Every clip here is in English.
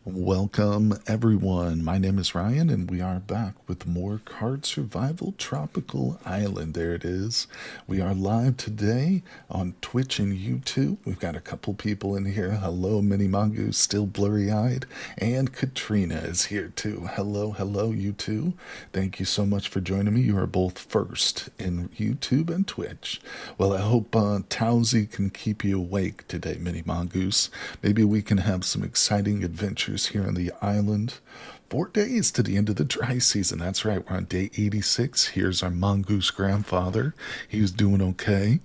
Welcome, everyone. My name is Ryan, and we are back with more Card Survival Tropical Island. There it is. We are live today on Twitch and YouTube. We've got a couple people in here. Hello, Mini Mongoose, still blurry eyed. And Katrina is here too. Hello, you two. Thank you so much for joining me. You are both first in YouTube and Twitch. Well, I hope Towsy can keep you awake today, Mini Mongoose. Maybe we can have some exciting adventures here on the island. 4 days to the end of the dry season. That's right, we're on day 86. Here's our mongoose grandfather. He's doing okay.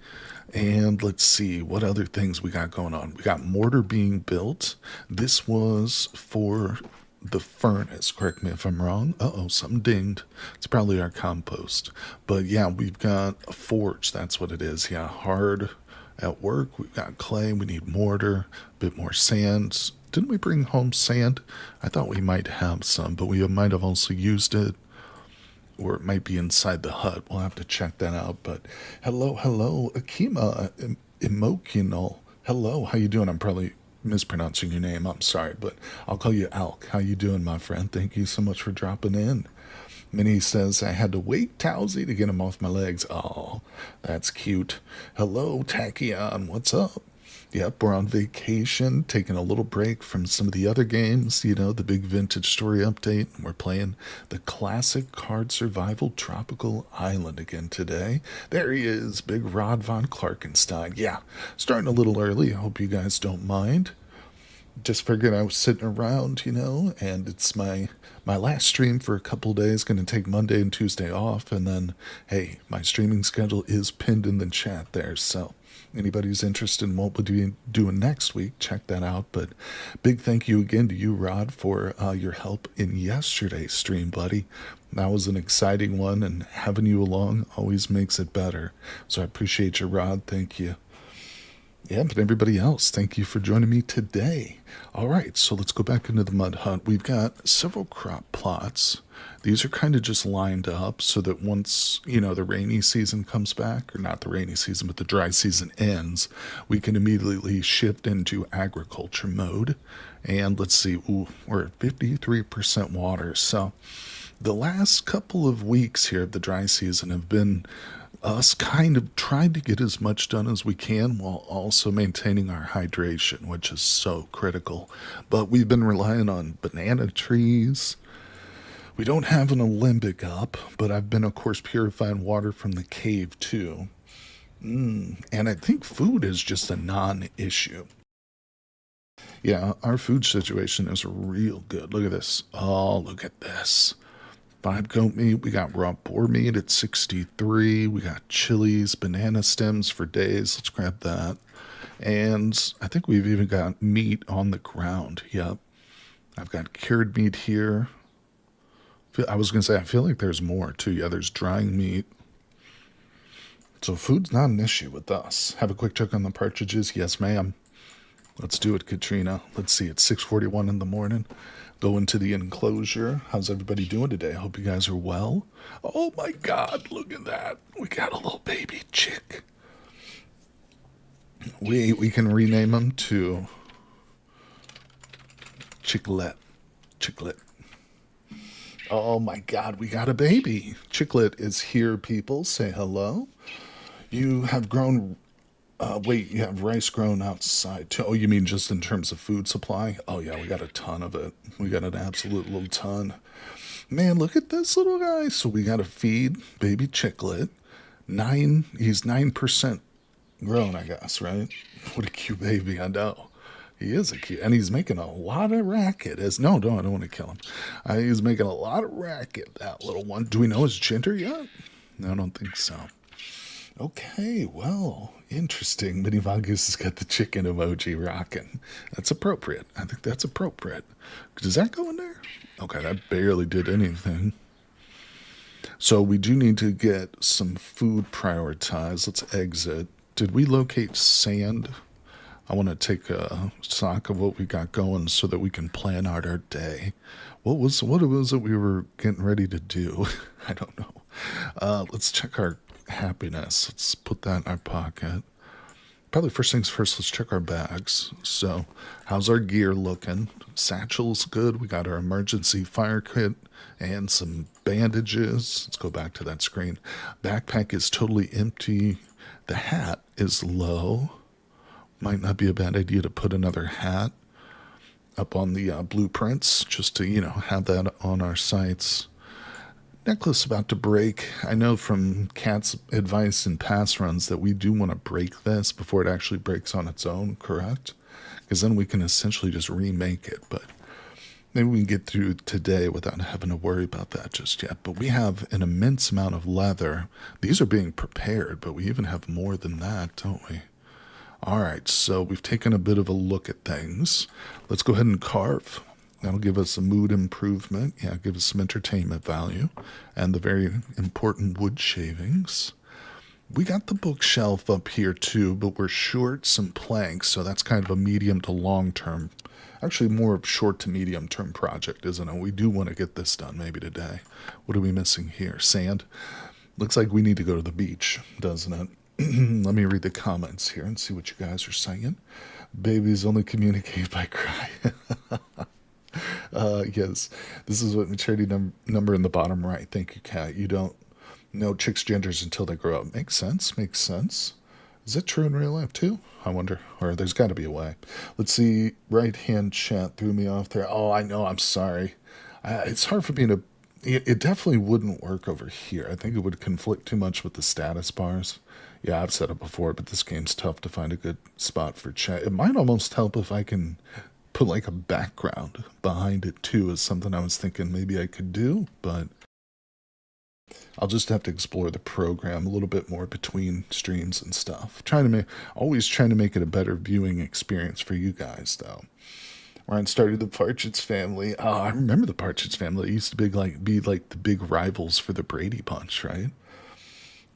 And let's see what other things we got going on. We got mortar being built. This was for the furnace. Correct me if I'm wrong. Uh-oh, something dinged. It's probably our compost. But yeah, we've got a forge. That's what it is. Yeah, hard at work. We've got clay. We need mortar, a bit more sand. Didn't we bring home sand? I thought we might have some, but we might have also used it, or it might be inside the hut. We'll have to check that out. But hello, Akima Emokinal. Hello, how you doing? I'm probably mispronouncing your name. I'm sorry, but I'll call you Alk. How you doing, my friend? Thank you so much for dropping in. Minnie says, I had to wait Towsy to get him off my legs. Oh, that's cute. Hello, Tachyon. What's up? Yep, we're on vacation, taking a little break from some of the other games, the big vintage story update. We're playing the classic card survival Tropical Island again today. There he is, Big Rod von Clarkenstein. Yeah, starting a little early. I hope you guys don't mind. Just figured I was sitting around, and it's my last stream for a couple days. Going to take Monday and Tuesday off, and then, hey, my streaming schedule is pinned in the chat there, so anybody's interested in what we'll be doing next week, check that out. But big thank you again to you, Rod, for your help in yesterday's stream, buddy. That was an exciting one, and having you along always makes it better. So I appreciate you, Rod. Thank you. Yeah, but everybody else, thank you for joining me today. All right, so let's go back into the mud hut. We've got several crop plots. These are kind of just lined up so that once, the rainy season comes back, or not the rainy season, but the dry season ends, we can immediately shift into agriculture mode. And let's see, we're at 53% water. So the last couple of weeks here of the dry season have been us kind of trying to get as much done as we can while also maintaining our hydration, which is so critical. But we've been relying on banana trees. We don't have an alembic up, but I've been, of course, purifying water from the cave too. And I think food is just a non-issue. Yeah, our food situation is real good. Look at this. Oh, look at this. 5 goat meat. We got raw boar meat at 63. We got chilies, banana stems for days. Let's grab that. And I think we've even got meat on the ground. Yep. I've got cured meat here. I was going to say, I feel like there's more too. Yeah, there's drying meat. So food's not an issue with us. Have a quick check on the partridges. Yes, ma'am. Let's do it, Katrina. Let's see. It's 6:41 in the morning. Go into the enclosure. How's everybody doing today? I hope you guys are well. Oh my God, look at that. We got a little baby chick. We can rename him to Chicklet. Chicklet. Oh my God, we got a baby. Chicklet is here, people. Say hello. You have grown wait, you have rice grown outside too? Oh, you mean just in terms of food supply? Oh yeah, we got a ton of it. We got an absolute little ton. Man, look at this little guy. So we got to feed baby Chicklet. He's 9% grown, I guess, right? What a cute baby, I know. He is a cute, and he's making a lot of racket. No, I don't want to kill him. He's making a lot of racket, that little one. Do we know his gender yet? No, I don't think so. Okay, well, interesting. Mini Mongoose has got the chicken emoji rocking. That's appropriate. I think that's appropriate. Does that go in there? Okay, that barely did anything. So we do need to get some food prioritized. Let's exit. Did we locate sand? I want to take a stock of what we got going so that we can plan out our day. What was it we were getting ready to do? I don't know. Let's check our happiness. Let's put that in our pocket. Probably first things first, let's check our bags. So, how's our gear looking? Satchel's good. We got our emergency fire kit and some bandages. Let's go back to that screen. Backpack is totally empty. The hat is low. Might not be a bad idea to put another hat up on the blueprints just to, have that on our sites. Necklace about to break. I know from Kat's advice in past runs that we do want to break this before it actually breaks on its own, correct? Because then we can essentially just remake it, but maybe we can get through today without having to worry about that just yet. But we have an immense amount of leather. These are being prepared, but we even have more than that, don't we? All right, so we've taken a bit of a look at things. Let's go ahead and carve. That'll give us a mood improvement. Yeah, give us some entertainment value. And the very important wood shavings. We got the bookshelf up here too, but we're short some planks, so that's kind of a medium to long term. Actually, more of short to medium term project, isn't it? We do want to get this done maybe today. What are we missing here? Sand? Looks like we need to go to the beach, doesn't it? Let me read the comments here and see what you guys are saying. Babies only communicate by cry. Yes, this is what maturity number in the bottom right. Thank you, Kat. You don't know chicks' genders until they grow up. Makes sense. Makes sense. Is that true in real life too? I wonder. Or there's got to be a way. Let's see. Right hand chat threw me off there. Oh, I know. I'm sorry. It's hard for me to. It definitely wouldn't work over here. I think it would conflict too much with the status bars. Yeah, I've said it before, but this game's tough to find a good spot for chat. It might almost help if I can put like a background behind it too, is something I was thinking maybe I could do, but I'll just have to explore the program a little bit more between streams and stuff. Always trying to make it a better viewing experience for you guys, though. Ryan started the Partridge Family. Oh, I remember the Partridge Family. It used to be like the big rivals for the Brady Bunch, right?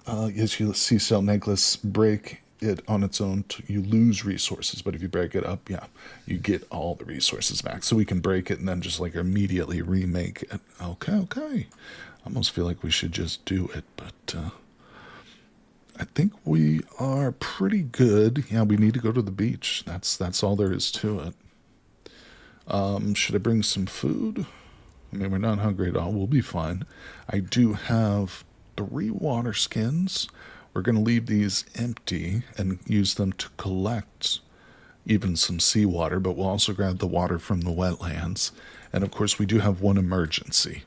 Yes, you see cell necklace break it on its own, you lose resources, but if you break it up, yeah, you get all the resources back. So we can break it and then just like immediately remake it. Okay. I almost feel like we should just do it, but I think we are pretty good. Yeah, we need to go to the beach. That's all there is to it. Should I bring some food? I mean, we're not hungry at all. We'll be fine. I do have 3 water skins. We're going to leave these empty and use them to collect even some seawater, but we'll also grab the water from the wetlands. And of course, we do have one emergency,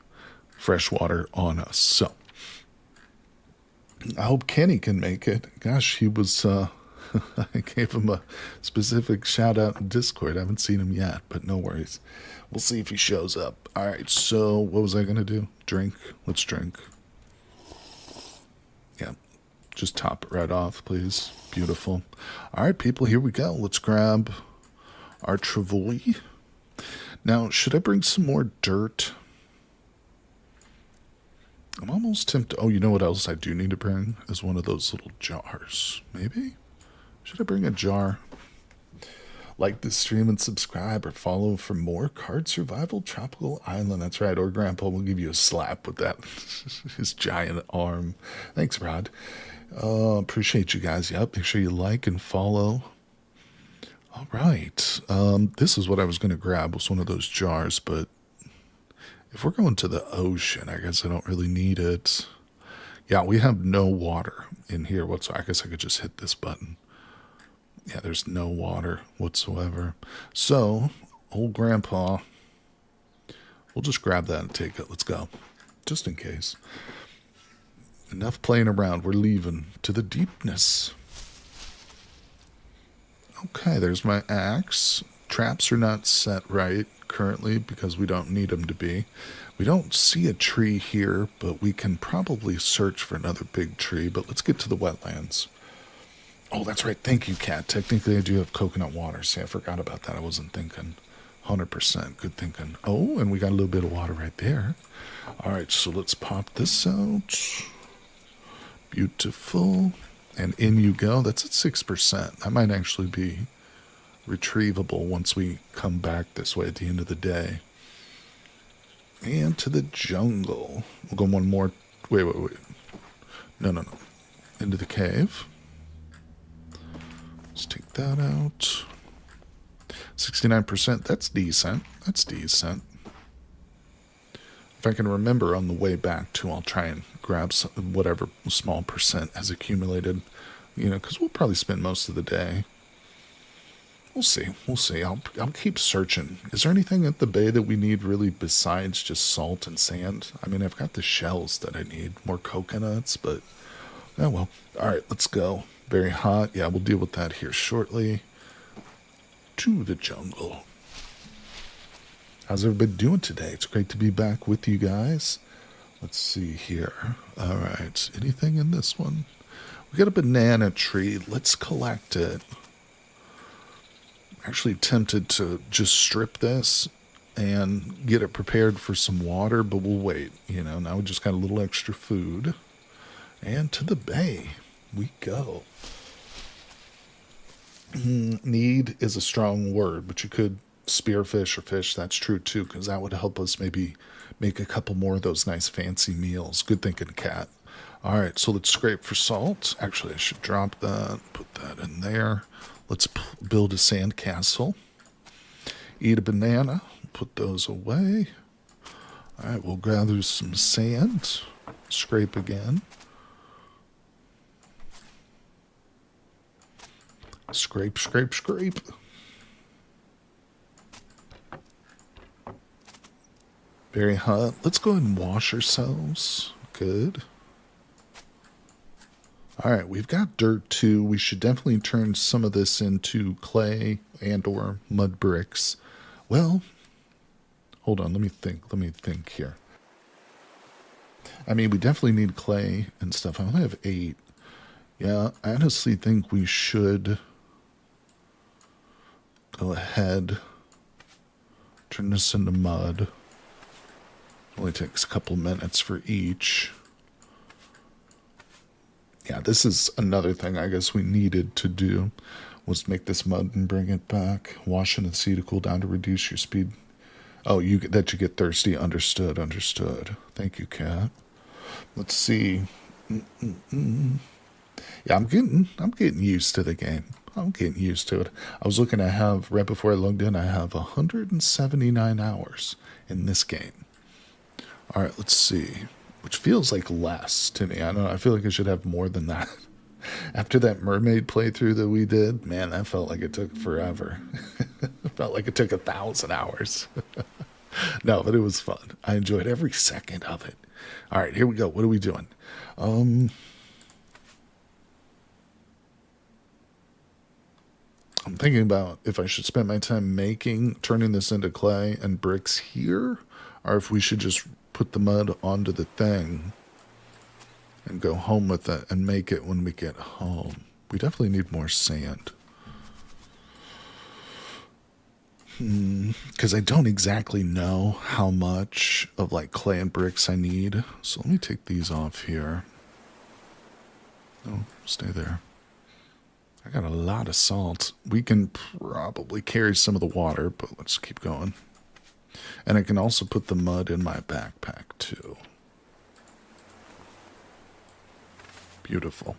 fresh water on us. So I hope Kenny can make it. Gosh, he was, I gave him a specific shout out in Discord. I haven't seen him yet, but no worries. We'll see if he shows up. All right, so what was I going to do? Drink. Let's drink. Yeah. Just top it right off, please. Beautiful. All right, people, here we go. Let's grab our travois. Now, should I bring some more dirt? I'm almost tempted. Oh, you know what else I do need to bring? Is one of those little jars. Maybe? Should I bring a jar? Like this stream and subscribe or follow for more Card Survival Tropical Island. That's right, or Grandpa will give you a slap with that his giant arm. Thanks, Rod. Appreciate you guys. Yep, make sure you like and follow. All right. This is what I was going to grab, was one of those jars, but if we're going to the ocean, I guess I don't really need it. Yeah, we have no water in here whatsoever. I guess I could just hit this button. Yeah, there's no water whatsoever. So, old Grandpa, we'll just grab that and take it. Let's go. Just in case. Enough playing around. We're leaving to the deepness. Okay, there's my axe. Traps are not set right currently because we don't need them to be. We don't see a tree here, but we can probably search for another big tree. But let's get to the wetlands. Oh, that's right. Thank you, Kat. Technically, I do have coconut water. See, I forgot about that. I wasn't thinking. 100%. Good thinking. Oh, and we got a little bit of water right there. All right, so let's pop this out. Beautiful. And in you go. That's at 6%. That might actually be retrievable once we come back this way at the end of the day. And to the jungle. We'll go one more. Wait. No. Into the cave. that out. 69%, that's decent. That's decent. If I can remember on the way back, too, I'll try and grab some, whatever small percent has accumulated. You know, because we'll probably spend most of the day. We'll see. We'll see. I'll keep searching. Is there anything at the bay that we need really besides just salt and sand? I mean, I've got the shells that I need. More coconuts, but... oh, well. All right, let's go. Very hot. Yeah, we'll deal with that here shortly. To the jungle. How's everybody doing today? It's great to be back with you guys. Let's see here. All right. Anything in this one? We got a banana tree. Let's collect it. Actually tempted to just strip this and get it prepared for some water, but we'll wait. You know, now we just got a little extra food. And to the bay we go. Need is a strong word, but you could spearfish or fish. That's true too, because that would help us maybe make a couple more of those nice fancy meals. Good thinking, cat. All right, so let's scrape for salt. Actually, I should drop that, put that in there. Let's build a sand castle. Eat a banana. Put those away. All right, we'll gather some sand. Scrape again. Scrape, scrape, scrape. Very hot. Let's go ahead and wash ourselves. Good. All right, we've got dirt too. We should definitely turn some of this into clay and or mud bricks. Well, hold on. Let me think here. I mean, we definitely need clay and stuff. I only have 8. Yeah, I honestly think we should go ahead, turn this into mud. Only takes a couple minutes for each. Yeah, this is another thing I guess we needed to do, was make this mud and bring it back. Wash in the sea to cool down to reduce your speed. Oh, you get thirsty. Understood, understood. Thank you, cat. Let's see. Yeah, I'm getting used to the game. I'm getting used to it. I was looking to have, right before I logged in, I have 179 hours in this game. All right, let's see. Which feels like less to me. I don't know. I feel like I should have more than that. After that mermaid playthrough that we did, man, that felt like it took forever. It felt like it took 1,000 hours. No, but it was fun. I enjoyed every second of it. All right, here we go. What are we doing? I'm thinking about if I should spend my time turning this into clay and bricks here, or if we should just put the mud onto the thing and go home with it and make it when we get home. We definitely need more sand. Because I don't exactly know how much of like clay and bricks I need. So let me take these off here. Oh, stay there. I got a lot of salt. We can probably carry some of the water, but let's keep going. And I can also put the mud in my backpack too. Beautiful.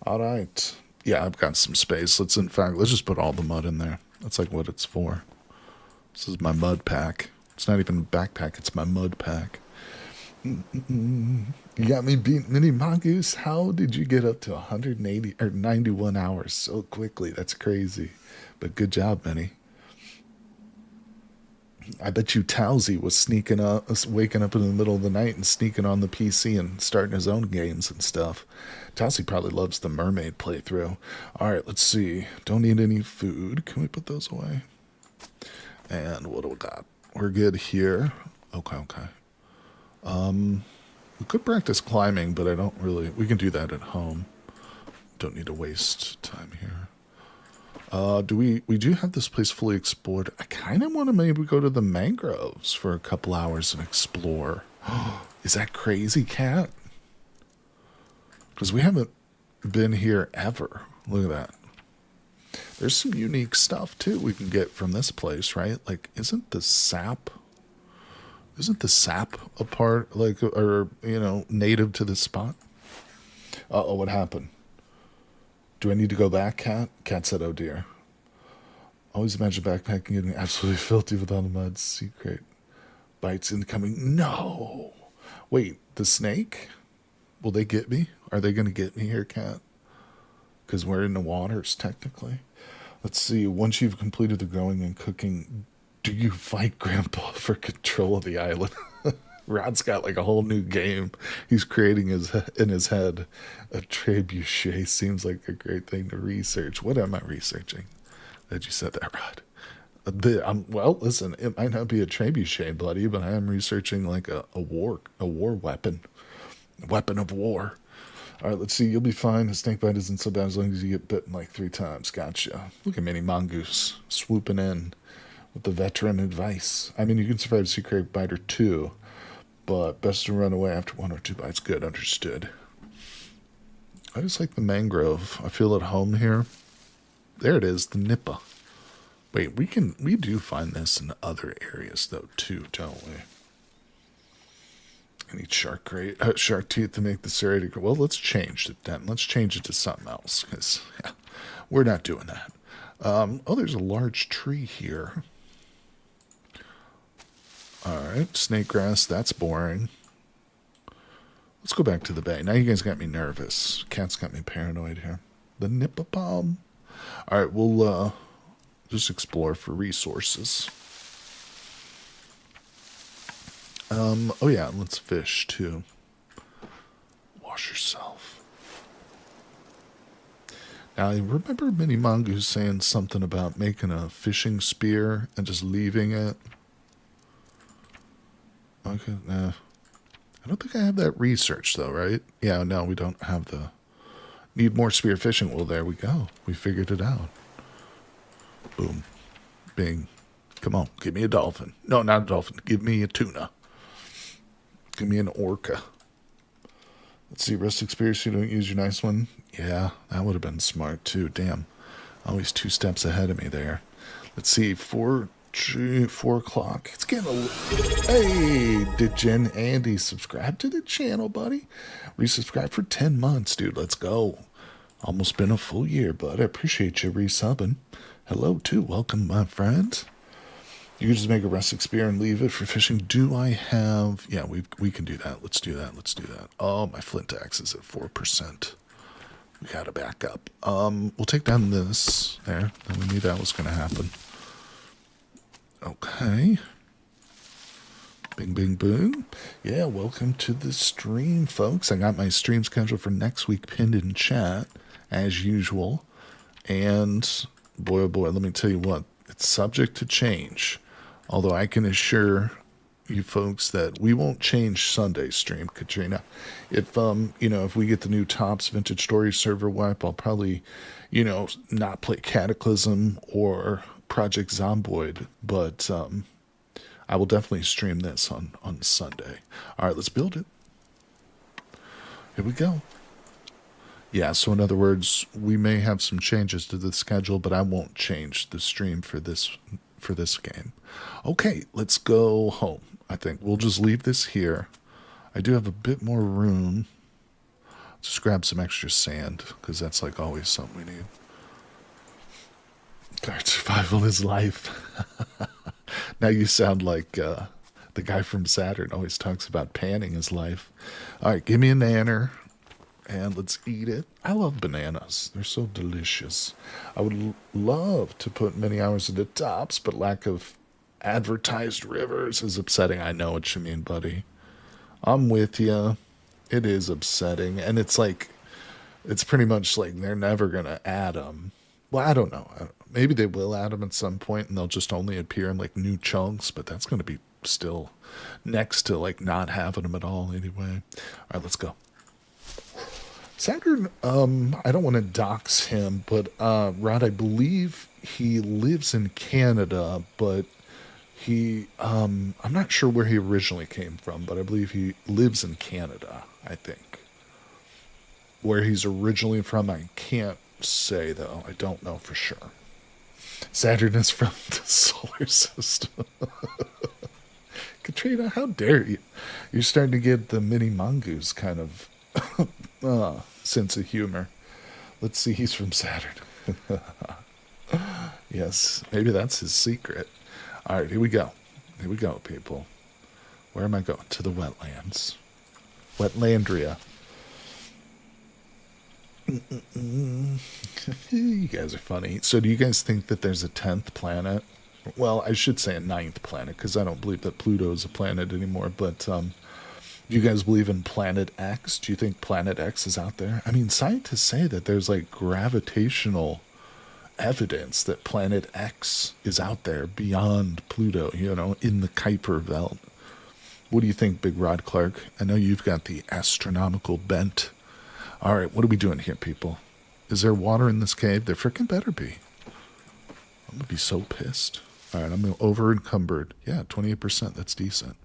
All right. Yeah, I've got some space. Let's just put all the mud in there. That's like what it's for. This is my mud pack. It's not even a backpack, it's my mud pack. You got me beat Mini Mongoose. How did you get up to 180 or 91 hours so quickly? That's crazy. But good job, Minnie. I bet you Towsy was sneaking up, waking up in the middle of the night and sneaking on the PC and starting his own games and stuff. Towsy probably loves the mermaid playthrough. All right, let's see. Don't need any food. Can we put those away? And what do we got? We're good here. Okay. We could practice climbing, but I don't really. We can do that at home. Don't need to waste time here. We do have this place fully explored. I kind of want to maybe go to the mangroves for a couple hours and explore. Is that crazy, cat? Because we haven't been here ever. Look at that. There's some unique stuff too we can get from this place, right? Like, isn't the sap a part, like, or native to this spot? Uh-oh, what happened? Do I need to go back, Cat? Cat said, oh dear. Always imagine backpacking getting absolutely filthy with all the mud. Secret. Bites incoming. No! Wait, the snake? Will they get me? Are they going to get me here, Cat? Because we're in the waters, technically. Let's see. Once you've completed the growing and cooking, do you fight Grandpa for control of the island? Rod's got like a whole new game he's creating in his head. A trebuchet seems like a great thing to research. What am I researching? That you said that, Rod. Well, listen, it might not be a trebuchet, buddy, but I am researching like a war weapon. Weapon of war. All right, let's see. You'll be fine. A snake bite isn't so bad as long as you get bitten like 3 times. Gotcha. Look at Mini Mongoose swooping in with the veteran advice. I mean, you can survive a secret bite or 2, but best to run away after 1 or 2 bites. Good, understood. I just like the mangrove. I feel at home here. There it is, the nippa. Wait, we do find this in other areas though too, don't we? I need shark teeth to make the serrated. Well, let's change it then. Let's change it to something else because yeah, we're not doing that. Oh, there's a large tree here. All right, snake grass. That's boring. Let's go back to the bay. Now you guys got me nervous. Cat's got me paranoid here. The nippa palm. All right, we'll just explore for resources. Oh yeah, let's fish too. Wash yourself. Now, I remember Mini Mongoose saying something about making a fishing spear and just leaving it. Okay, nah. I don't think I have that research though, right? Yeah, no, we don't have the... Need more spear fishing. Well, there we go. We figured it out. Boom. Bing. Come on, give me a dolphin. No, not a dolphin. Give me a tuna. Give me an orca. Let's see, rustic spears, you don't use your nice one. Yeah, that would have been smart too. Damn. Always 2 steps ahead of me there. Let's see, 4 o'clock. It's getting a... Hey, did Jen Andy subscribe to the channel, buddy? Resubscribe for 10 months, dude. Let's go. Almost been a full year, bud. I appreciate you resubbing. Hello, too. Welcome, my friend. You can just make a rustic spear and leave it for fishing. Do I have... Yeah, we can do that. Let's do that. Let's do that. Oh, my flint axe is at 4%. We gotta back up. We'll take down this. There. We knew that was going to happen. Okay. Bing, bing, boom. Yeah, welcome to the stream, folks. I got my stream schedule for next week pinned in chat, as usual. And, boy, oh boy, let me tell you what. It's subject to change. Although I can assure you folks that we won't change Sunday stream, Katrina. If, if we get the new Tops Vintage Stories server wipe, I'll probably, not play Cataclysm or Project Zomboid, but I will definitely stream this on Sunday. All right, let's build it. Here we go. Yeah, so in other words, we may have some changes to the schedule, but I won't change the stream for this game. Okay, let's go home. I think we'll just leave this here. I do have a bit more room. Just grab some extra sand, because that's like always something we need. Guard survival is life. Now you sound like the guy from Saturn always talks about panning his life. All right, give me a nanner, and let's eat it. I love bananas. They're so delicious. I would love to put many hours into Tops, but lack of advertised rivers is upsetting. I know what you mean, buddy. I'm with you. It is upsetting, and it's pretty much like they're never going to add them. Well, I don't know. Maybe they will add them at some point, and they'll just only appear in like new chunks, but that's going to be still next to like not having them at all anyway. All right, let's go. Saturn, I don't want to dox him, but Rod, I believe he lives in Canada, but I'm not sure where he originally came from, but I believe he lives in Canada, I think. Where he's originally from, I can't say, though. I don't know for sure. Saturn is from the solar system. Katrina, how dare you? You're starting to get the Mini Mongoose kind of sense of humor. Let's see, he's from Saturn. Yes, maybe that's his secret. All right, here we go. Here we go, people. Where am I going? To the wetlands. Wetlandria. You guys are funny. So do you guys think that there's a 10th planet? Well, I should say a 9th planet, because I don't believe that Pluto is a planet anymore. But do you guys believe in Planet X? Do you think Planet X is out there? I mean, scientists say that there's like gravitational evidence that Planet X is out there beyond Pluto, in the Kuiper Belt. What do you think, Big Rod Clark? I know you've got the astronomical bent. All right, what are we doing here, people? Is there water in this cave? There freaking better be. I'm going to be so pissed. All right, I'm over encumbered. Yeah, 28%. That's decent.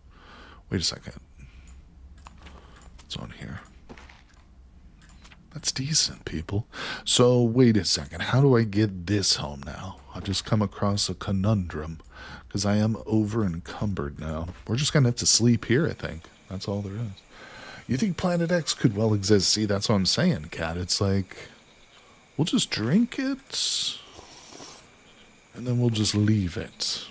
Wait a second. What's on here? That's decent, people. So, wait a second. How do I get this home now? I've just come across a conundrum because I am over encumbered now. We're just going to have to sleep here, I think. That's all there is. You think Planet X could well exist? See, that's what I'm saying, Cat. It's like, we'll just drink it, and then we'll just leave it.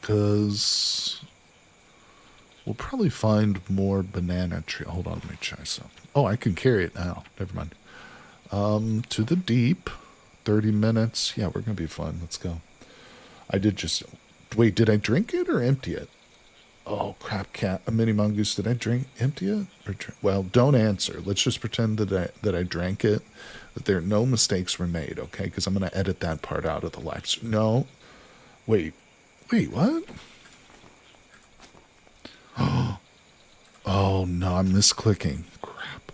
Because we'll probably find more banana tree. Hold on, let me try something. Oh, I can carry it now. Never mind. To the deep. 30 minutes. Yeah, we're going to be fine. Let's go. I did just... Wait, did I drink it or empty it? Oh, crap, Cat. A mini mongoose. Did I empty it? Well, don't answer. Let's just pretend that I drank it, that there no mistakes were made, okay? Because I'm going to edit that part out of the live stream. No. Wait, what? Oh, no, I'm misclicking. Crap.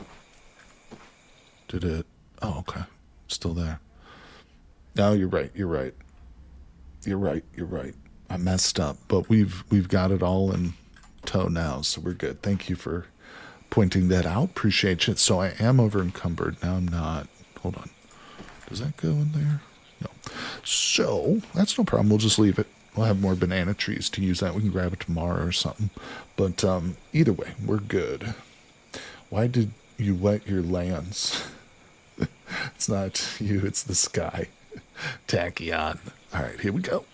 Did it? Oh, okay. Still there. No, you're right. I messed up, but we've got it all in tow now, so we're good. Thank you for pointing that out. Appreciate it. So I am over encumbered. Now I'm not. Hold on. Does that go in there? No. So that's no problem. We'll just leave it. We'll have more banana trees to use that. We can grab it tomorrow or something. But either way, we're good. Why did you wet your lands? It's not you, it's the sky. Tachyon. All right, here we go.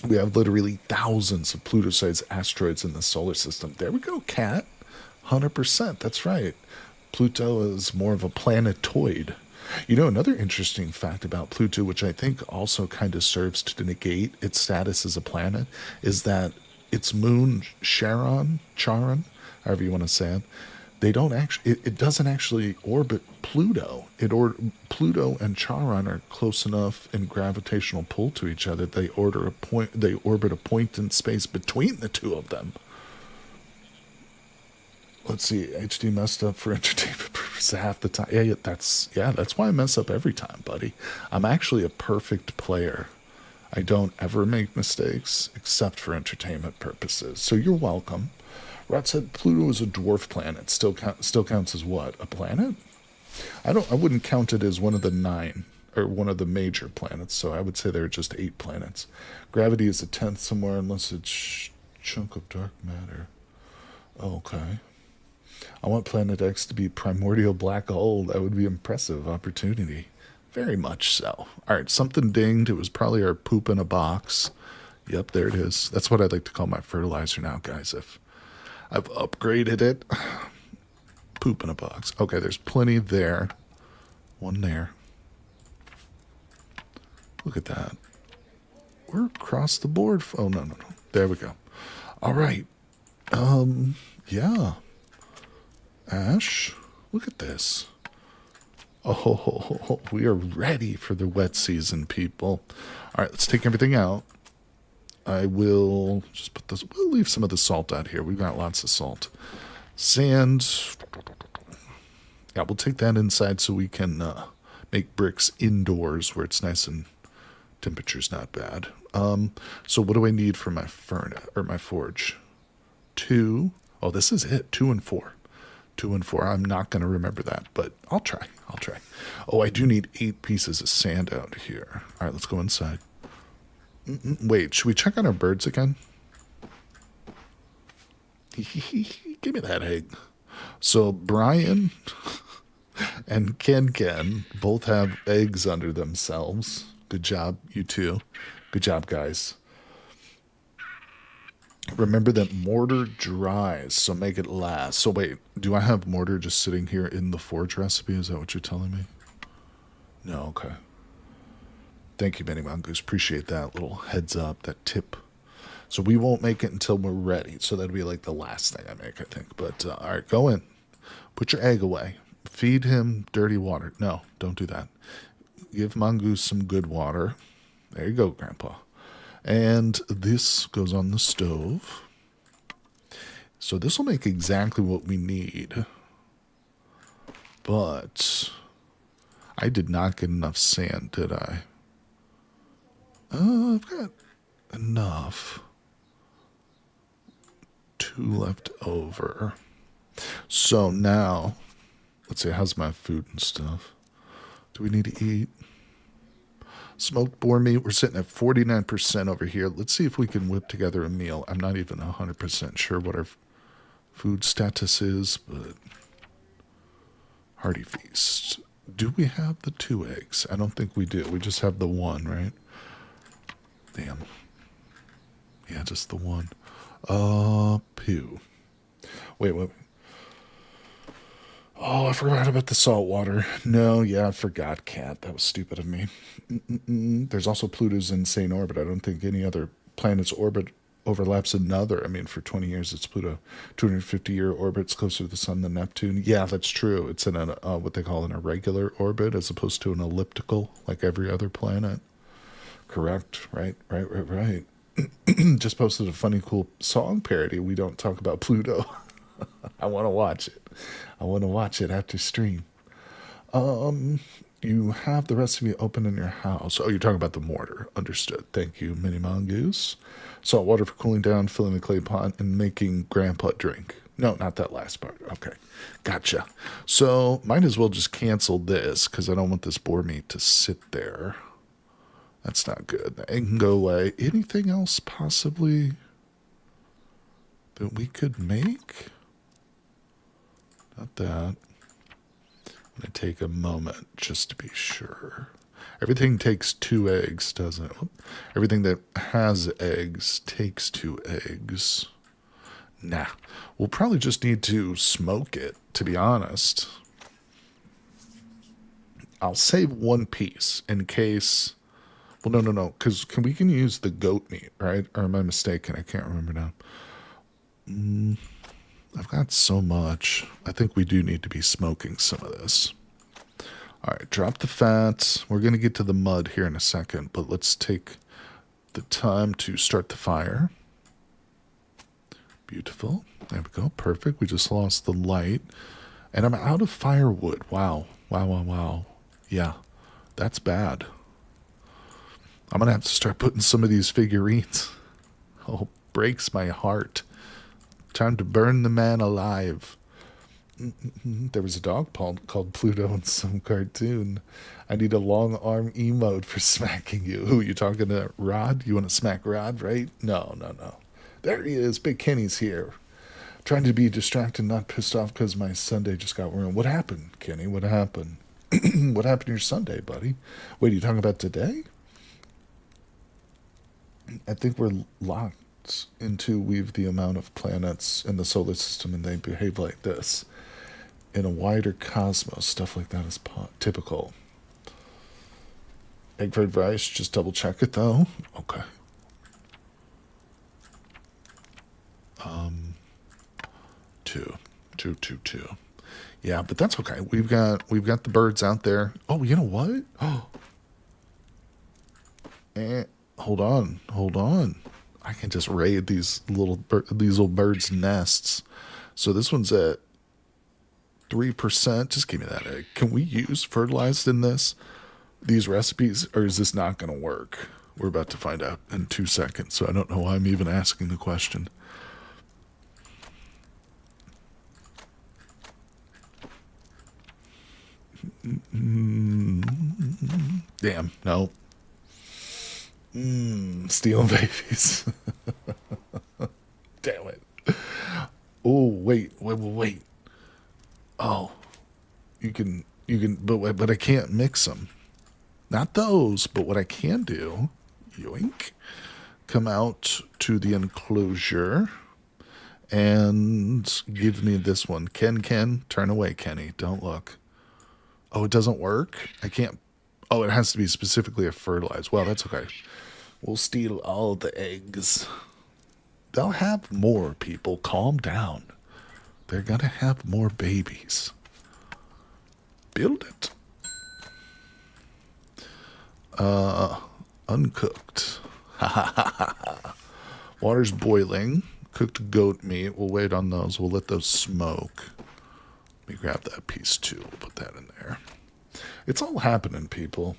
We have literally thousands of Pluto-sized asteroids in the solar system. There we go, Cat. 100%. That's right. Pluto is more of a planetoid. Another interesting fact about Pluto, which I think also kind of serves to negate its status as a planet, is that its moon, Charon, however you want to say it, it doesn't actually orbit Pluto. Pluto and Charon are close enough in gravitational pull to each other. They orbit a point in space between the two of them. Let's see, HD messed up for entertainment purposes half the time. Yeah, that's why I mess up every time, buddy. I'm actually a perfect player. I don't ever make mistakes except for entertainment purposes. So you're welcome. Rod said Pluto is a dwarf planet. Still counts as what? A planet? I wouldn't count it as one of the 9 or one of the major planets. So I would say there are just 8 planets. Gravity is a 10th somewhere, unless it's chunk of dark matter. Okay. I want Planet X to be primordial black hole. That would be impressive opportunity. Very much so. All right, something dinged. It was probably our poop in a box. Yep, there it is. That's what I'd like to call my fertilizer now, guys. If I've upgraded it. Poop in a box. Okay, there's plenty there. One there. Look at that. We're across the board. Oh, no. There we go. All right. Yeah. Ash, look at this. Oh, we are ready for the wet season, people. All right, let's take everything out. I will just put this, we'll leave some of the salt out here. We've got lots of salt. Sand. Yeah, we'll take that inside so we can make bricks indoors where it's nice and temperature's not bad. So what do I need for my furnace or my forge? 2. Oh, this is it. 2 and 4. 2 and 4. I'm not going to remember that, but I'll try. Oh, I do need 8 pieces of sand out here. All right, let's go inside. Wait, should we check on our birds again? Give me that egg. So Brian and Ken both have eggs under themselves. Good job, you two. Good job, guys. Remember that mortar dries, so make it last. So wait, do I have mortar just sitting here in the forge recipe? Is that what you're telling me? No, okay. Thank you, Benny Mongoose. Appreciate that little heads up, that tip. So we won't make it until we're ready. So that'll be like the last thing I make, I think. But all right, go in. Put your egg away. Feed him dirty water. No, don't do that. Give Mongoose some good water. There you go, Grandpa. And this goes on the stove. So this will make exactly what we need. But I did not get enough sand, did I? I've got enough. 2 left over. So now, let's see, how's my food and stuff? Do we need to eat? Smoked boar meat, we're sitting at 49% over here. Let's see if we can whip together a meal. I'm not even 100% sure what our food status is, but hearty feast. Do we have the 2 eggs? I don't think we do. We just have the 1, right? Damn. Yeah, just the 1. Pew. Wait. Oh, I forgot about the salt water. No, yeah, I forgot, Cat. That was stupid of me. There's also Pluto's insane orbit. I don't think any other planet's orbit overlaps another. I mean, for 20 years, it's Pluto. 250-year orbit's closer to the sun than Neptune. Yeah, that's true. It's in a what they call an irregular orbit as opposed to an elliptical, like every other planet. Correct. Right. Just posted a funny, cool song parody. We don't talk about Pluto. I want to watch it. I want to watch it after stream. You have the recipe open in your house. Oh, you're talking about the mortar. Understood. Thank you, Mini Mongoose. Salt water for cooling down, filling the clay pot, and making Grandpa drink. No, not that last part. Okay. Gotcha. So, might as well just cancel this, because I don't want this boar meat to sit there. That's not good. It can go away. Anything else possibly that we could make? Not that. I'm going to take a moment just to be sure. Everything takes 2 eggs, doesn't it? Everything that has eggs takes 2 eggs. Nah. We'll probably just need to smoke it, to be honest. I'll save 1 piece in case... Well, no, because we can use the goat meat, right? Or am I mistaken? I can't remember now. I've got so much. I think we do need to be smoking some of this. All right, drop the fat. We're going to get to the mud here in a second, but let's take the time to start the fire. Beautiful. There we go. Perfect. We just lost the light. And I'm out of firewood. Wow. Yeah, that's bad. I'm going to have to start putting some of these figurines. Oh, breaks my heart. Time to burn the man alive. There was a dog called Pluto in some cartoon. I need a long arm emote for smacking you. Who, you talking to Rod? You want to smack Rod, right? No. There he is. Big Kenny's here. Trying to be distracted, not pissed off because my Sunday just got ruined. What happened, Kenny? What happened? What happened to your Sunday, buddy? Wait, are you talking about today? I think we're locked into we've the amount of planets in the solar system and they behave like this. In a wider cosmos, stuff like that is typical. Egg fried rice, just double check it though. Okay. Two. Yeah, but that's okay. We've got the birds out there. Oh, you know what? Oh. Hold on. I can just raid these little birds' nests. So this one's at 3%. Just give me that egg. Can we use fertilized in these recipes, or is this not going to work? We're about to find out in 2 seconds, so I don't know why I'm even asking the question. Damn, no. Stealing babies. Damn it. Oh, wait. Oh, but I can't mix them. Not those, but what I can do, yoink, come out to the enclosure and give me this one. Ken, turn away, Kenny. Don't look. Oh, it doesn't work? I can't. Oh, it has to be specifically a fertilized. Well, that's okay. We'll steal all the eggs. They'll have more, people. Calm down. They're gonna have more babies. Build it. Uncooked. Water's boiling. Cooked goat meat. We'll wait on those. We'll let those smoke. Let me grab that piece too. We'll put that in there. It's all happening, people.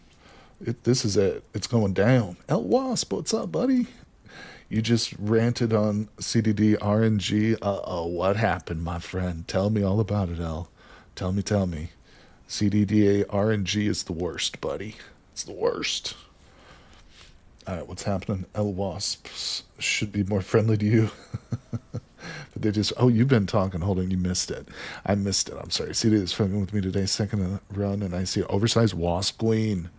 This is it. It's going down. El Wasp, what's up, buddy? You just ranted on CDD RNG. Uh-oh, what happened, my friend? Tell me all about it, El. Tell me. CDDA RNG is the worst, buddy. It's the worst. Alright, what's happening? El Wasps should be more friendly to you. But they just... Oh, you've been talking. Hold on, you missed it. I missed it. I'm sorry. CD is fucking with me today. Second run, and I see an oversized wasp queen.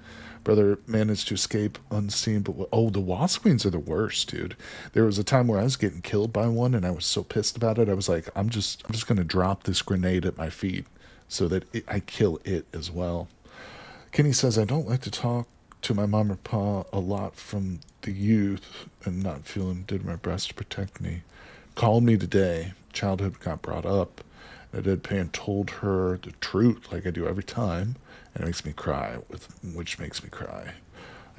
Brother managed to escape unseen, but oh, the wasp queens are the worst, dude. There was a time where I was getting killed by one, and I was so pissed about it. I was like, I'm just gonna drop this grenade at my feet so that I kill it as well. Kenny says I don't like to talk to my mom or pa a lot from the youth, and not feeling did my best to protect me. Called me today. Childhood got brought up. And I deadpan told her the truth, like I do every time. And it makes me cry, which makes me cry.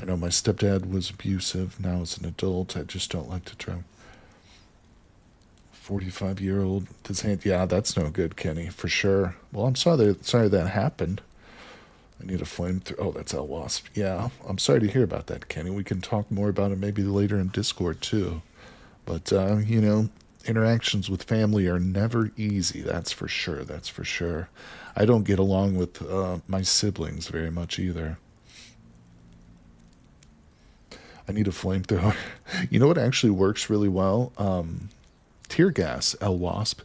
I know my stepdad was abusive. Now as an adult, I just don't like to try. 45-year-old, this hand, yeah, that's no good, Kenny, for sure. Well, I'm sorry that happened. I need a flamethrower. Oh, that's El Wasp. Yeah, I'm sorry to hear about that, Kenny. We can talk more about it maybe later in Discord, too. But, interactions with family are never easy, that's for sure. I don't get along with my siblings very much either. I need a flamethrower. You know what actually works really well? Tear gas, El Wasp.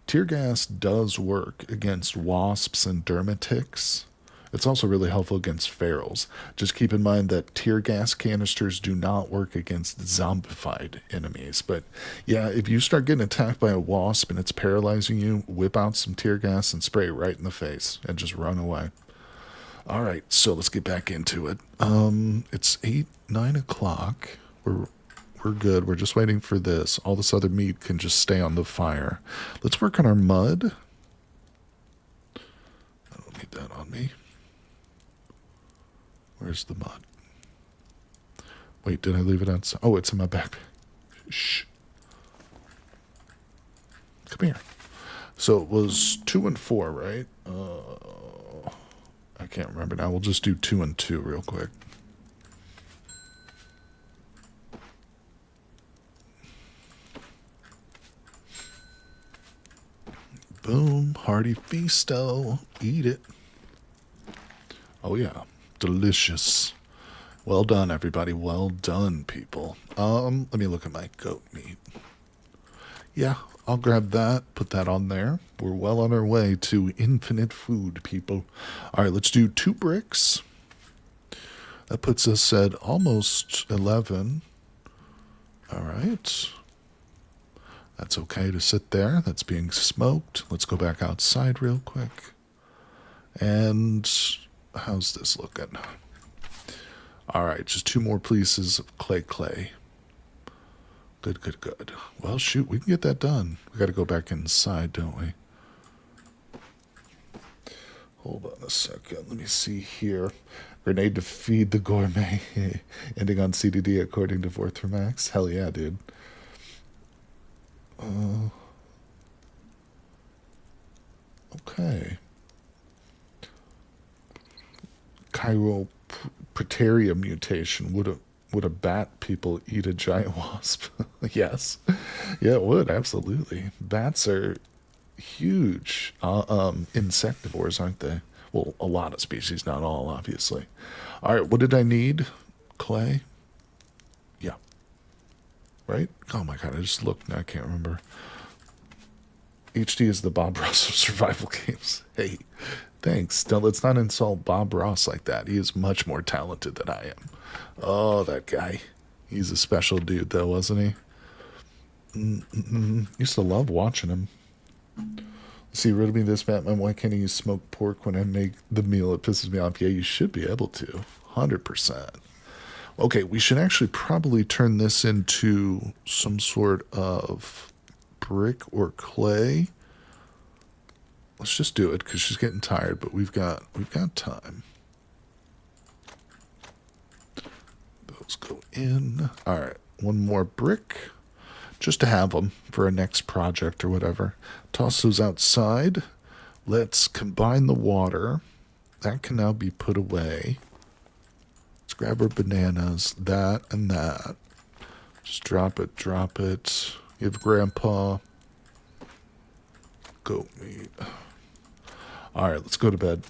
Tear gas does work against wasps and dermatics. It's also really helpful against ferals. Just keep in mind that tear gas canisters do not work against zombified enemies. But yeah, if you start getting attacked by a wasp and it's paralyzing you, whip out some tear gas and spray it right in the face and just run away. All right, so let's get back into it. It's 9 o'clock. We're good. We're just waiting for this. All this other meat can just stay on the fire. Let's work on our mud. I don't need that on me. Where's the mud? Wait, did I leave it outside? Oh, it's in my backpack. Shh. Come here. So it was 2 and 4, right? I can't remember now. We'll just do 2 and 2 real quick. Boom. Hearty feasto. Eat it. Oh, yeah. Delicious. Well done, everybody. Well done, people. Let me look at my goat meat. Yeah, I'll grab that, put that on there. We're well on our way to infinite food, people. All right, let's do 2 bricks. That puts us at almost 11. All right. That's okay to sit there. That's being smoked. Let's go back outside real quick. And how's this looking? All right, just 2 more pieces of clay. Good. Well, shoot, we can get that done. We got to go back inside, don't we? Hold on a second. Let me see here. Grenade to feed the gourmet. Ending on CDD according to Vorthermax. Hell yeah, dude. Okay. Chiroprateria mutation. Would a bat people eat a giant wasp? Yes. Yeah, it would, absolutely. Bats are huge insectivores, aren't they? Well, a lot of species, not all, obviously. All right, what did I need? Clay? Yeah. Right? Oh my god, I just looked and I can't remember. HD is the Bob Ross of survival games. Hey, thanks. Let's not insult Bob Ross like that. He is much more talented than I am. Oh, that guy. He's a special dude, though, wasn't he? Used to love watching him. See, riddle me this, Batman. Why can't I use smoked pork when I make the meal? It pisses me off. Yeah, you should be able to. 100%. Okay, we should actually probably turn this into some sort of brick or clay. Let's just do it because she's getting tired, but we've got time. Those go in. All right, one more brick, just to have them for a next project or whatever. Toss those outside. Let's combine the water. That can now be put away. Let's grab our bananas, that and that. Just drop it, drop it. Give Grandpa goat meat. All right, let's go to bed.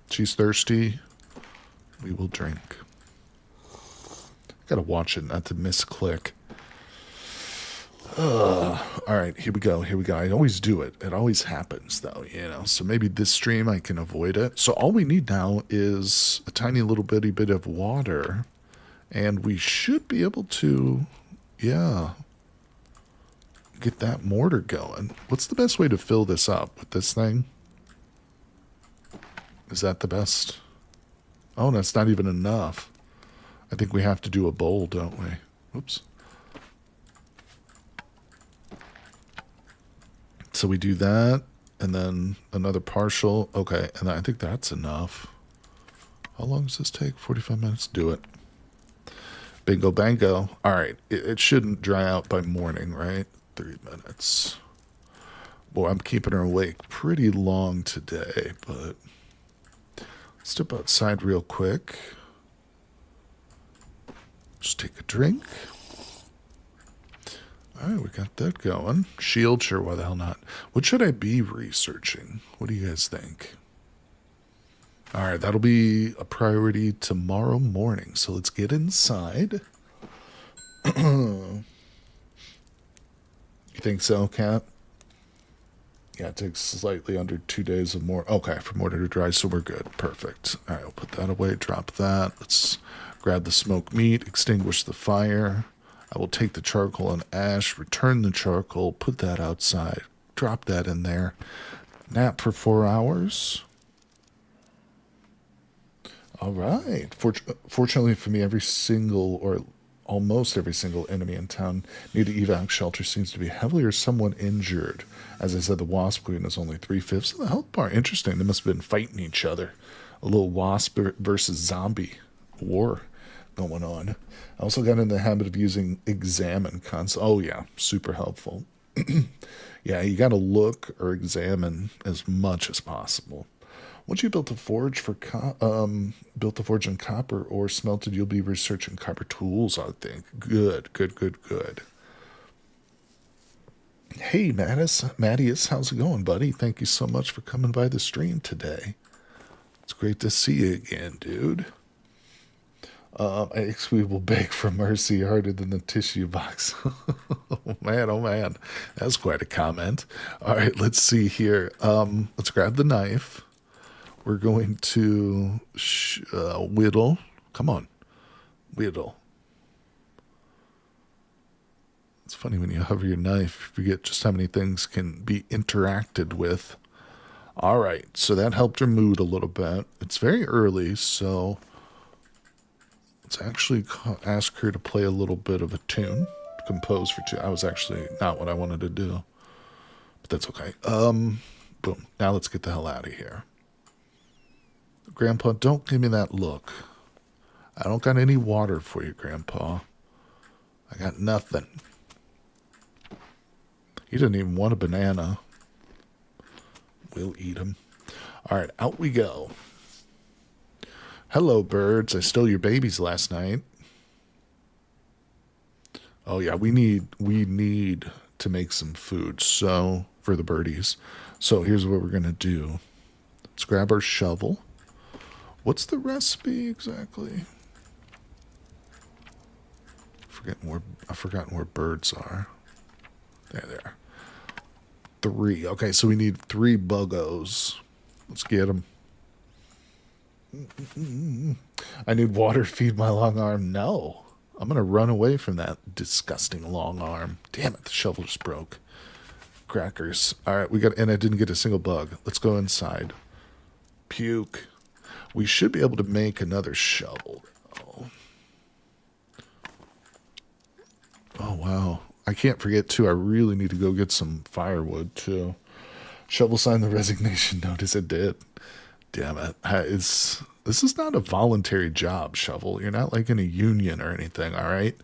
She's thirsty. We will drink. Gotta watch it not to misclick. All right, here we go. Here we go. I always do it. It always happens, though, you know. So maybe this stream I can avoid it. So all we need now is a tiny little bitty bit of water, and we should be able to, yeah, get that mortar going. What's the best way to fill this up with this thing? Is that the best? Oh, that's not even enough. I think we have to do a bowl, don't we? Oops. So we do that, and then another partial. Okay, and I think that's enough. How long does this take? 45 minutes? Do it. Bingo bango. All right, it shouldn't dry out by morning, right? 3 minutes. Boy, I'm keeping her awake pretty long today, but step outside real quick. Just take a drink. All right, we got that going. Shield, sure, why the hell not? What should I be researching? What do you guys think? All right, that'll be a priority tomorrow morning. So let's get inside. You think so, Cap? Yeah, it takes slightly under 2 days of more. Okay, for mortar to dry, so we're good. Perfect. All right, we'll put that away, drop that. Let's grab the smoked meat, extinguish the fire. I will take the charcoal and ash, return the charcoal, put that outside, drop that in there. Nap for 4 hours. All right. Fortunately for me, every single, or almost every single enemy in town near the evac shelter seems to be heavily or somewhat injured. As I said, the wasp queen is only 3/5 of the health bar. Interesting. They must have been fighting each other. A little wasp versus zombie war going on. I also got in the habit of using examine console. Oh yeah, super helpful. Yeah, you got to look or examine as much as possible. Once you built a forge for built a forge in copper or smelted, you'll be researching copper tools, I think. Good, good, good, good. Hey, Mattias, how's it going, buddy? Thank you so much for coming by the stream today. It's great to see you again, dude. We will beg for mercy harder than the tissue box. Oh man, that's quite a comment. All right, let's see here. Let's grab the knife. We're going to whittle. Come on, whittle. It's funny when you hover your knife, you forget just how many things can be interacted with. All right, so that helped her mood a little bit. It's very early, so let's actually ask her to play a little bit of a tune, compose for two. I was actually not what I wanted to do, but that's okay. Boom. Now let's get the hell out of here. Grandpa, don't give me that look. I don't got any water for you, Grandpa. I got nothing. He didn't even want a banana. We'll eat him. All right, out we go. Hello, birds. I stole your babies last night. Oh yeah, we need to make some food. So for the birdies. So here's what we're gonna do. Let's grab our shovel. What's the recipe exactly? I've forgotten where birds are. There they are. 3. Okay, so we need 3 buggos. Let's get them. I need water to feed my long arm. No. I'm going to run away from that disgusting long arm. Damn it, the shovel just broke. Crackers. All right, and I didn't get a single bug. Let's go inside. Puke. We should be able to make another shovel. Oh, wow. I can't forget, too, I really need to go get some firewood, too. Shovel signed the resignation notice. It did. Damn it. This is not a voluntary job, Shovel. You're not like in a union or anything, all right?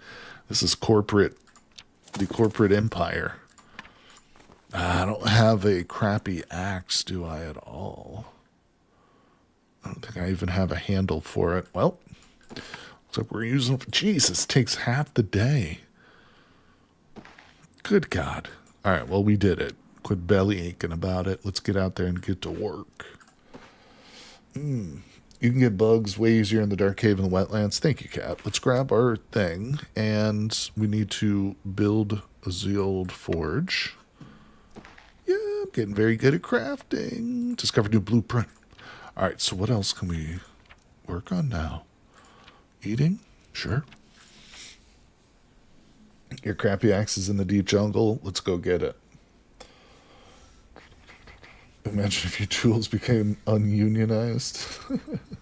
This is the corporate empire. I don't have a crappy axe, do I, at all? I don't think I even have a handle for it. Well, looks like we're using... Jesus, it takes half the day. Good God. All right, well, we did it. Quit belly aching about it. Let's get out there and get to work. You can get bugs way easier in the dark cave and the wetlands. Thank you, Cat. Let's grab our thing, and we need to build the old forge. Yeah, I'm getting very good at crafting. Discovered new blueprint. All right, so what else can we work on now? Eating? Sure. Your crappy axe is in the deep jungle. Let's go get it. Imagine if your tools became ununionized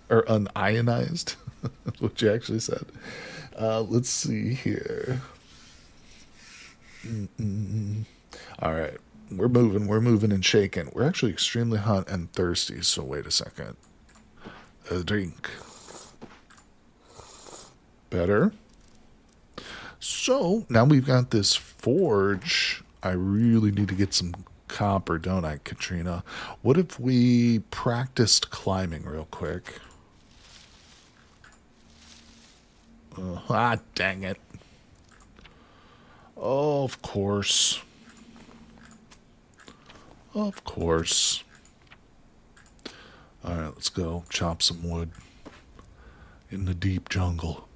or unionized. That's what you actually said. Let's see here. All right. We're moving and shaking. We're actually extremely hot and thirsty, so wait a second. A drink. Better. So, now we've got this forge. I really need to get some copper, don't I, Katrina? What if we practiced climbing real quick? Dang it. Oh, of course. Of course. All right, let's go chop some wood in the deep jungle.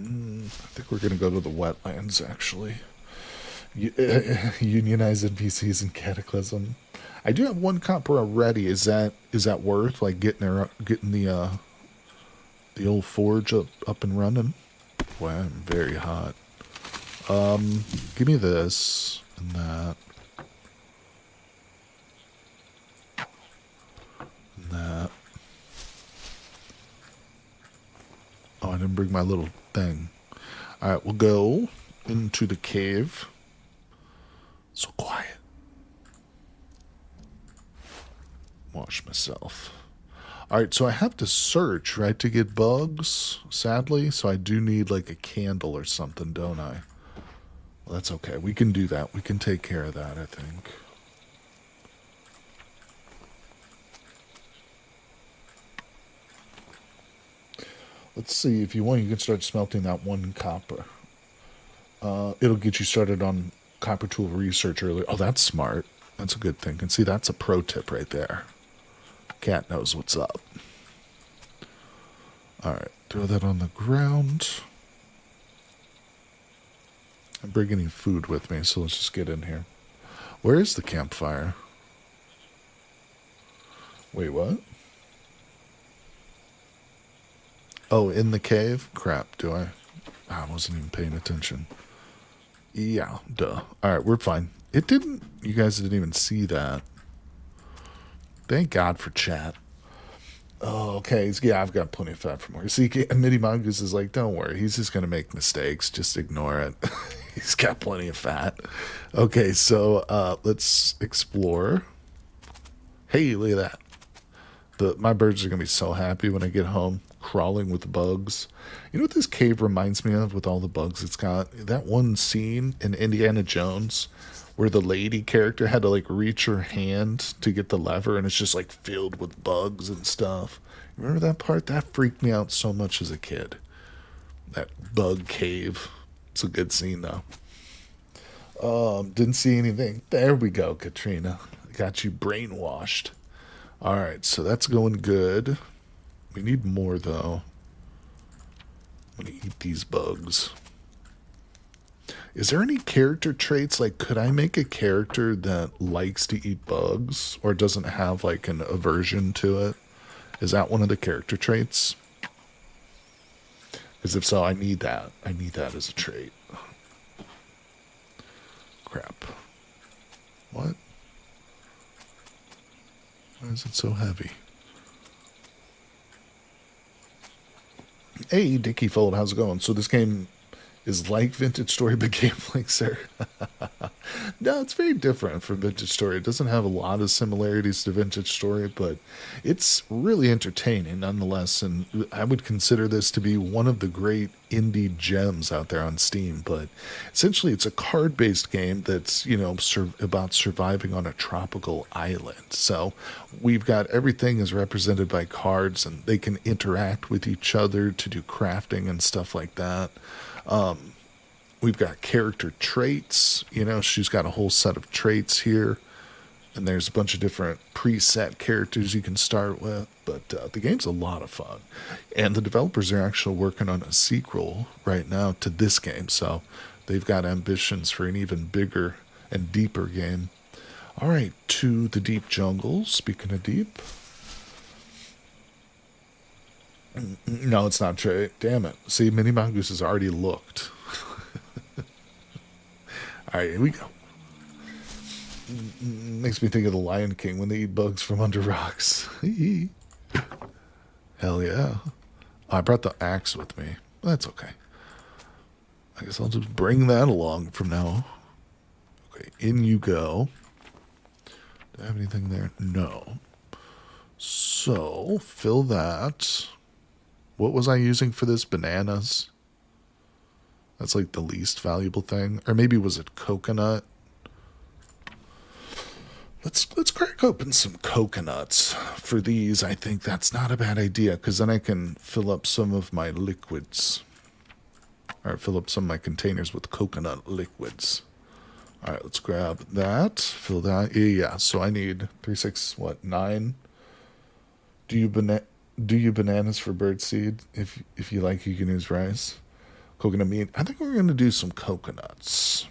I think we're going to go to the wetlands, actually. Unionize NPCs and Cataclysm. I do have 1 copper already. Is that worth, like, getting the old forge up and running? Boy, I'm very hot. Give me this and that. And that. Oh, I didn't bring my little thing. Alright, we'll go into the cave. So quiet. Wash myself. Alright, so I have to search, right, to get bugs, sadly. So I do need, like, a candle or something, don't I? Well, that's okay. We can do that. We can take care of that, I think. Let's see. If you want, you can start smelting that 1 copper. It'll get you started on copper tool research earlier. Oh, that's smart. That's a good thing. And see, that's a pro tip right there. Cat knows what's up. All right, throw that on the ground. I'm bringing any food with me, so let's just get in here. Where is the campfire? Wait, what? Oh, in the cave? Crap, do I? I wasn't even paying attention. Yeah, duh. Alright, we're fine. You guys didn't even see that. Thank God for chat. Oh, okay. Yeah, I've got plenty of fat for more. See, Midi Mongoose is like, don't worry. He's just going to make mistakes. Just ignore it. He's got plenty of fat. Okay, so let's explore. Hey, look at that. My birds are going to be so happy when I get home, crawling with bugs. You know what this cave reminds me of with all the bugs it's got? That one scene in Indiana Jones where the lady character had to, like, reach her hand to get the lever, and it's just, like, filled with bugs and stuff. Remember that part? That freaked me out so much as a kid. That bug cave. It's a good scene, though. Didn't see anything. There we go, Katrina. Got you brainwashed. Alright, so that's going good. We need more, though. I'm going to eat these bugs. Is there any character traits? Like, could I make a character that likes to eat bugs or doesn't have like an aversion to it? Is that one of the character traits? Because if so, I need that. I need that as a trait. Crap. What? Why is it so heavy? Hey, Dickie Fold, how's it going? So this game is like Vintage Story, but game like Sarah. No, it's very different from Vintage Story. It doesn't have a lot of similarities to Vintage Story, but it's really entertaining nonetheless. And I would consider this to be one of the great indie gems out there on Steam. But essentially, it's a card based game that's, about surviving on a tropical island. So we've got everything is represented by cards, and they can interact with each other to do crafting and stuff like that. We've got character traits. She's got a whole set of traits here. And there's a bunch of different preset characters you can start with. But the game's a lot of fun. And the developers are actually working on a sequel right now to this game. So they've got ambitions for an even bigger and deeper game. All right, to the deep jungle. Speaking of deep. No, it's not Trey. Damn it. See, Mini Mongoose has already looked. All right, here we go. Makes me think of the Lion King when they eat bugs from under rocks. Hell yeah. I brought the axe with me. That's okay. I guess I'll just bring that along from now. Okay, in you go. Do I have anything there? No. So, fill that. What was I using for this? Bananas? That's like the least valuable thing. Or maybe was it coconut? Let's crack open some coconuts for these. I think that's not a bad idea because then I can fill up some of my liquids. Or fill up some of my containers with coconut liquids. All right, let's grab that. Fill that. Yeah, so I need 3, 6, 9? Do you bananas for birdseed? If you like, you can use rice. Coconut meat. I think we're going to do some coconuts.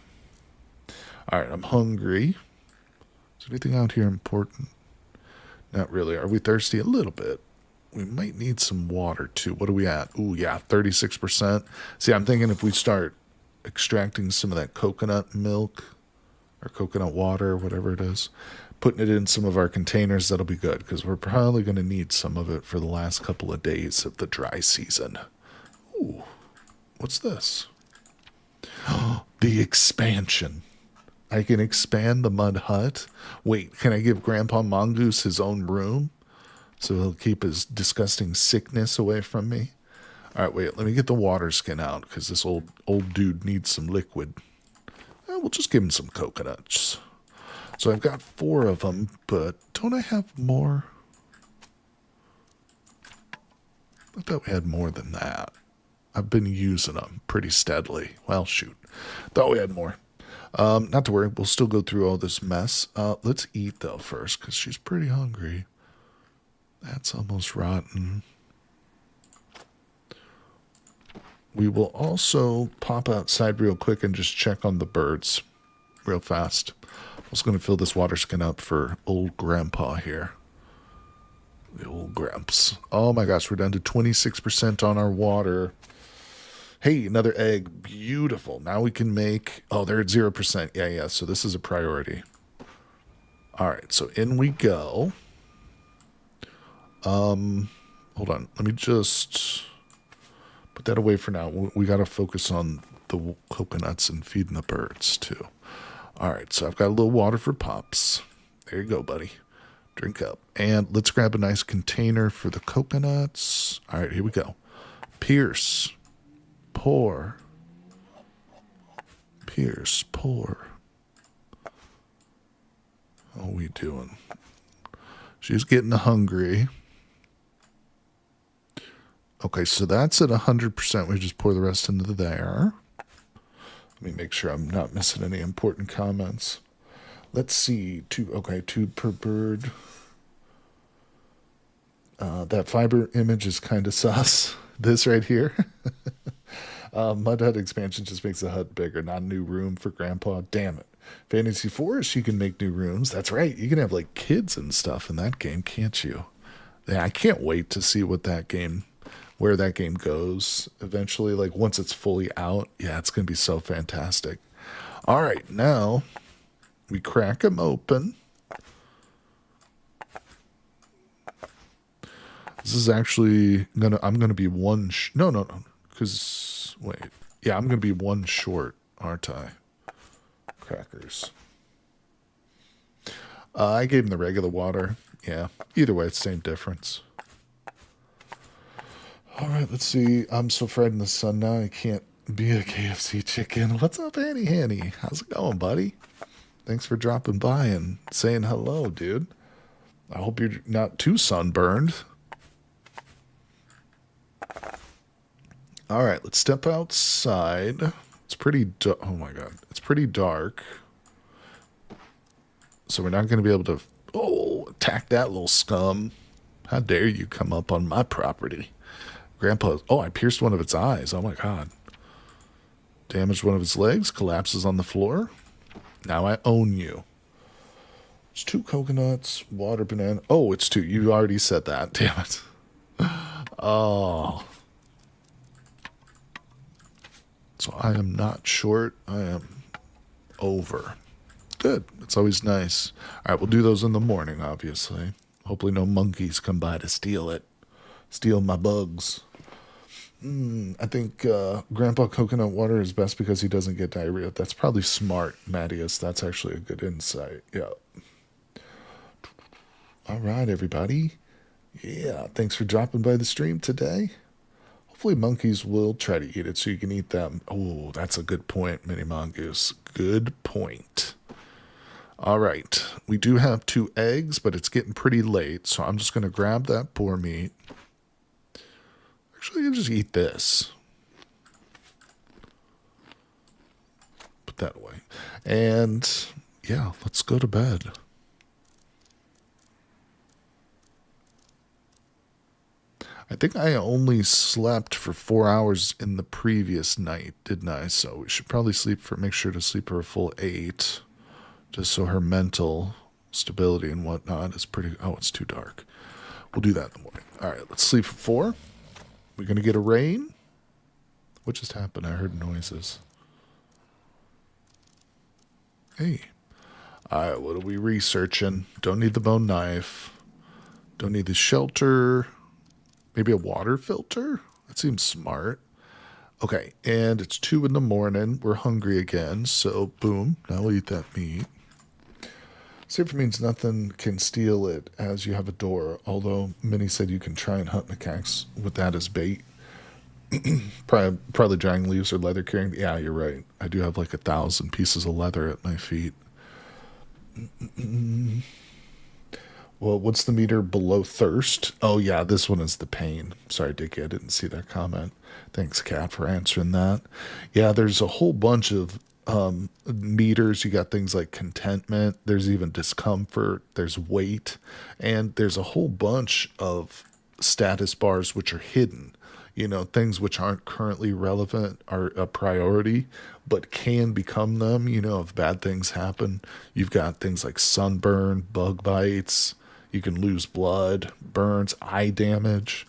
All right, I'm hungry. Is there anything out here important? Not really. Are we thirsty? A little bit. We might need some water, too. What are we at? Ooh, yeah, 36%. See, I'm thinking if we start extracting some of that coconut milk or coconut water, whatever it is, putting it in some of our containers, that'll be good because we're probably going to need some of it for the last couple of days of the dry season. Ooh. What's this? The expansion. I can expand the mud hut. Wait, can I give Grandpa Mongoose his own room? So he'll keep his disgusting sickness away from me? All right, wait, let me get the water skin out because this old dude needs some liquid. We'll just give him some coconuts. So I've got 4 of them, but don't I have more? I thought we had more than that. I've been using them pretty steadily. Well, shoot. Thought we had more. Not to worry. We'll still go through all this mess. Let's eat, though, first, because she's pretty hungry. That's almost rotten. We will also pop outside real quick and just check on the birds real fast. I'm also going to fill this water skin up for old Grandpa here. The old Gramps. Oh, my gosh. We're down to 26% on our water. Hey, another egg. Beautiful. Now we can make... Oh, they're at 0%. Yeah. So this is a priority. All right. So in we go. Hold on. Let me just put that away for now. We got to focus on the coconuts and feeding the birds, too. All right. So I've got a little water for Pops. There you go, buddy. Drink up. And let's grab a nice container for the coconuts. All right. Here we go. Pierce. Pour. Pierce, pour. How are we doing? She's getting hungry. Okay, so that's at 100%. We just pour the rest into there. Let me make sure I'm not missing any important comments. Let's see. 2 per bird. That fiber image is kind of sus. This right here. Mud Hut expansion just makes the hut bigger, not a new room for Grandpa. Damn it. Fantasy Forest, you can make new rooms. That's right. You can have like kids and stuff in that game, can't you? Yeah, I can't wait to see where that game goes eventually. Like once it's fully out, yeah, it's gonna be so fantastic. All right, now we crack them open. This is actually I'm gonna be one. No, no, no. Because wait, yeah, I'm gonna be one short, aren't I? Crackers. I gave him the regular water. Yeah. Either way, it's the same difference. All right, let's see. I'm so fried in the sun now. I can't be a KFC chicken. What's up, Annie Hanny? How's it going, buddy? Thanks for dropping by and saying hello, dude. I hope you're not too sunburned. All right, let's step outside. It's pretty oh my god. It's pretty dark. So we're not going to be able to attack that little scum. How dare you come up on my property? Grandpa, I pierced one of its eyes. Oh my god. Damaged one of its legs, collapses on the floor. Now I own you. It's 2 coconuts, water, banana. Oh, it's 2. You already said that. Damn it. Oh. So I am not short. I am over. Good. It's always nice. All right, we'll do those in the morning, obviously. Hopefully no monkeys come by to steal it. Steal my bugs. I think Grandpa Coconut Water is best because he doesn't get diarrhea. That's probably smart, Mattias. That's actually a good insight. Yeah. All right, everybody. Yeah, thanks for dropping by the stream today. Hopefully monkeys will try to eat it so you can eat them. Oh, that's a good point, Mini Mongoose. Good point. All right. We do have 2 eggs, but it's getting pretty late, so I'm just going to grab that boar meat. Actually, you can just eat this. Put that away. And, yeah, let's go to bed. I think I only slept for 4 hours in the previous night, didn't I? So we should probably make sure to sleep for a full 8. Just so her mental stability and whatnot is pretty... Oh, it's too dark. We'll do that in the morning. All right, let's sleep for 4. We're going to get a rain. What just happened? I heard noises. Hey. All right, what are we researching? Don't need the bone knife. Don't need the shelter. Maybe a water filter? That seems smart. Okay, and it's 2 in the morning. We're hungry again, so boom. Now we'll eat that meat. Safer means nothing can steal it as you have a door, although Minnie said you can try and hunt macaques with that as bait. probably drying leaves or leather carrying. Yeah, you're right. I do have like 1,000 pieces of leather at my feet. Well, what's the meter below thirst? Oh, yeah, this one is the pain. Sorry, Dickie, I didn't see that comment. Thanks, Kat, for answering that. Yeah, there's a whole bunch of meters. You got things like contentment. There's even discomfort. There's weight. And there's a whole bunch of status bars which are hidden. You know, things which aren't currently relevant are a priority, but can become them, you know, if bad things happen. You've got things like sunburn, bug bites. You can lose blood, burns, eye damage.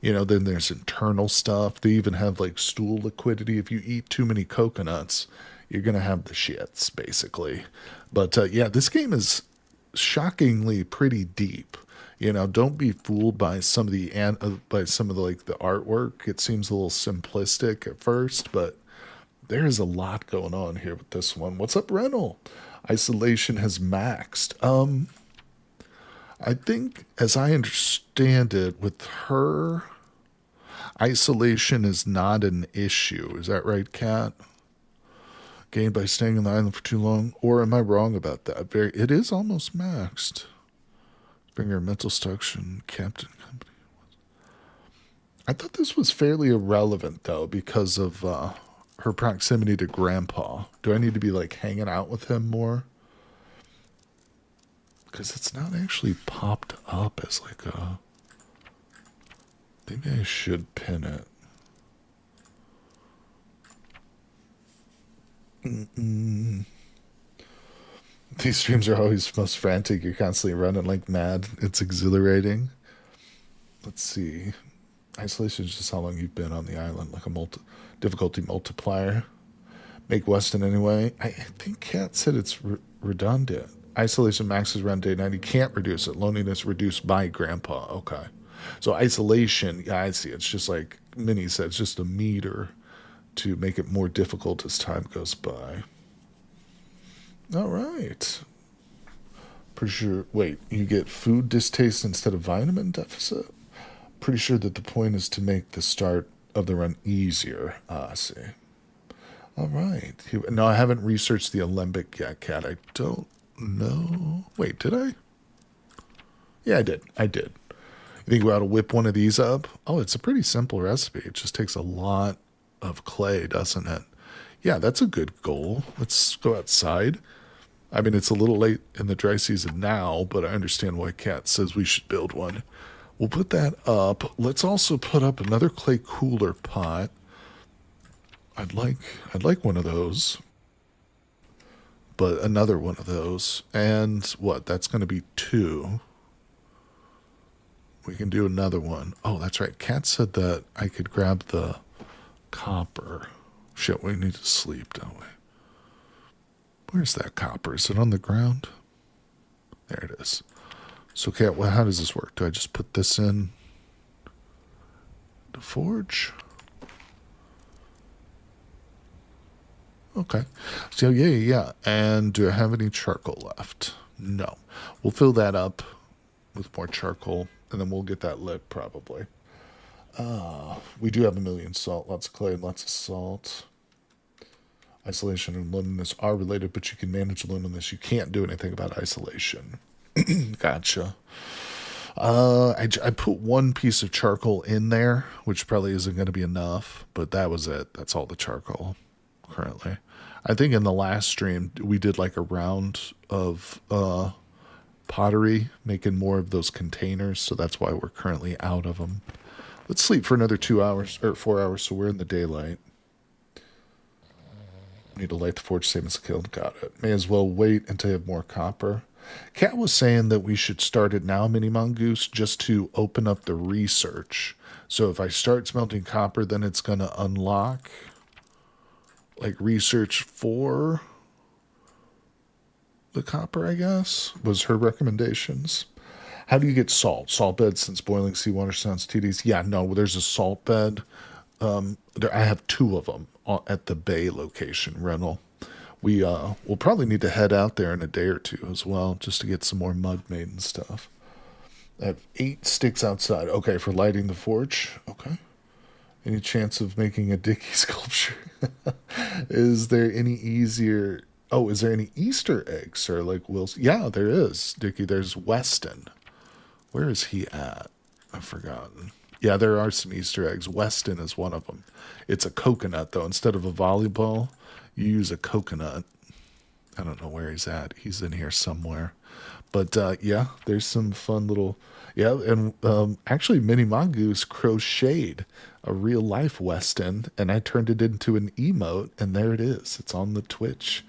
You know, then there's internal stuff. They even have like stool liquidity. If you eat too many coconuts, you're going to have the shits, basically. But yeah, this game is shockingly pretty deep. You know, don't be fooled by some of the like the artwork. It seems a little simplistic at first, but there is a lot going on here with this one. What's up, Rental? Isolation has maxed. I think, as I understand it, with her, isolation is not an issue. Is that right, Kat? Gained by staying on the island for too long? Or am I wrong about that? It is almost maxed. Bring her mental structure, Captain Company. I thought this was fairly irrelevant, though, because of her proximity to Grandpa. Do I need to be, like, hanging out with him more? Because it's not actually popped up as, like, a... Maybe I should pin it. Mm-mm. These streams are always most frantic. You're constantly running like mad. It's exhilarating. Let's see. Isolation is just how long you've been on the island, like a difficulty multiplier. Make Weston anyway. I think Kat said it's redundant. Isolation maxes around day 90. Can't reduce it. Loneliness reduced by Grandpa. Okay. So isolation, yeah, I see. It's just like Minnie said, it's just a meter to make it more difficult as time goes by. All right. Pretty sure. Wait, you get food distaste instead of vitamin deficit? Pretty sure that the point is to make the start of the run easier. Ah, I see. All right. No, I haven't researched the alembic yet, Cat. I don't know. Wait, did I? Yeah, I did. I did. You think we ought to whip one of these up? Oh, it's a pretty simple recipe. It just takes a lot of clay, doesn't it? Yeah, that's a good goal. Let's go outside. I mean, it's a little late in the dry season now, but I understand why Kat says we should build one. We'll put that up. Let's also put up another clay cooler pot. I'd like one of those. But another one of those. And what? That's going to be 2. We can do another one. Oh, that's right. Kat said that I could grab the copper. Shit, we need to sleep, don't we? Where's that copper? Is it on the ground? There it is. So, Kat, well, how does this work? Do I just put this in the forge? Okay. So, yeah. And do I have any charcoal left? No. We'll fill that up with more charcoal, and then we'll get that lit probably. We do have 1,000,000 salt, lots of clay, and lots of salt. Isolation and loneliness are related, but you can manage loneliness. You can't do anything about isolation. Gotcha. I put 1 piece of charcoal in there, which probably isn't going to be enough, but that was it. That's all the charcoal currently. I think in the last stream we did like a round of pottery, making more of those containers, so that's why we're currently out of them. Let's sleep for another 2 hours, or 4 hours, so we're in the daylight. Need to light the forge, same as the kiln. Got it. May as well wait until you have more copper. Kat was saying that we should start it now, Mini Mongoose, just to open up the research. So if I start smelting copper, then it's going to unlock like research for the copper, I guess, was her recommendations. How do you get salt? Salt bed, since boiling seawater sounds tedious. Yeah, no, there's a salt bed. I have 2 of them at the bay location rental. We'll probably need to head out there in a day or 2 as well, just to get some more mud made and stuff. I have 8 sticks outside. Okay, for lighting the forge. Okay. Any chance of making a Dicky sculpture? Is there any easier? Oh, is there any Easter eggs, sir? Like Wilson? Yeah, there is, Dicky. There's Weston. Where is he at? I've forgotten. Yeah, there are some Easter eggs. Weston is one of them. It's a coconut, though. Instead of a volleyball, you use a coconut. I don't know where he's at. He's in here somewhere. But yeah, there's some fun little. Yeah, and actually, Mini Mongoose crocheted a real life Weston, and I turned it into an emote, and there it is. It's on the Twitch.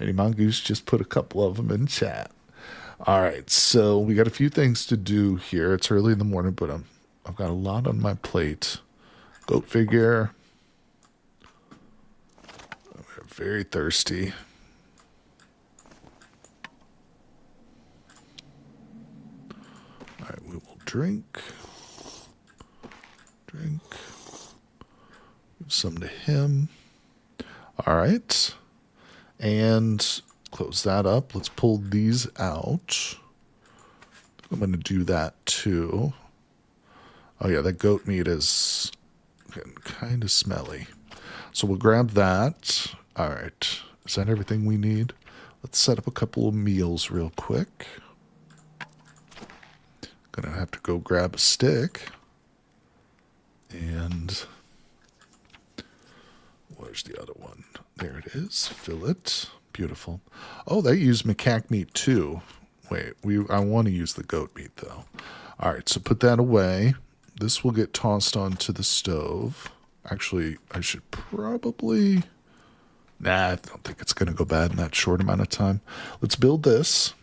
Mini Mongoose just put a couple of them in chat. All right, so we got a few things to do here. It's early in the morning, but I've got a lot on my plate. Goat figure. We're very thirsty. All right, we will drink. Drink. Give some to him. All right. And close that up. Let's pull these out. I'm going to do that too. Oh yeah, that goat meat is getting kind of smelly. So we'll grab that. All right. Is that everything we need? Let's set up a couple of meals real quick. Gonna have to go grab a stick. And where's the other one? There it is. Fillet. Beautiful. Oh, they use macaque meat too. Wait, I want to use the goat meat though. All right, so put that away. This will get tossed onto the stove. Actually, I should probably Nah, I don't think it's going to go bad in that short amount of time. Let's build this.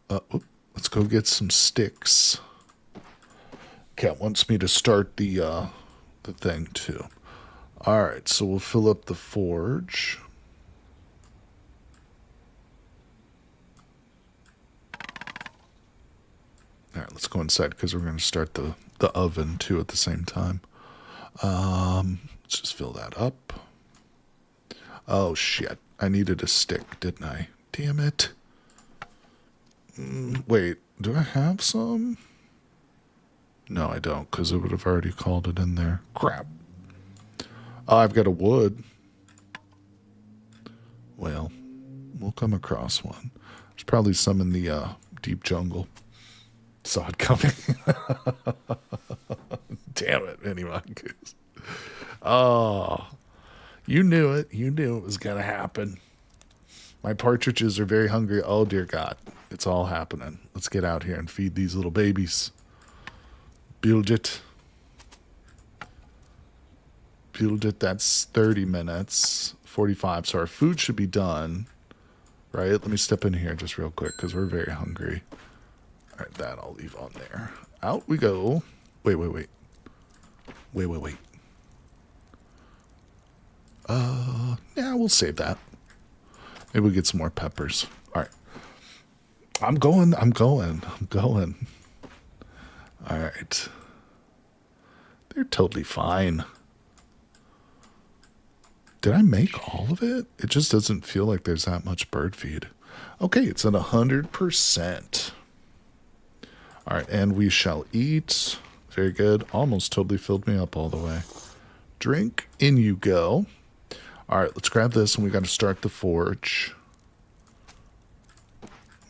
Let's go get some sticks. Cat wants me to start the thing too. All right, so we'll fill up the forge. All right, let's go inside because we're going to start the oven too at the same time. Let's just fill that up. Oh shit, I needed a stick, didn't I? Damn it. Wait, do I have some? No, I don't, because it would have already called it in there. Crap. Oh, I've got a wood. Well, we'll come across one. There's probably some in the deep jungle. Saw it coming. Damn it, any mongoose. Oh, you knew it. You knew it was going to happen. My partridges are very hungry. Oh, dear God. It's all happening. Let's get out here and feed these little babies. Build it. Build it. That's 30 minutes. 45. So our food should be done. Right? Let me step in here just real quick because we're very hungry. All right, that I'll leave on there. Out we go. Wait. Wait. Yeah, we'll save that. Maybe we'll get some more peppers. All right. I'm going. All right. They're totally fine. Did I make all of it? It just doesn't feel like there's that much bird feed. Okay, it's at 100%. All right, and we shall eat. Very good. Almost totally filled me up all the way. Drink. In you go. All right, let's grab this, and we got to start the forge.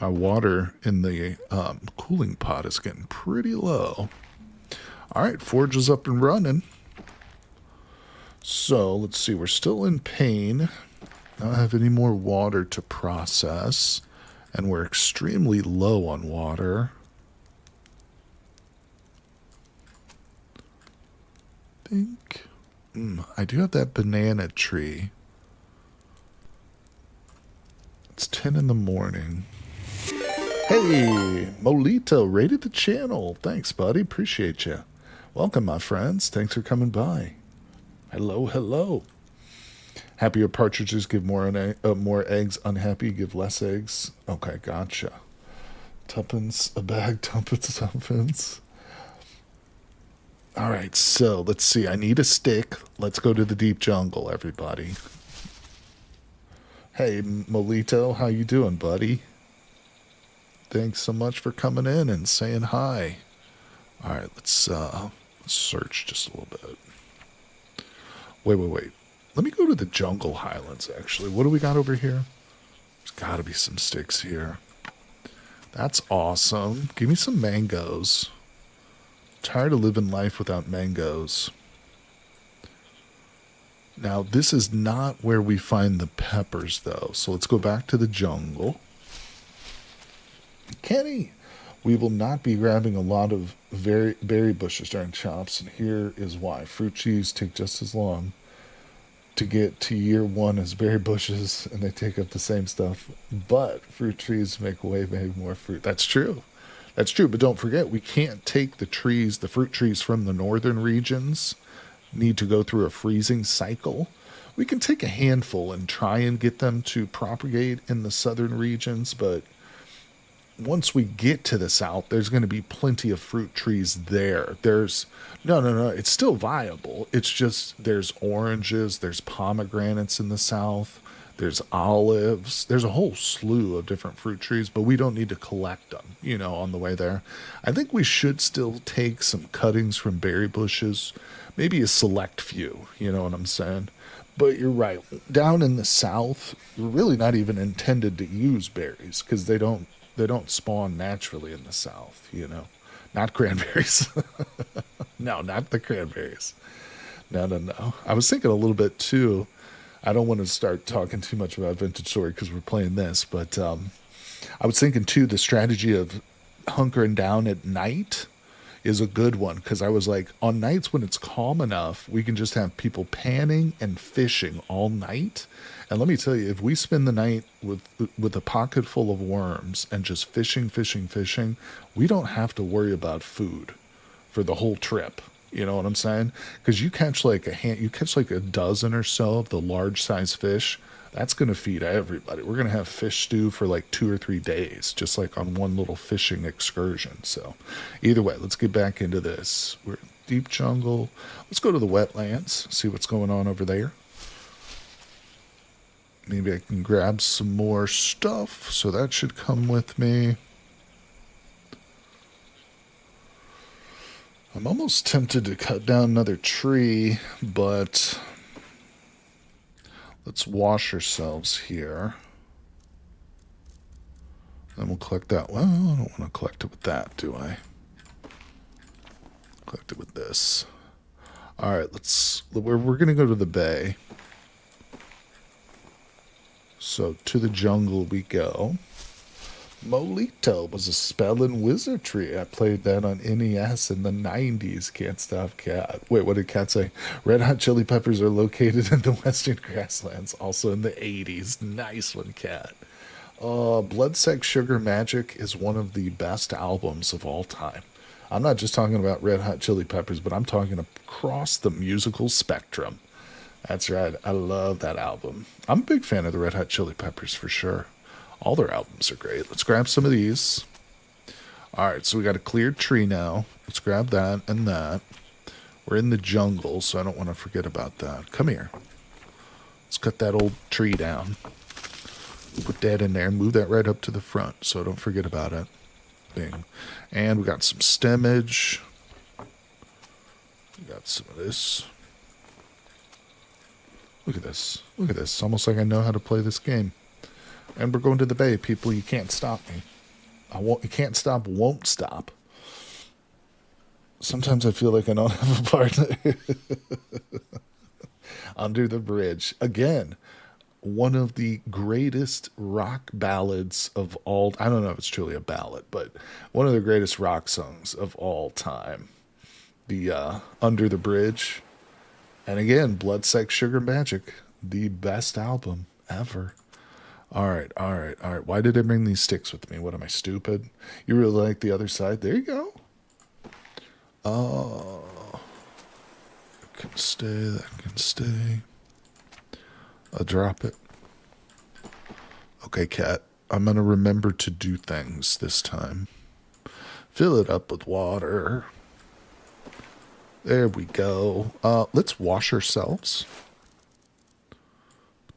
My water in the cooling pot is getting pretty low. All right, forge is up and running. So, let's see. We're still in pain. Don't have any more water to process. And we're extremely low on water. I do have that banana tree. It's 10 in the morning. Hey, Molito rated the channel. Thanks, buddy. Appreciate you. Welcome, my friends. Thanks for coming by. Hello. Happier partridges give more eggs. Unhappy give less eggs. Okay, gotcha. Tuppence a bag. Tuppence. All right, so let's see. I need a stick. Let's go to the deep jungle, everybody. Hey, Molito, how you doing, buddy? Thanks so much for coming in and saying hi. All right, let's search just a little bit. Wait. Let me go to the jungle highlands, actually. What do we got over here? There's got to be some sticks here. That's awesome. Give me some mangoes. Tired of living life without mangoes. Now, this is not where we find the peppers, though. So let's go back to the jungle. Kenny, we will not be grabbing a lot of berry bushes during chops, and here is why. Fruit trees take just as long to get to year one as berry bushes, and they take up the same stuff. But fruit trees make way more fruit. That's true. But don't forget, we can't take the fruit trees from the northern regions, need to go through a freezing cycle. We can take a handful and try and get them to propagate in the southern regions, but once we get to the south, there's going to be plenty of fruit trees there. No, it's still viable. It's just there's oranges, there's pomegranates in the south, there's olives, there's a whole slew of different fruit trees, but we don't need to collect them, on the way there. I think we should still take some cuttings from berry bushes, maybe a select few, you know what I'm saying? But you're right. Down in the south, we're really not even intended to use berries because they don't spawn naturally in the south, Not cranberries. No, not the cranberries. No. I was thinking a little bit too. I don't want to start talking too much about Vintage Story because we're playing this, but I was thinking too the strategy of hunkering down at night. is a good one because I was like, on nights when it's calm enough, we can just have people panning and fishing all night. And let me tell you, if we spend the night with a pocket full of worms and just fishing, fishing, fishing, we don't have to worry about food for the whole trip. You know what I'm saying? Because you catch like a dozen or so of the large size fish. That's going to feed everybody. We're going to have fish stew for like 2 or 3 days, just like on one little fishing excursion. So, either way, let's get back into this. We're in deep jungle. Let's go to the wetlands, see what's going on over there. Maybe I can grab some more stuff, so that should come with me. I'm almost tempted to cut down another tree, but let's wash ourselves here. Then we'll collect that. Well, I don't want to collect it with that, do I? Collect it with this. All right, we're going to go to the bay. So to the jungle we go. Molito was a spell and wizardry. I played that on NES in the 90s. Can't stop cat. Wait, what did cat say? Red Hot Chili Peppers are located in the Western Grasslands, also in the 80s. Nice one, cat. Blood, Sex, Sugar, Magic is one of the best albums of all time. I'm not just talking about Red Hot Chili Peppers, but I'm talking across the musical spectrum. That's right. I love that album. I'm a big fan of the Red Hot Chili Peppers for sure. All their albums are great. Let's grab some of these. All right, so we got a cleared tree now. Let's grab that and that. We're in the jungle, so I don't want to forget about that. Come here. Let's cut that old tree down. Put that in there and move that right up to the front, so don't forget about it. Bing. And we got some stemmage. We got some of this. Look at this. Look at this. Almost like I know how to play this game. And we're going to the bay, people. You can't stop me. You can't stop, won't stop. Sometimes I feel like I don't have a partner. Under the Bridge. Again, one of the greatest rock ballads of all. I don't know if it's truly a ballad, but one of the greatest rock songs of all time. The Under the Bridge. And again, Blood, Sex, Sugar, Magic. The best album ever. All right. Why did I bring these sticks with me? What am I, stupid? You really like the other side? There you go. That can stay. That can stay. I'll drop it. Okay, cat. I'm going to remember to do things this time. Fill it up with water. There we go. Let's wash ourselves.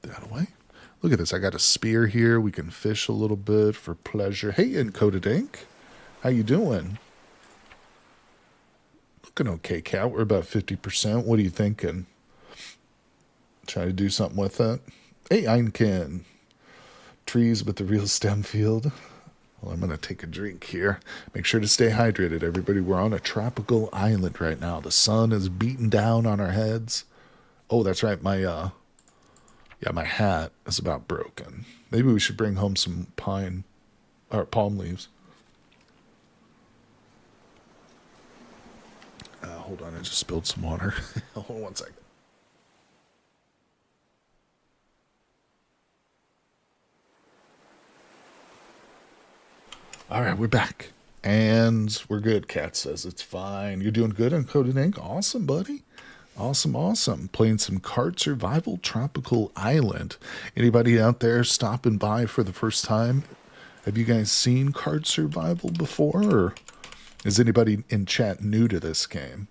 Put that away. Look at this. I got a spear here. We can fish a little bit for pleasure. Hey, Encoded Ink. How you doing? Looking okay, cat. We're about 50%. What are you thinking? Try to do something with it. Hey, Einkin. Trees with the real stem field. Well, I'm going to take a drink here. Make sure to stay hydrated, everybody. We're on a tropical island right now. The sun is beating down on our heads. Oh, that's right. My hat is about broken. Maybe we should bring home some palm leaves. Hold on, I just spilled some water. Hold on 1 second. All right, we're back. And we're good, Cat says. It's fine. You're doing good on Coded Ink? Awesome, buddy. Awesome. Playing some Card Survival Tropical Island. Anybody out there stopping by for the first time? Have you guys seen Card Survival before? Or is anybody in chat new to this game?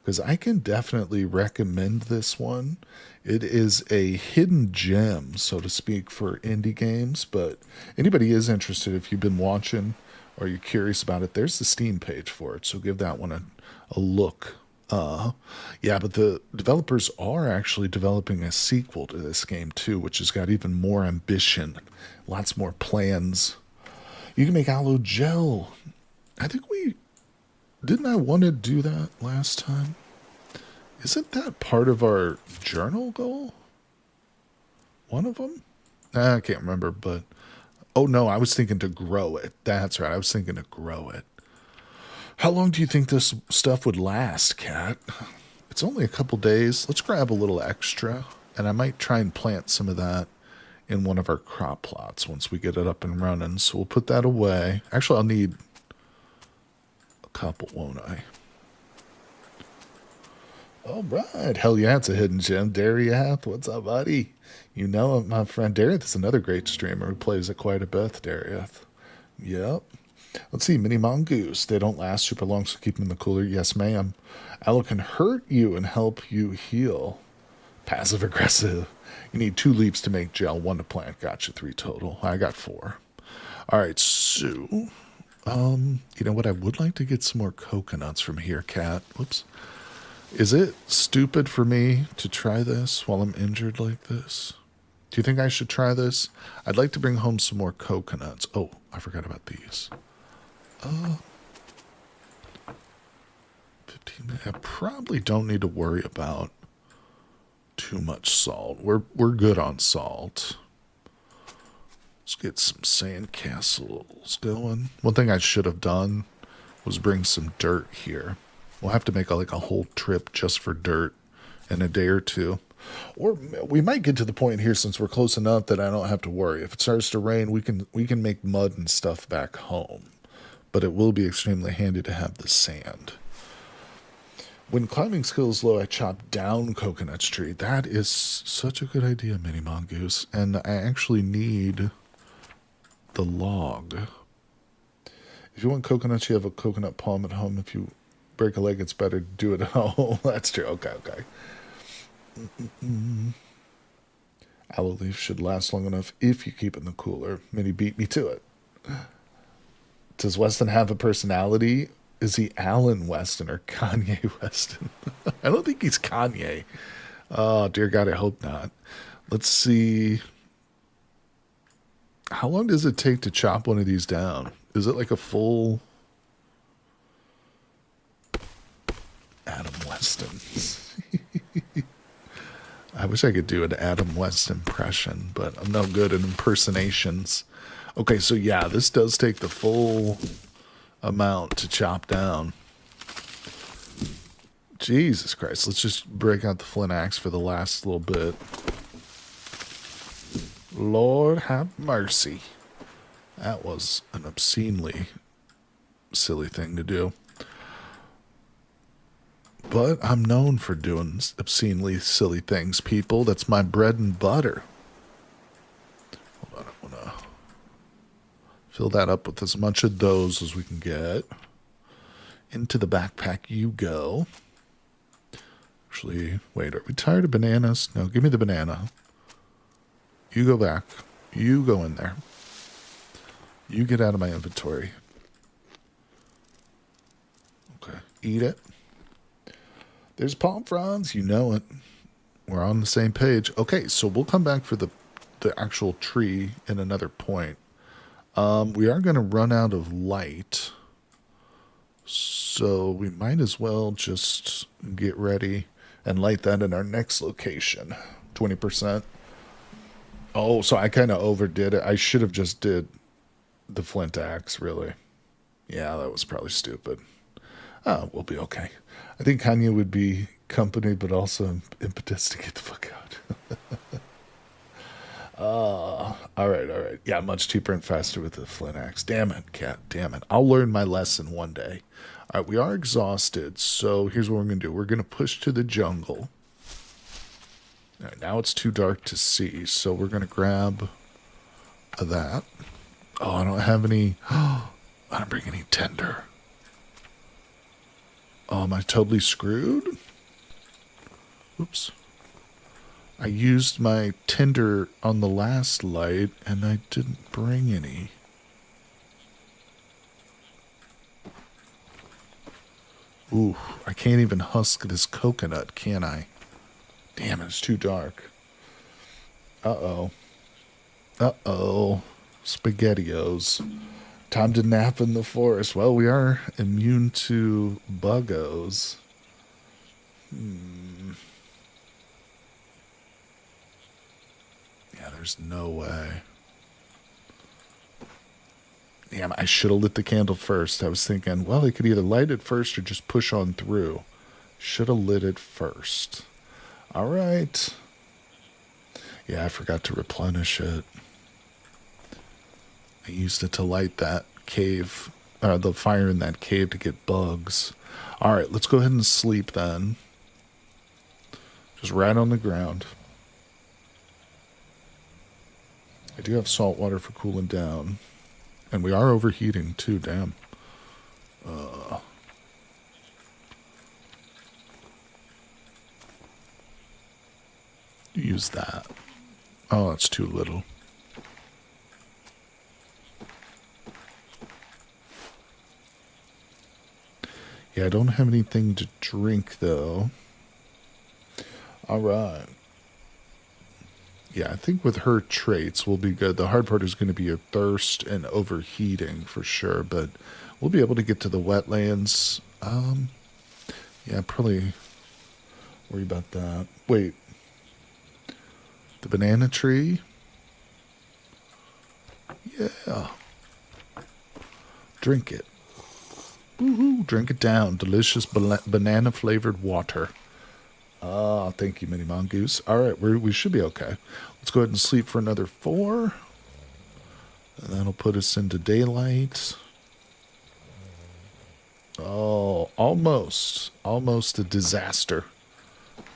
Because I can definitely recommend this one. It is a hidden gem, so to speak, for indie games. But anybody is interested, if you've been watching or you're curious about it, there's the Steam page for it. So give that one a look. Yeah, but the developers are actually developing a sequel to this game too, which has got even more ambition, lots more plans. You can make aloe gel. Didn't I want to do that last time? Isn't that part of our journal goal? One of them? I can't remember, but oh no, I was thinking to grow it. That's right, I was thinking to grow it. How long do you think this stuff would last, Cat? It's only a couple days. Let's grab a little extra, and I might try and plant some of that in one of our crop plots once we get it up and running. So we'll put that away. Actually, I'll need a couple, won't I? All right. Hell yeah, it's a hidden gem. Dariath, what's up, buddy? You know my friend Dariath is another great streamer who plays it quite a bit, Dariath. Yep. Let's see, mini mongoose. They don't last super long, so keep them in the cooler. Yes, ma'am. Aloe can hurt you and help you heal. Passive aggressive. You need 2 leaves to make gel, 1 to plant. Gotcha, 3 total. I got 4. All right, so, you know what? I would like to get some more coconuts from here, Cat. Whoops. Is it stupid for me to try this while I'm injured like this? Do you think I should try this? I'd like to bring home some more coconuts. Oh, I forgot about these. 15. I probably don't need to worry about too much salt. We're good on salt. Let's get some sand castles going. One thing I should have done was bring some dirt here. We'll have to make like a whole trip just for dirt in a day or two. Or we might get to the point here, since we're close enough that I don't have to worry. If it starts to rain, we can make mud and stuff back home. But it will be extremely handy to have the sand. When climbing skill is low, I chop down coconut tree. That is such a good idea, Mini Mongoose. And I actually need the log. If you want coconuts, you have a coconut palm at home. If you break a leg, it's better to do it at home. That's true. Okay. Aloe leaf should last long enough if you keep it in the cooler. Mini beat me to it. Does Weston have a personality? Is he Alan Weston or Kanye Weston? I don't think he's Kanye. Oh, dear God, I hope not. Let's see. How long does it take to chop one of these down? Is it like a full Adam Weston? I wish I could do an Adam West impression, but I'm no good at impersonations. Okay, so yeah, this does take the full amount to chop down. Jesus Christ, let's just break out the flint axe for the last little bit. Lord have mercy. That was an obscenely silly thing to do. But I'm known for doing obscenely silly things, people. That's my bread and butter. Hold on, I want to fill that up with as much of those as we can get. Into the backpack you go. Actually, wait, are we tired of bananas? No, give me the banana. You go back. You go in there. You get out of my inventory. Okay, eat it. There's palm fronds, you know it. We're on the same page. Okay, so we'll come back for the actual tree in another point. We are going to run out of light. So we might as well just get ready and light that in our next location. 20%. Oh, so I kind of overdid it. I should have just did the flint axe, really. Yeah, that was probably stupid. Oh, we'll be okay. I think Kanye would be company, but also impetus to get the fuck out. All right. Yeah, much cheaper and faster with the flint axe. Damn it, cat. Damn it. I'll learn my lesson one day. All right, we are exhausted, so here's what we're going to do. We're going to push to the jungle. All right, now it's too dark to see, so we're going to grab that. Oh, I don't have any... I don't bring any tinder. Oh, am I totally screwed? Oops. I used my tinder on the last light, and I didn't bring any. Ooh, I can't even husk this coconut, can I? Damn, it's too dark. Uh-oh. Uh-oh. SpaghettiOs. Time to nap in the forest. Well, we are immune to buggos. Yeah, there's no way. Damn, I should have lit the candle first. I was thinking, well, I could either light it first or just push on through. Should have lit it first. All right. Yeah, I forgot to replenish it. I used it to light that cave, the fire in that cave to get bugs. All right, let's go ahead and sleep then. Just right on the ground. I do have salt water for cooling down. And we are overheating too, damn. Use that. Oh, that's too little. Yeah, I don't have anything to drink, though. All right. Yeah, I think with her traits, we'll be good. The hard part is going to be your thirst and overheating for sure, but we'll be able to get to the wetlands. Yeah, probably worry about that. Wait. The banana tree? Yeah. Drink it. Woohoo, drink it down. Delicious banana-flavored water. Ah, thank you, Mini Mongoose. All right, we should be okay. Let's go ahead and sleep for another 4. And that'll put us into daylight. Oh, almost. Almost a disaster.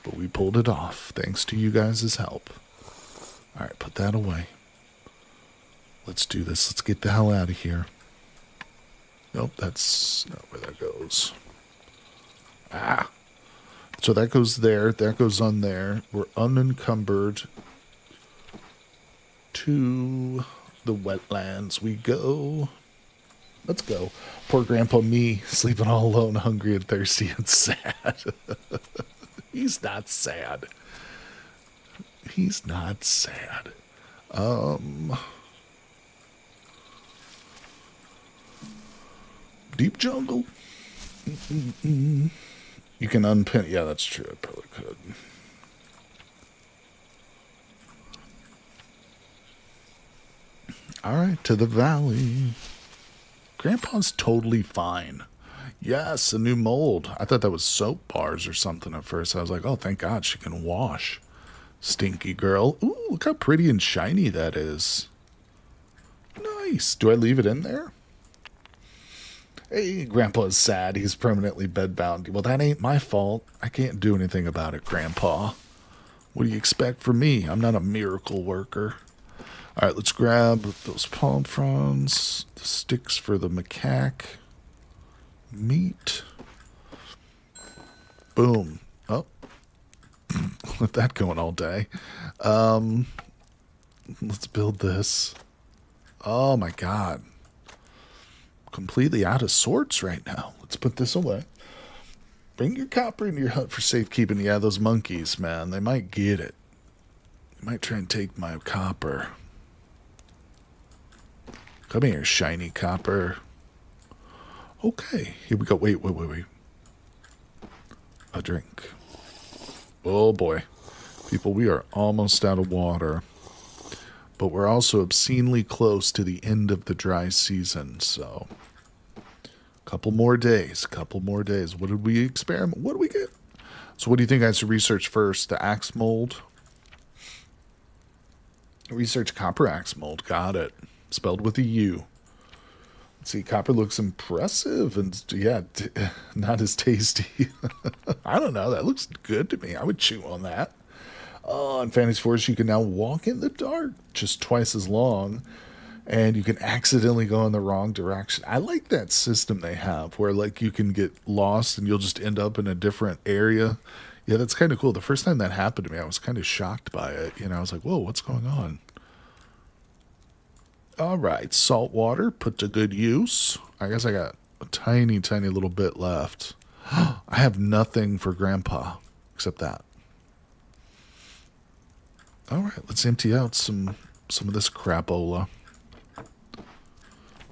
But we pulled it off, thanks to you guys' help. All right, put that away. Let's do this. Let's get the hell out of here. Nope, that's not where that goes. Ah. So that goes there. That goes on there. We're unencumbered. To the wetlands we go. Let's go. Poor Grandpa me, sleeping all alone, hungry and thirsty and sad. He's not sad. He's not sad. Deep jungle. You can unpin. Yeah, that's true. I probably could. All right, to the valley. Grandpa's totally fine. Yes, a new mold. I thought that was soap bars or something at first. I was like, oh, thank God she can wash. Stinky girl. Ooh, look how pretty and shiny that is. Nice. Do I leave it in there? Hey, Grandpa's sad. He's permanently bedbound. Well, that ain't my fault. I can't do anything about it, Grandpa. What do you expect from me? I'm not a miracle worker. All right, let's grab those palm fronds, the sticks for the macaque, meat. Boom. Oh, let that going all day. Let's build this. Oh my God. Completely out of sorts right now. Let's put this away. Bring your copper into your hut for safekeeping. Yeah, those monkeys, man, they might get it. They might try and take my copper. Come here, shiny copper. Okay, here we go. Wait. A drink. Oh boy. People, we are almost out of water. But we're also obscenely close to the end of the dry season, so couple more days. What did we experiment? What did we get? So what do you think I should research first? The axe mold? Research copper axe mold. Got it. Spelled with a U. Let's see, copper looks impressive and, yeah, not as tasty. I don't know. That looks good to me. I would chew on that. Oh, in Fantasy Forest, you can now walk in the dark just twice as long, and you can accidentally go in the wrong direction. I like that system they have where, like, you can get lost and you'll just end up in a different area. Yeah, that's kind of cool. The first time that happened to me, I was kind of shocked by it. You know, I was like, whoa, what's going on? All right, salt water, put to good use. I guess I got a tiny, tiny little bit left. I have nothing for Grandpa except that. All right, let's empty out some of this crapola.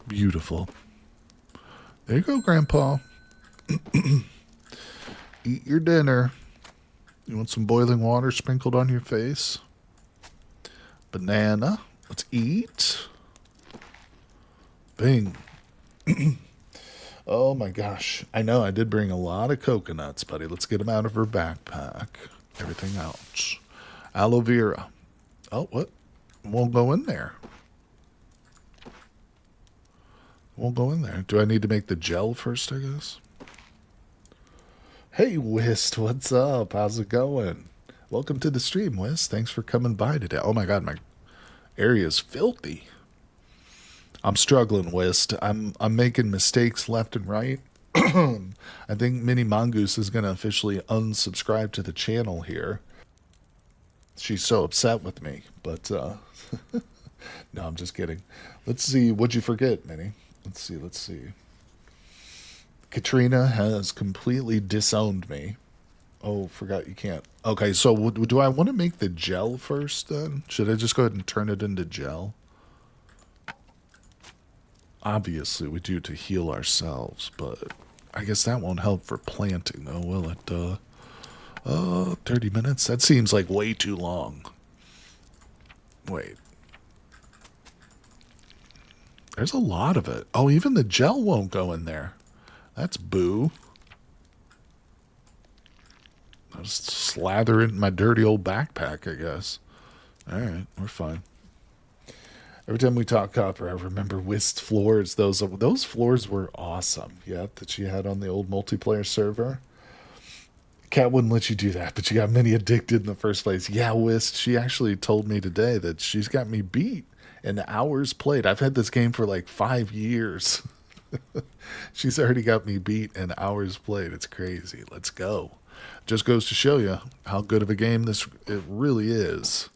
Beautiful. There you go, Grandpa. Eat your dinner. You want some boiling water sprinkled on your face? Banana. Let's eat. Bing. Oh my gosh. I know I did bring a lot of coconuts, buddy. Let's get them out of her backpack. Everything out. Aloe vera. Oh, what? Won't go in there. Won't go in there. Do I need to make the gel first, I guess? Hey, Wist, what's up? How's it going? Welcome to the stream, Wist. Thanks for coming by today. Oh my god, my area is filthy. I'm struggling, Wist. I'm making mistakes left and right. I think Mini Mongoose is going to officially unsubscribe to the channel here. She's so upset with me, but no, I'm just kidding. Let's see. What'd you forget, Minnie? Let's see. Let's see. Katrina has completely disowned me. Oh, forgot you can't. Okay, so do I want to make the gel first then? Should I just go ahead and turn it into gel? Obviously, we do to heal ourselves, but I guess that won't help for planting, though, will it? 30 minutes? That seems like way too long. Wait. There's a lot of it. Oh, even the gel won't go in there. That's boo. I'll just slather it in my dirty old backpack, I guess. Alright, we're fine. Every time we talk copper, I remember whist floors. Those floors were awesome. Yeah, that she had on the old multiplayer server. Cat wouldn't let you do that, but you got Minnie addicted in the first place. Yeah, Whist, she actually told me today that she's got me beat in hours played. I've had this game for like 5 years. She's already got me beat in hours played. It's crazy. Let's go. Just goes to show you how good of a game it really is.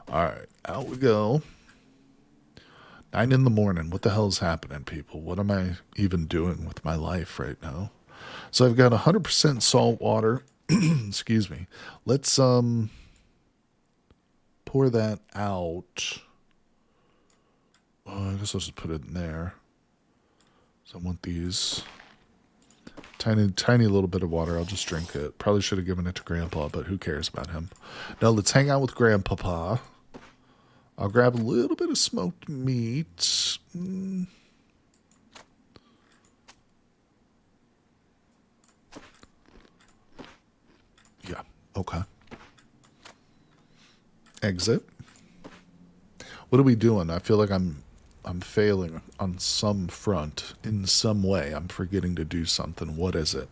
All right, out we go. 9 in the morning. What the hell's happening, people? What am I even doing with my life right now? So I've got 100% salt water. Excuse me. Let's pour that out. Oh, I guess I'll just put it in there. So I want these. Tiny little bit of water. I'll just drink it. Probably should have given it to Grandpa, but who cares about him? Now let's hang out with Grandpapa. I'll grab a little bit of smoked meat. Yeah, okay. Exit. What are we doing? I feel like I'm failing on some front. In some way, I'm forgetting to do something. What is it?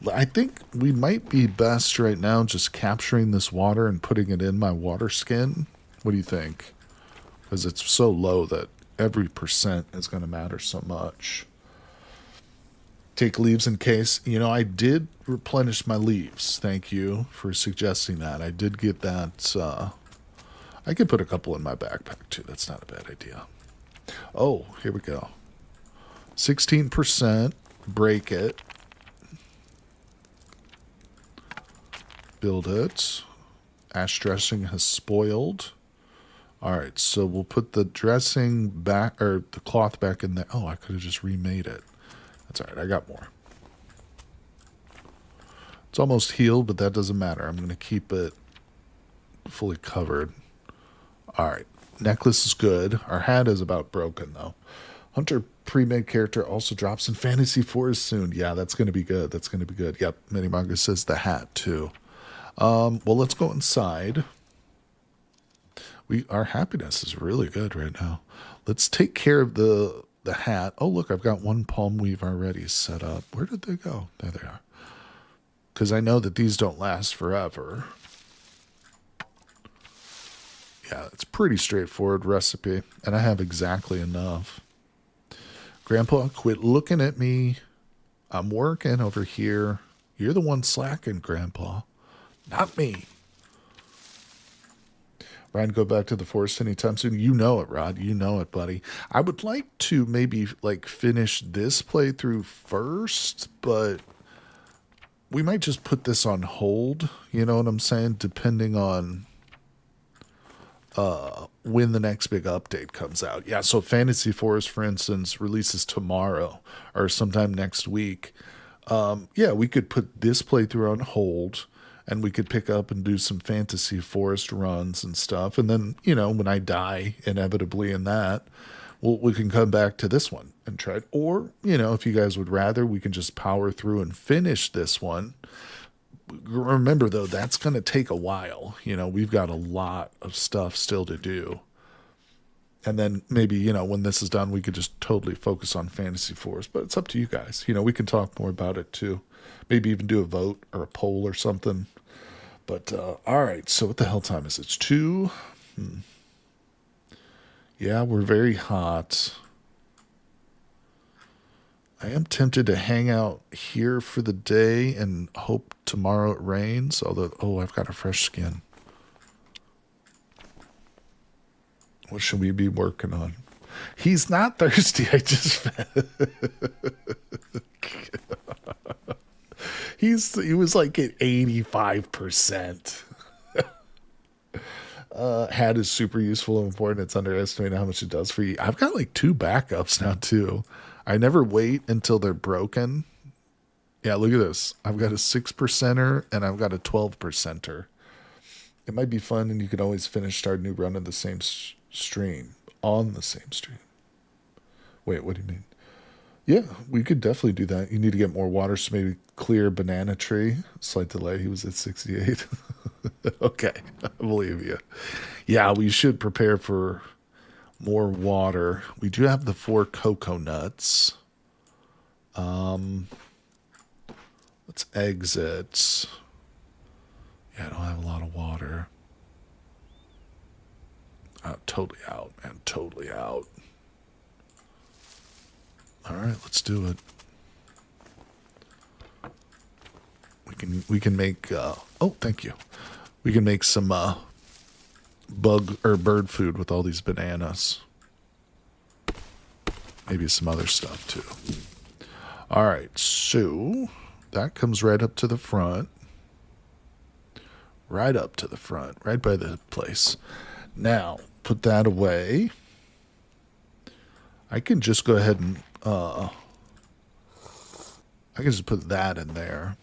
I think we might be best right now just capturing this water and putting it in my water skin. What do you think? Because it's so low that every percent is going to matter so much. Take leaves in case. You know, I did replenish my leaves. Thank you for suggesting that. I did get that. I could put a couple in my backpack too. That's not a bad idea. Oh, here we go. 16%. Break it. Build it. Ash dressing has spoiled. Alright, so we'll put the dressing back, or the cloth back in there. Oh, I could have just remade it. That's alright, I got more. It's almost healed, but that doesn't matter. I'm going to keep it fully covered. Alright, necklace is good. Our hat is about broken, though. Hunter pre-made character also drops in Fantasy Forest soon. Yeah, that's going to be good. That's going to be good. Yep, Minimanga says the hat, too. Well, let's go inside. Our happiness is really good right now. Let's take care of the hat. Oh, look, I've got one palm weave already set up. Where did they go? There they are. Because I know that these don't last forever. Yeah, it's pretty straightforward recipe. And I have exactly enough. Grandpa, quit looking at me. I'm working over here. You're the one slacking, Grandpa. Not me. Ryan, go back to the forest anytime soon. You know it, Rod. You know it, buddy. I would like to maybe like finish this playthrough first, but we might just put this on hold. You know what I'm saying? Depending on when the next big update comes out. Yeah, so Fantasy Forest, for instance, releases tomorrow or sometime next week. Yeah, we could put this playthrough on hold. And we could pick up and do some Fantasy Forest runs and stuff. And then, you know, when I die inevitably in that, we can come back to this one and try it. Or, if you guys would rather, we can just power through and finish this one. Remember, though, that's going to take a while. We've got a lot of stuff still to do. And then maybe, when this is done, we could just totally focus on Fantasy Forest. But it's up to you guys. We can talk more about it, too. Maybe even do a vote or a poll or something. But, all right. So what the hell time is it? It's 2. Yeah, we're very hot. I am tempted to hang out here for the day and hope tomorrow it rains. Although, I've got a fresh skin. What should we be working on? He's not thirsty. I just he was like at 85%. Hat is super useful and important. It's underestimated how much it does for you. I've got like 2 backups now too. I never wait until they're broken. Yeah, look at this. I've got a 6%er and I've got a 12%er. It might be fun, and you can always start a new run in the same stream. On the same stream. Wait, what do you mean? Yeah, we could definitely do that. You need to get more water, so maybe clear banana tree. Slight delay. He was at 68. Okay, I believe you. Yeah, we should prepare for more water. We do have the 4 cocoa nuts. Let's exit. Yeah, I don't have a lot of water. Totally out, man. Totally out. All right, let's do it. We can make. Oh, thank you. We can make some bug or bird food with all these bananas. Maybe some other stuff too. All right, so that comes right up to the front. Right up to the front, right by the place. Now, put that away. I can just go ahead and I can just put that in there.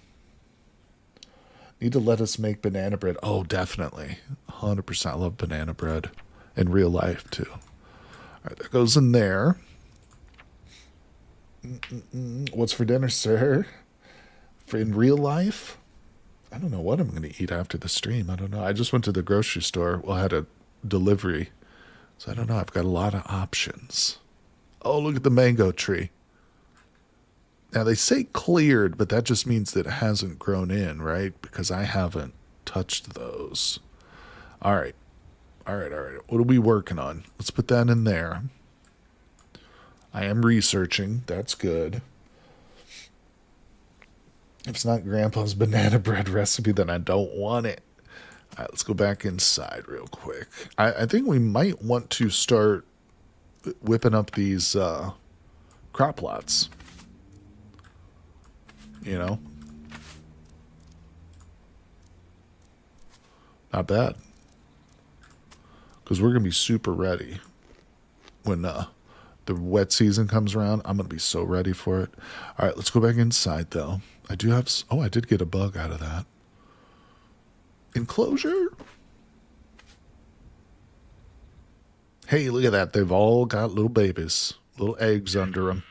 Need to let us make banana bread. Oh, definitely. 100%. I love banana bread in real life, too. All right, that goes in there. What's for dinner, sir? In real life? I don't know what I'm going to eat after the stream. I don't know. I just went to the grocery store. Well, I had a delivery. So I don't know. I've got a lot of options. Oh, look at the mango tree. Now, they say cleared, but that just means that it hasn't grown in, right? Because I haven't touched those. All right. All right, all right. What are we working on? Let's put that in there. I am researching. That's good. If it's not Grandpa's banana bread recipe, then I don't want it. All right, let's go back inside real quick. I think we might want to start whipping up these crop plots. You know? Not bad. Because we're going to be super ready when the wet season comes around. I'm going to be so ready for it. All right, let's go back inside, though. I do have... Oh, I did get a bug out of that. Enclosure? Hey, look at that. They've all got little babies. Little eggs under them.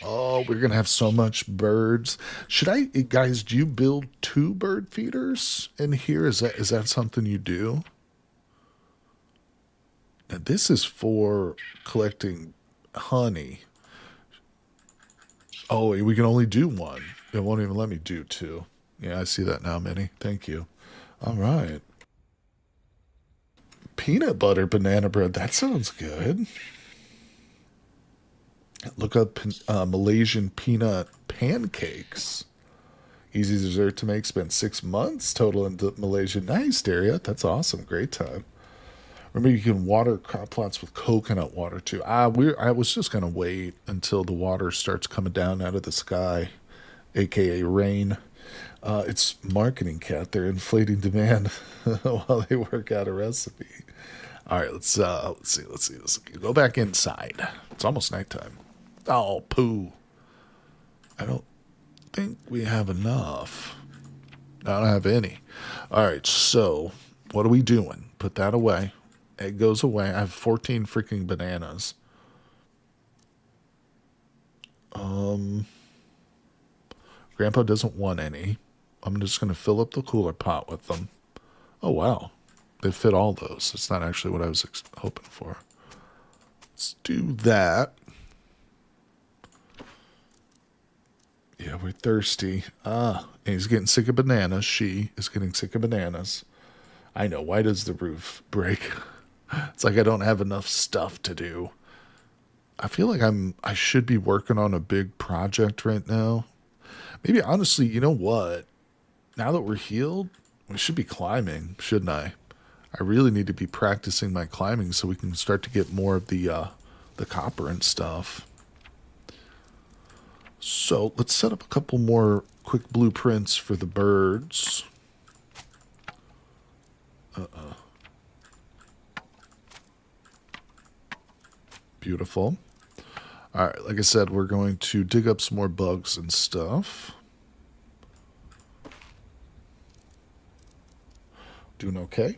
Oh, we're going to have so much birds. Should I... Guys, do you build 2 bird feeders in here? Is that something you do? Now, this is for collecting honey. Oh, we can only do 1. It won't even let me do 2. Yeah, I see that now, Minnie. Thank you. All right. Peanut butter banana bread. That sounds good. Look up Malaysian peanut pancakes. Easy dessert to make. Spent 6 months total in Malaysia. Nice, Daria. That's awesome. Great time. Remember, you can water crop plots with coconut water too. I was just gonna wait until the water starts coming down out of the sky, aka rain. It's marketing, cat. They're inflating demand while they work out a recipe. All right, let's see. Let's go back inside. It's almost nighttime. Oh, poo. I don't think we have enough. I don't have any. All right, so what are we doing? Put that away. Egg goes away. I have 14 freaking bananas. Um, Grandpa doesn't want any. I'm just going to fill up the cooler pot with them. Oh, wow. They fit all those. It's not actually what I was hoping for. Let's do that. Yeah, we're thirsty. Ah, and he's getting sick of bananas. She is getting sick of bananas. I know. Why does the roof break? It's like I don't have enough stuff to do. I feel like I should be working on a big project right now. Maybe honestly, you know what? Now that we're healed, we should be climbing, shouldn't I? I really need to be practicing my climbing so we can start to get more of the copper and stuff. So let's set up a couple more quick blueprints for the birds. Beautiful. All right, like I said, we're going to dig up some more bugs and stuff. Doing okay.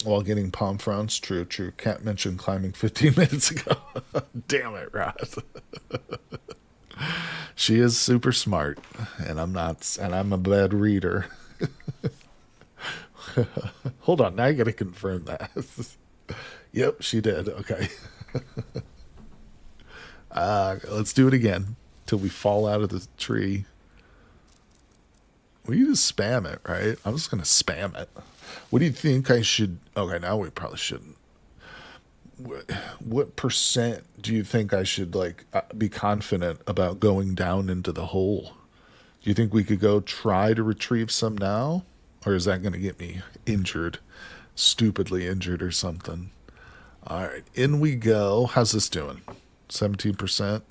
While getting palm fronds, true, true. Cat mentioned climbing 15 minutes ago. Damn it, Rod. She is super smart, and I'm not, and I'm a bad reader. Hold on, now I gotta confirm that. Yep, she did. Okay. Let's do it again till we fall out of the tree. We just spam it, right? I'm just gonna spam it. What do you think I should? Okay, now we probably shouldn't. What percent do you think I should be confident about going down into the hole? Do you think we could go try to retrieve some now, or is that going to get me injured, stupidly injured or something? All right, in we go. How's this doing? 17%.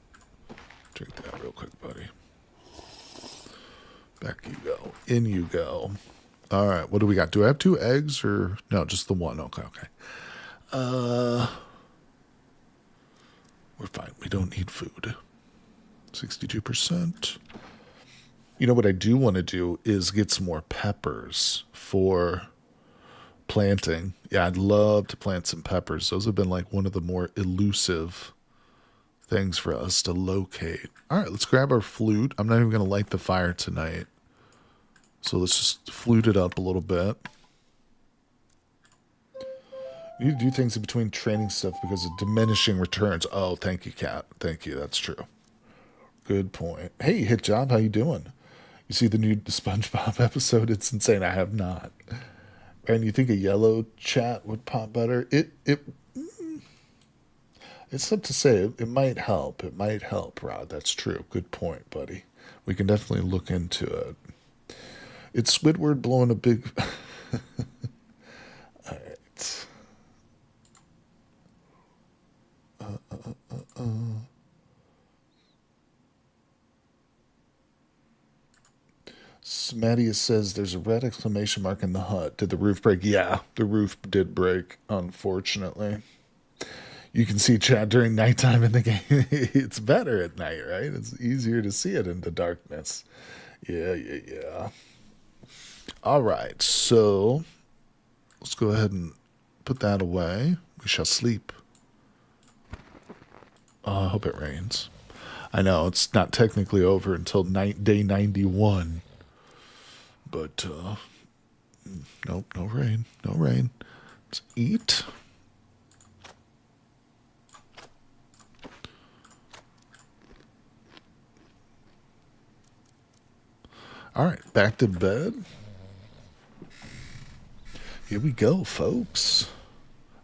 Drink that real quick, buddy. Back you go. In you go. All right, what do we got? Do I have 2 eggs or no? Just the one. Okay, okay. We're fine. We don't need food. 62%. You know what I do want to do is get some more peppers for planting. Yeah, I'd love to plant some peppers. Those have been like one of the more elusive things for us to locate. All right, let's grab our flute. I'm not even going to light the fire tonight. So let's just flute it up a little bit. You need to do things in between training stuff because of diminishing returns. Oh, thank you, Kat. Thank you. That's true. Good point. Hey, Hit Job, how you doing? You see the new SpongeBob episode? It's insane. I have not. And you think a yellow chat would pop better? It's tough to say. It might help. It might help, Rod. That's true. Good point, buddy. We can definitely look into it. It's Squidward blowing a big. All right. Smattius says there's a red exclamation mark in the hut. Did the roof break? Yeah, the roof did break, unfortunately. You can see Chad during nighttime in the game. It's better at night, right? It's easier to see it in the darkness. Yeah, yeah, yeah. All right, so let's go ahead and put that away. We shall sleep. I hope it rains. I know it's not technically over until day 91. But, nope, no rain. No rain. Let's eat. All right, back to bed. Here we go, folks.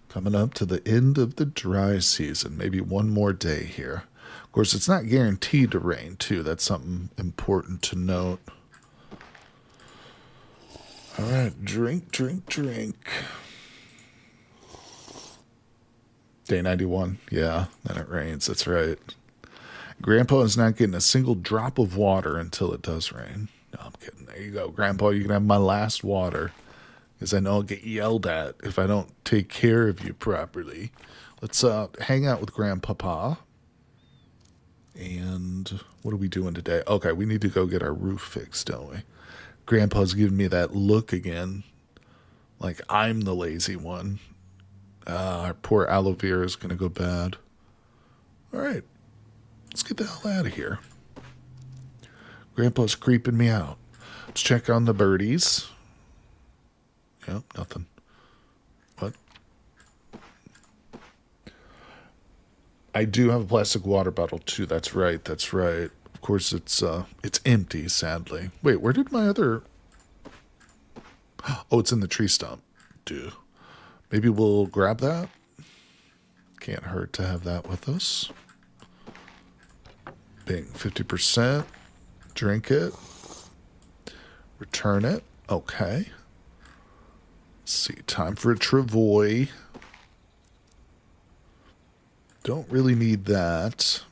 Coming up to the end of the dry season. Maybe one more day here. Of course, it's not guaranteed to rain, too. That's something important to note. All right, drink, drink, drink. Day 91. Yeah, then it rains. That's right. Grandpa is not getting a single drop of water until it does rain. No, I'm kidding. There you go, Grandpa. You can have my last water. Because I know I'll get yelled at if I don't take care of you properly. Let's hang out with Grandpapa. And what are we doing today? Okay, we need to go get our roof fixed, don't we? Grandpa's giving me that look again. Like I'm the lazy one. Our poor aloe vera is going to go bad. All right, let's get the hell out of here. Grandpa's creeping me out. Let's check on the birdies. Yep, nothing. What? I do have a plastic water bottle too. That's right. That's right. Of course, it's empty. Sadly. Wait, where did my other? Oh, it's in the tree stump. Dude, maybe we'll grab that. Can't hurt to have that with us. Bing, 50%. Drink it. Return it. Okay. Let's see. Time for a travois. Don't really need that.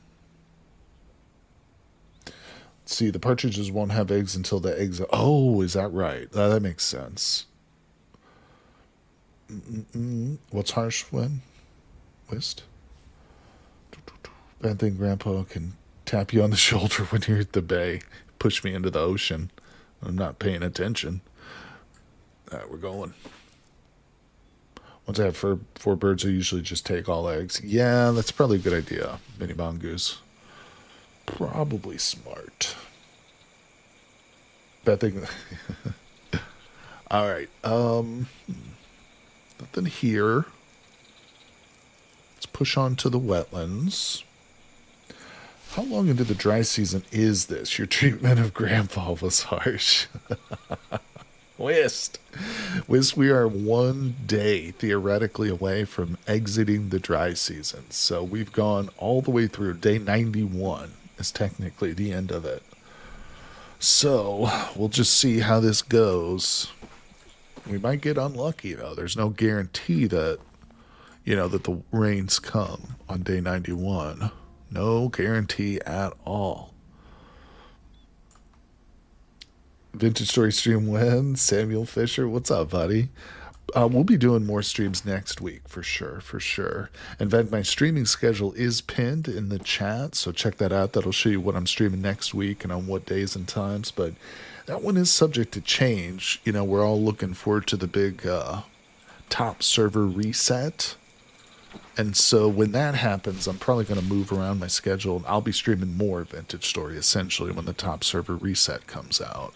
Let's see. The partridges won't have eggs until the eggs. Oh, is that right? That makes sense. What's harsh when? Whist? Bad thing Grandpa can tap you on the shoulder when you're at the bay. Push me into the ocean. I'm not paying attention. All right, we're going. Once I have four birds, I usually just take all eggs. Yeah, that's probably a good idea, Mini Mongoose. Probably smart. Bad thing. All right. Nothing here. Let's push on to the wetlands. How long into the dry season is this? Your treatment of Grandpa was harsh. Whist. Whist, we are one day theoretically away from exiting the dry season. So we've gone all the way through. Day 91 is technically the end of it. So we'll just see how this goes. We might get unlucky, though. There's no guarantee that, that the rains come on day 91. No guarantee at all. Vintage Story stream when? Samuel Fisher, what's up, buddy? We'll be doing more streams next week for sure. In fact, my streaming schedule is pinned in the chat, so check that out. That'll show you what I'm streaming next week and on what days and times. But that one is subject to change. We're all looking forward to the big top server reset. And so when that happens, I'm probably going to move around my schedule. And I'll be streaming more Vintage Story, essentially, when the top server reset comes out.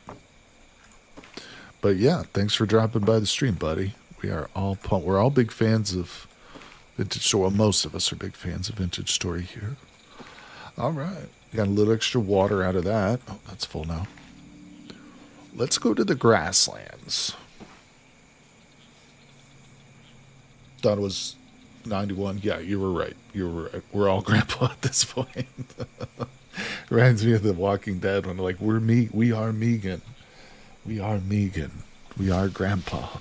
But yeah, thanks for dropping by the stream, buddy. We're all big fans of Vintage Story. Well, most of us are big fans of Vintage Story here. All right. Got a little extra water out of that. Oh, that's full now. Let's go to the grasslands. Thought it was 91. Yeah, you were right. We're all Grandpa at this point. Reminds me of The Walking Dead when we are Megan. We are Megan. We are Grandpa.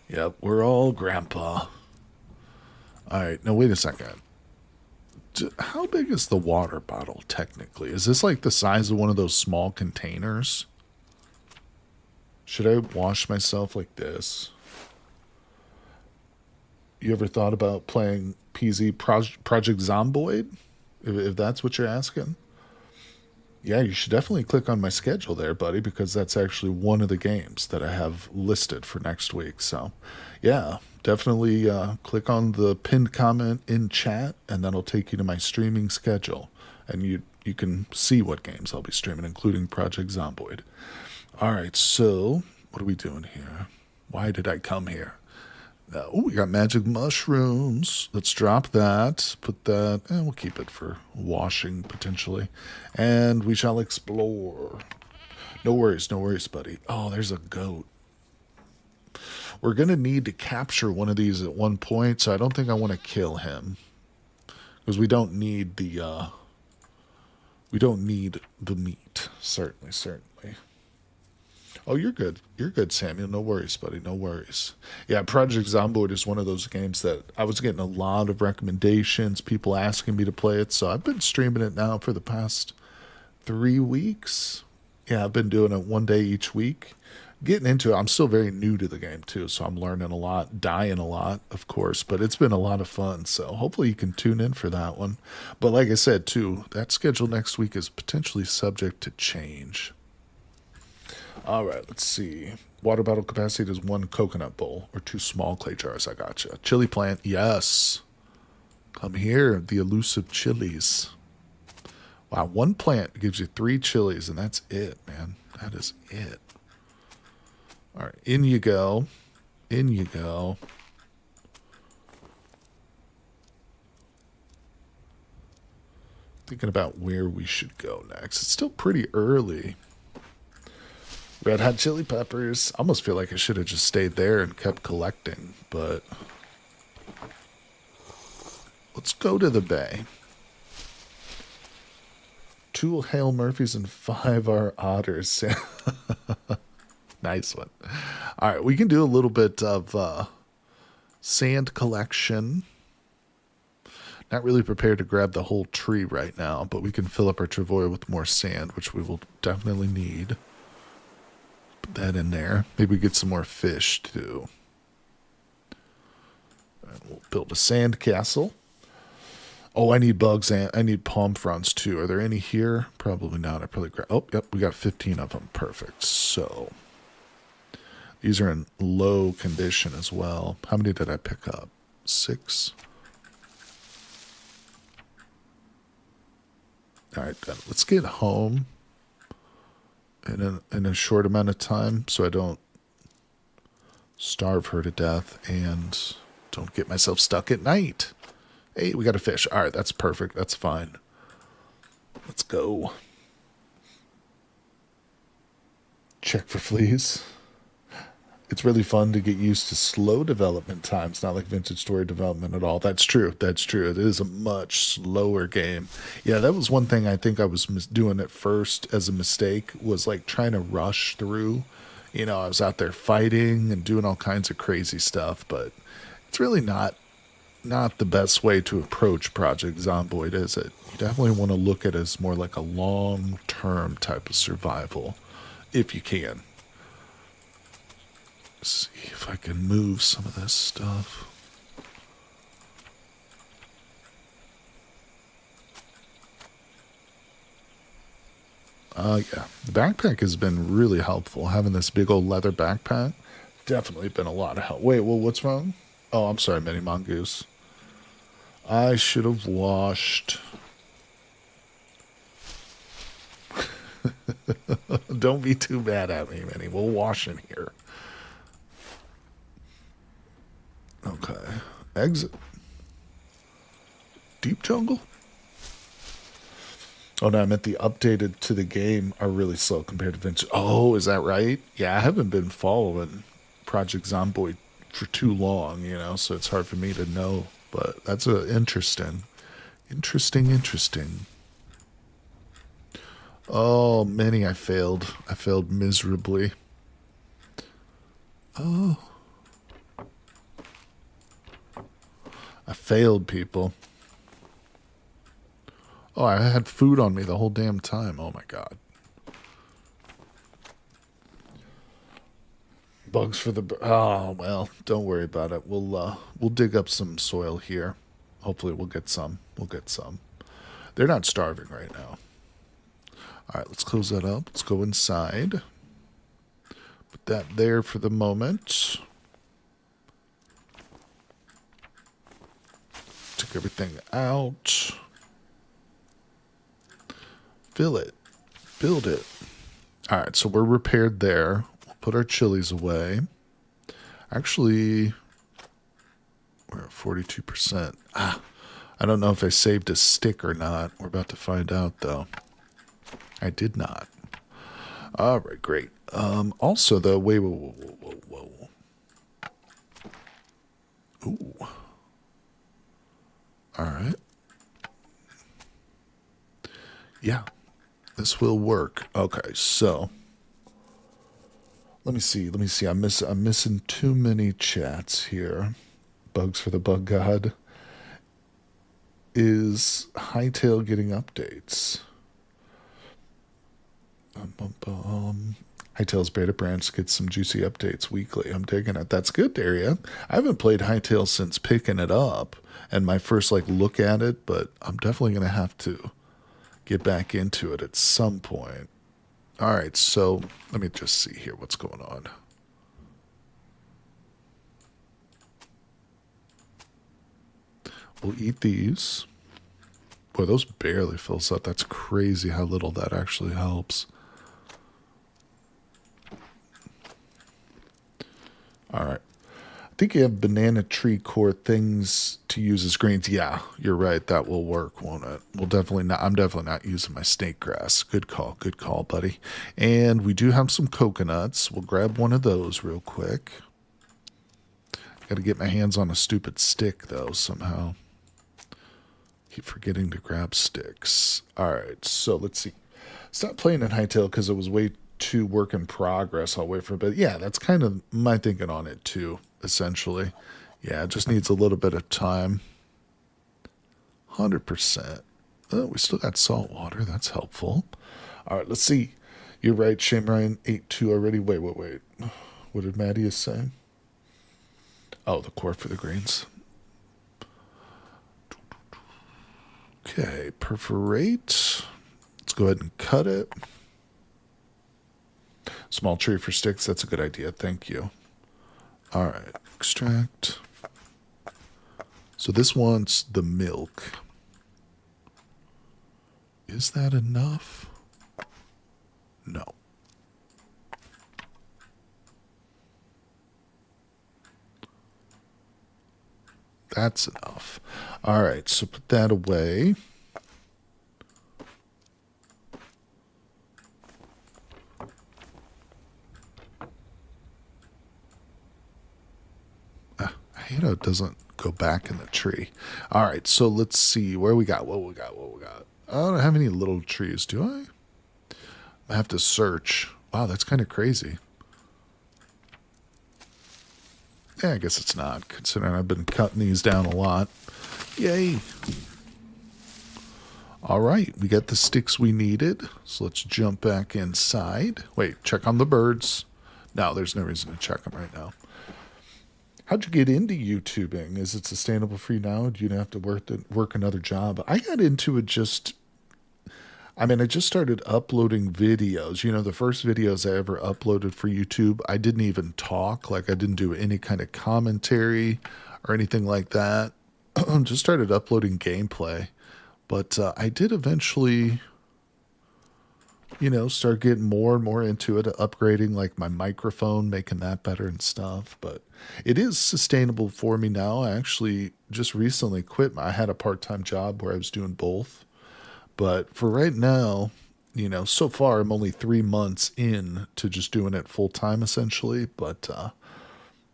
Yep, we're all Grandpa. All right, now wait a second. How big is the water bottle technically? Is this like the size of one of those small containers? Should I wash myself like this? You ever thought about playing PZ Project Zomboid? If that's what you're asking? Yeah, you should definitely click on my schedule there, buddy, because that's actually one of the games that I have listed for next week. So, yeah, definitely click on the pinned comment in chat, and that'll take you to my streaming schedule. And you can see what games I'll be streaming, including Project Zomboid. All right, so what are we doing here? Why did I come here? Oh, we got magic mushrooms. Let's drop that. Put that, and we'll keep it for washing potentially. And we shall explore. No worries, buddy. Oh, there's a goat. We're going to need to capture one of these at one point, so I don't think I want to kill him. Because we don't need the meat. Certainly. Oh, you're good. You're good, Samuel. No worries, buddy. No worries. Yeah, Project Zomboid is one of those games that I was getting a lot of recommendations, people asking me to play it, so I've been streaming it now for the past 3 weeks. Yeah, I've been doing it one day each week. Getting into it, I'm still very new to the game, too, so I'm learning a lot, dying a lot, of course, but it's been a lot of fun, so hopefully you can tune in for that one. But like I said, too, that schedule next week is potentially subject to change. All right, let's see. Water bottle capacity is 1 coconut bowl or 2 small clay jars. I gotcha. Chili plant, yes. Come here, the elusive chilies. Wow, one plant gives you 3 chilies, and that's it, man. That is it. All right, in you go. In you go. Thinking about where we should go next. It's still pretty early. Red hot chili peppers. I almost feel like I should have just stayed there and kept collecting, but let's go to the bay. 2 Hail Murphys and 5 are otters. Nice one. All right, we can do a little bit of sand collection. Not really prepared to grab the whole tree right now, but we can fill up our travois with more sand, which we will definitely need. Put that in there. Maybe get some more fish, too. And we'll build a sand castle. Oh, I need bugs and I need palm fronds, too. Are there any here? Probably not. I probably grab... Oh, yep, we got 15 of them. Perfect. So, these are in low condition as well. How many did I pick up? 6. All right, let's get home in a short amount of time so I don't starve her to death and don't get myself stuck at night. Hey, we got a fish. All right, that's perfect. That's fine. Let's go. Check for fleas. It's really fun to get used to slow development times, not like vintage story development at all. That's true. That's true. It is a much slower game. Yeah, that was one thing I think I was doing at first as a mistake, was like trying to rush through. You know, I was out there fighting and doing all kinds of crazy stuff, but it's really not the best way to approach Project Zomboid, is it? You definitely want to look at it as more like a long-term type of survival, if you can. See if I can move some of this stuff. Yeah. The backpack has been really helpful. Having this big old leather backpack, definitely been a lot of help. Wait, well, what's wrong? Oh, I'm sorry, Mini Mongoose. I should have washed. Don't be too mad at me, Minnie. We'll wash in here. Okay. Exit. Deep jungle? Oh, no, I meant the updated to the game are really slow compared to Vintage. Oh, is that right? Yeah, I haven't been following Project Zomboid for too long, you know, so it's hard for me to know. But that's interesting. Interesting. Oh, Minnie, I failed. I failed miserably. Oh. I failed, people. Oh, I had food on me the whole damn time. Oh my god. Bugs for the... Oh, well, don't worry about it. We'll dig up some soil here. Hopefully we'll get some. They're not starving right now. All right, let's close that up. Let's go inside. Put that there for the moment. Take everything out. Fill it. Build it. All right, so we're repaired there. We'll put our chilies away. Actually, we're at 42%. I don't know if I saved a stick or not. We're about to find out, though. I did not. All right, great. Also, though, wait, whoa. Ooh. All right. Yeah, this will work. Okay, so let me see. I'm missing too many chats here. Bugs for the Bug God. Is Hightail getting updates? Hightail's beta branch gets some juicy updates weekly. I'm digging it. That's good, Daria. I haven't played Hightail since picking it up and my first look at it, but I'm definitely gonna have to get back into it at some point. All right, so let me just see here what's going on. we'll eat these. Boy, those barely fills up. That's crazy how little that actually helps. All right. I think you have banana tree core things to use as greens. Yeah, you're right. That will work, won't it? We'll definitely not. I'm definitely not using my snake grass. Good call, buddy. And we do have some coconuts. We'll grab one of those real quick. Got to get my hands on a stupid stick though somehow. Keep forgetting to grab sticks. All right, so let's see. Stop playing in hightail because it was way too work in progress. I'll wait for a bit. Yeah, that's kind of my thinking on it too. Essentially, yeah, it just needs a little bit of time. 100%. Oh, we still got salt water. That's helpful. All right, let's see. You're right. Shane Ryan ate 2 already. Wait. What did Maddie say? Oh, the core for the greens. Okay, perforate. Let's go ahead and cut it. Small tree for sticks. That's a good idea. Thank you. All right, extract. So this wants the milk. Is that enough? No. That's enough. All right, so put that away. I hate how it doesn't go back in the tree. All right, so let's see where we got. What we got. I don't have any little trees, do I? I have to search. Wow, that's kind of crazy. Yeah, I guess it's not, considering I've been cutting these down a lot. Yay. All right, we got the sticks we needed. So let's jump back inside. Wait, check on the birds. No, there's no reason to check them right now. How'd you get into YouTubing? Is it sustainable for you now? Do you have to work another job? I got into it I just started uploading videos. You know, the first videos I ever uploaded for YouTube, I didn't even talk. Like, I didn't do any kind of commentary or anything like that. Just started uploading gameplay. But I did eventually, start getting more and more into it, upgrading like my microphone, making that better and stuff. But it is sustainable for me now. I actually just recently quit. I had a part-time job where I was doing both. But for right now, so far I'm only 3 months in to just doing it full time essentially. But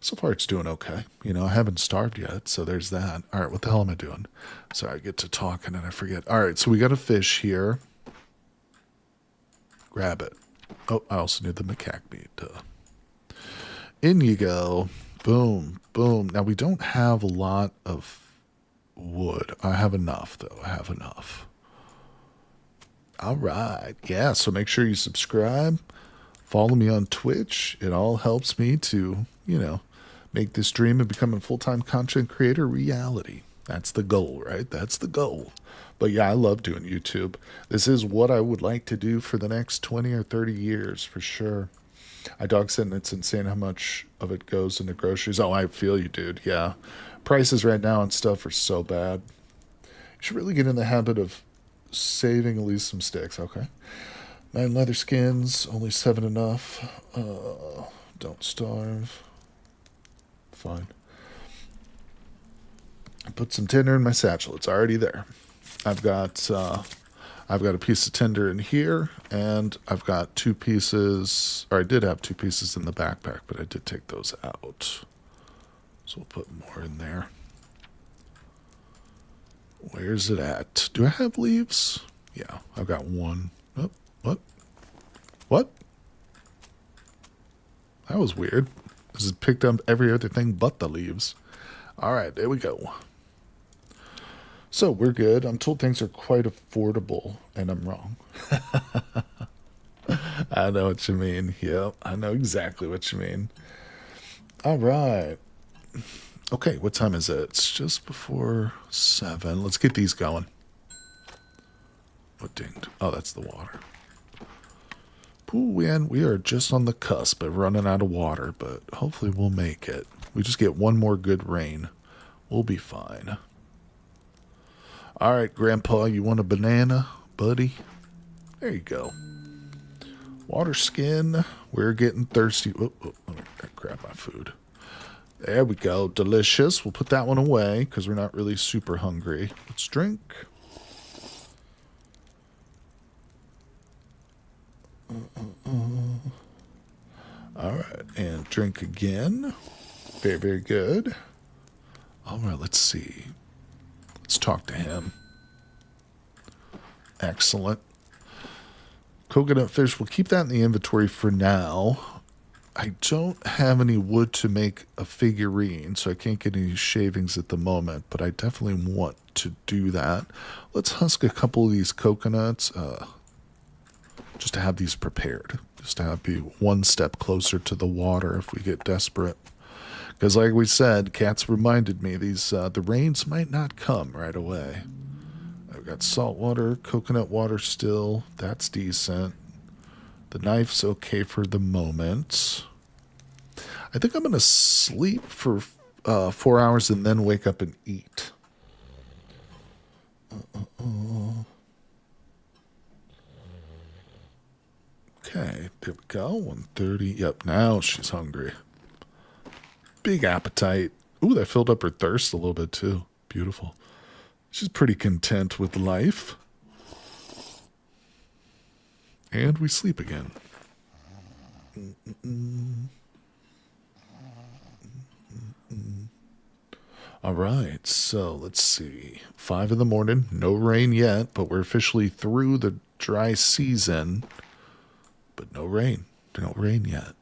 so far it's doing okay. I haven't starved yet, so there's that. All right, what the hell am I doing? Sorry, I get to talking and I forget. All right, so we got a fish here. Grab it. Oh, I also need the macaque meat. In you go. Boom, boom. Now we don't have a lot of wood. I have enough, though. I have enough. All right. Yeah, so make sure you subscribe. Follow me on Twitch. It all helps me to, make this dream of becoming a full-time content creator reality. That's the goal, right? That's the goal. But yeah, I love doing YouTube. This is what I would like to do for the next 20 or 30 years for sure. I dog said it's insane how much of it goes into groceries. Oh, I feel you, dude. Yeah. Prices right now and stuff are so bad. You should really get in the habit of saving at least some sticks. Okay. 9 leather skins, only 7 enough. Don't starve. Fine. I put some tinder in my satchel. It's already there. I've got a piece of tinder in here, and I've got 2 pieces, or I did have 2 pieces in the backpack, but I did take those out. So we'll put more in there. Where's it at? Do I have leaves? Yeah, I've got 1. Oh, what? What? That was weird. This has picked up every other thing but the leaves. All right, there we go. So we're good. I'm told things are quite affordable, and I'm wrong. I know what you mean. Yep, I know exactly what you mean. All right. Okay, what time is it? It's just before 7. Let's get these going. What dinged? Oh, that's the water. Ooh, man, we are just on the cusp of running out of water, but hopefully we'll make it. We just get one more good rain. We'll be fine. All right, Grandpa, you want a banana, buddy? There you go. Water skin. We're getting thirsty. Oh, let me grab my food. There we go. Delicious. We'll put that one away because we're not really super hungry. Let's drink. All right, and drink again. Very, very good. All right, let's see. Let's talk to him. Excellent. Coconut fish, we'll keep that in the inventory for now. I don't have any wood to make a figurine, so I can't get any shavings at the moment, but I definitely want to do that. Let's husk a couple of these coconuts, just to have these prepared. Just to have be one step closer to the water if we get desperate. Because like we said, cats reminded me, the rains might not come right away. I've got salt water, coconut water still. That's decent. The knife's okay for the moment. I think I'm going to sleep for 4 hours and then wake up and eat. Okay, there we go. 1:30. Yep, now she's hungry. Big appetite. Ooh, that filled up her thirst a little bit too. Beautiful. She's pretty content with life. And we sleep again. All right, so let's see. 5 in the morning, no rain yet, but we're officially through the dry season. But no rain. No rain yet.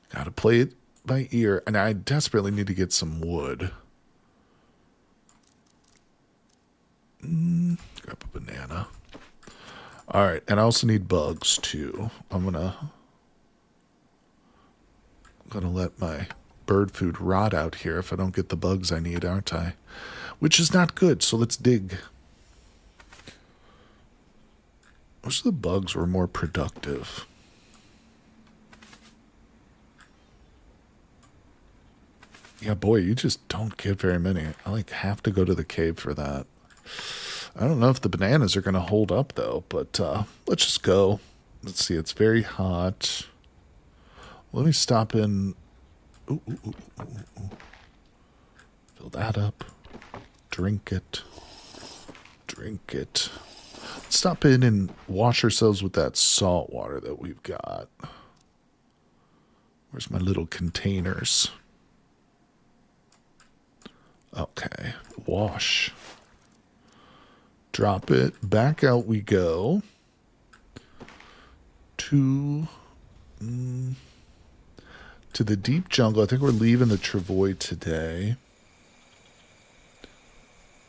Gotta play it by ear. And I desperately need to get some wood. Grab a banana. All right, and I also need bugs too. I'm gonna let my bird food rot out here if I don't get the bugs I need, aren't I? Which is not good, so let's dig. Most of the bugs were more productive. Yeah, boy, you just don't get very many. I have to go to the cave for that. I don't know if the bananas are going to hold up, though, but let's just go. Let's see, it's very hot. Let me stop in. Ooh. Fill that up. Drink it. Drink it. Let's stop in and wash ourselves with that salt water that we've got. Where's my little containers? Okay, wash. Drop it. Back out we go. To the deep jungle. I think we're leaving the Travois today.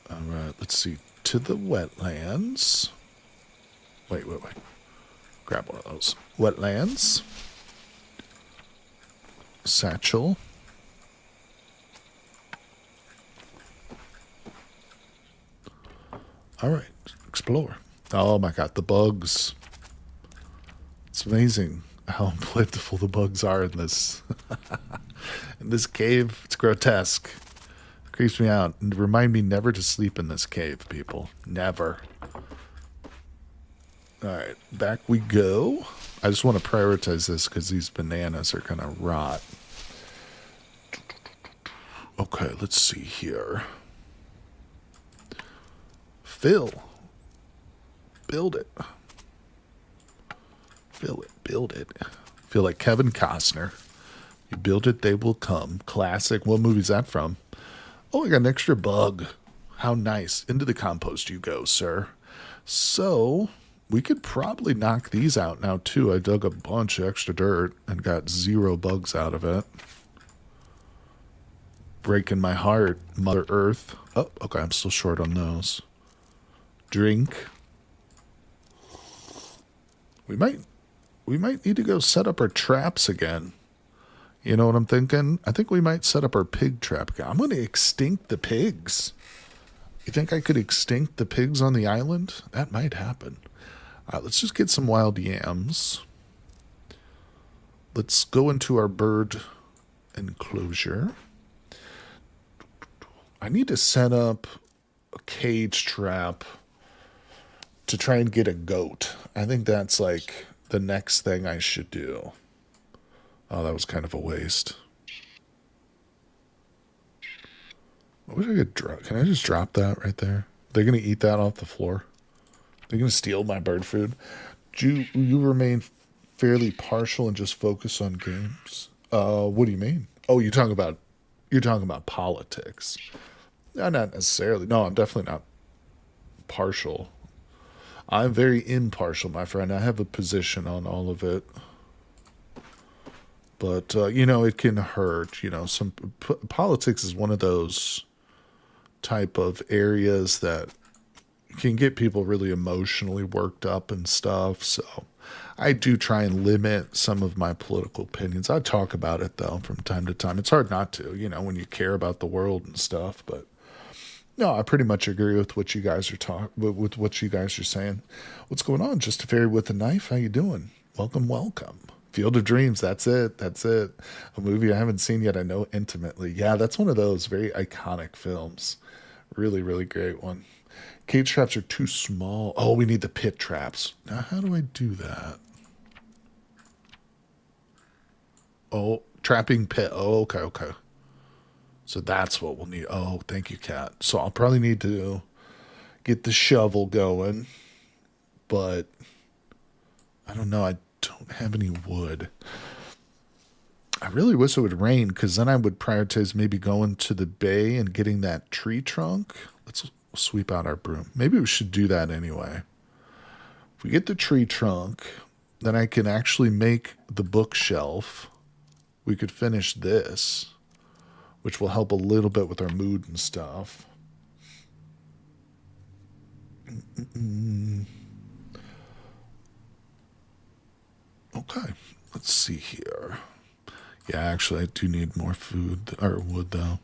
All right, let's see. To the wetlands. Wait. Grab one of those. Wetlands. Satchel. All right, explore. Oh my god, the bugs. It's amazing how plentiful the bugs are in this cave. It's grotesque. It creeps me out. And remind me never to sleep in this cave, people. Never. All right, back we go. I just want to prioritize this because these bananas are going to rot. Okay, let's see here. Build it. Build it. Feel like Kevin Costner. You build it, they will come. Classic. What movie's that from? Oh, I got an extra bug. How nice. Into the compost you go, sir. So, we could probably knock these out now, too. I dug a bunch of extra dirt and got 0 bugs out of it. Breaking my heart, Mother Earth. Oh, okay, I'm still short on those. Drink. We might need to go set up our traps again. You know what I'm thinking? I think we might set up our pig trap again. I'm going to extinct the pigs. You think I could extinct the pigs on the island? That might happen. All right, let's just get some wild yams. Let's go into our bird enclosure. I need to set up a cage trap to try and get a goat. I think that's like the next thing I should do. Oh, that was kind of a waste. What did I get drop? Can I just drop that right there? They're gonna eat that off the floor. They're gonna steal my bird food. Do you remain fairly partial and just focus on games? What do you mean? Oh, you're talking about politics. No, not necessarily. No, I'm definitely not partial. I'm very impartial, my friend. I have a position on all of it, but it can hurt. Some politics is one of those type of areas that can get people really emotionally worked up and stuff. So I do try and limit some of my political opinions. I talk about it though from time to time. It's hard not to, when you care about the world and stuff. But no, I pretty much agree with what you guys are with what you guys are saying. What's going on? Just a fairy with a knife. How you doing? Welcome, welcome. Field of Dreams. That's it. That's it. A movie I haven't seen yet. I know intimately. Yeah, that's one of those very iconic films. Really, really great one. Cage traps are too small. Oh, we need the pit traps. Now, how do I do that? Oh, trapping pit. Oh, okay, okay. So that's what we'll need. Oh, thank you, Cat. So I'll probably need to get the shovel going, but I don't know. I don't have any wood. I really wish it would rain because then I would prioritize maybe going to the bay and getting that tree trunk. Let's sweep out our broom. Maybe we should do that anyway. If we get the tree trunk, then I can actually make the bookshelf. We could finish this, which will help a little bit with our mood and stuff. Okay, let's see here. Yeah, actually, I do need more food or wood though.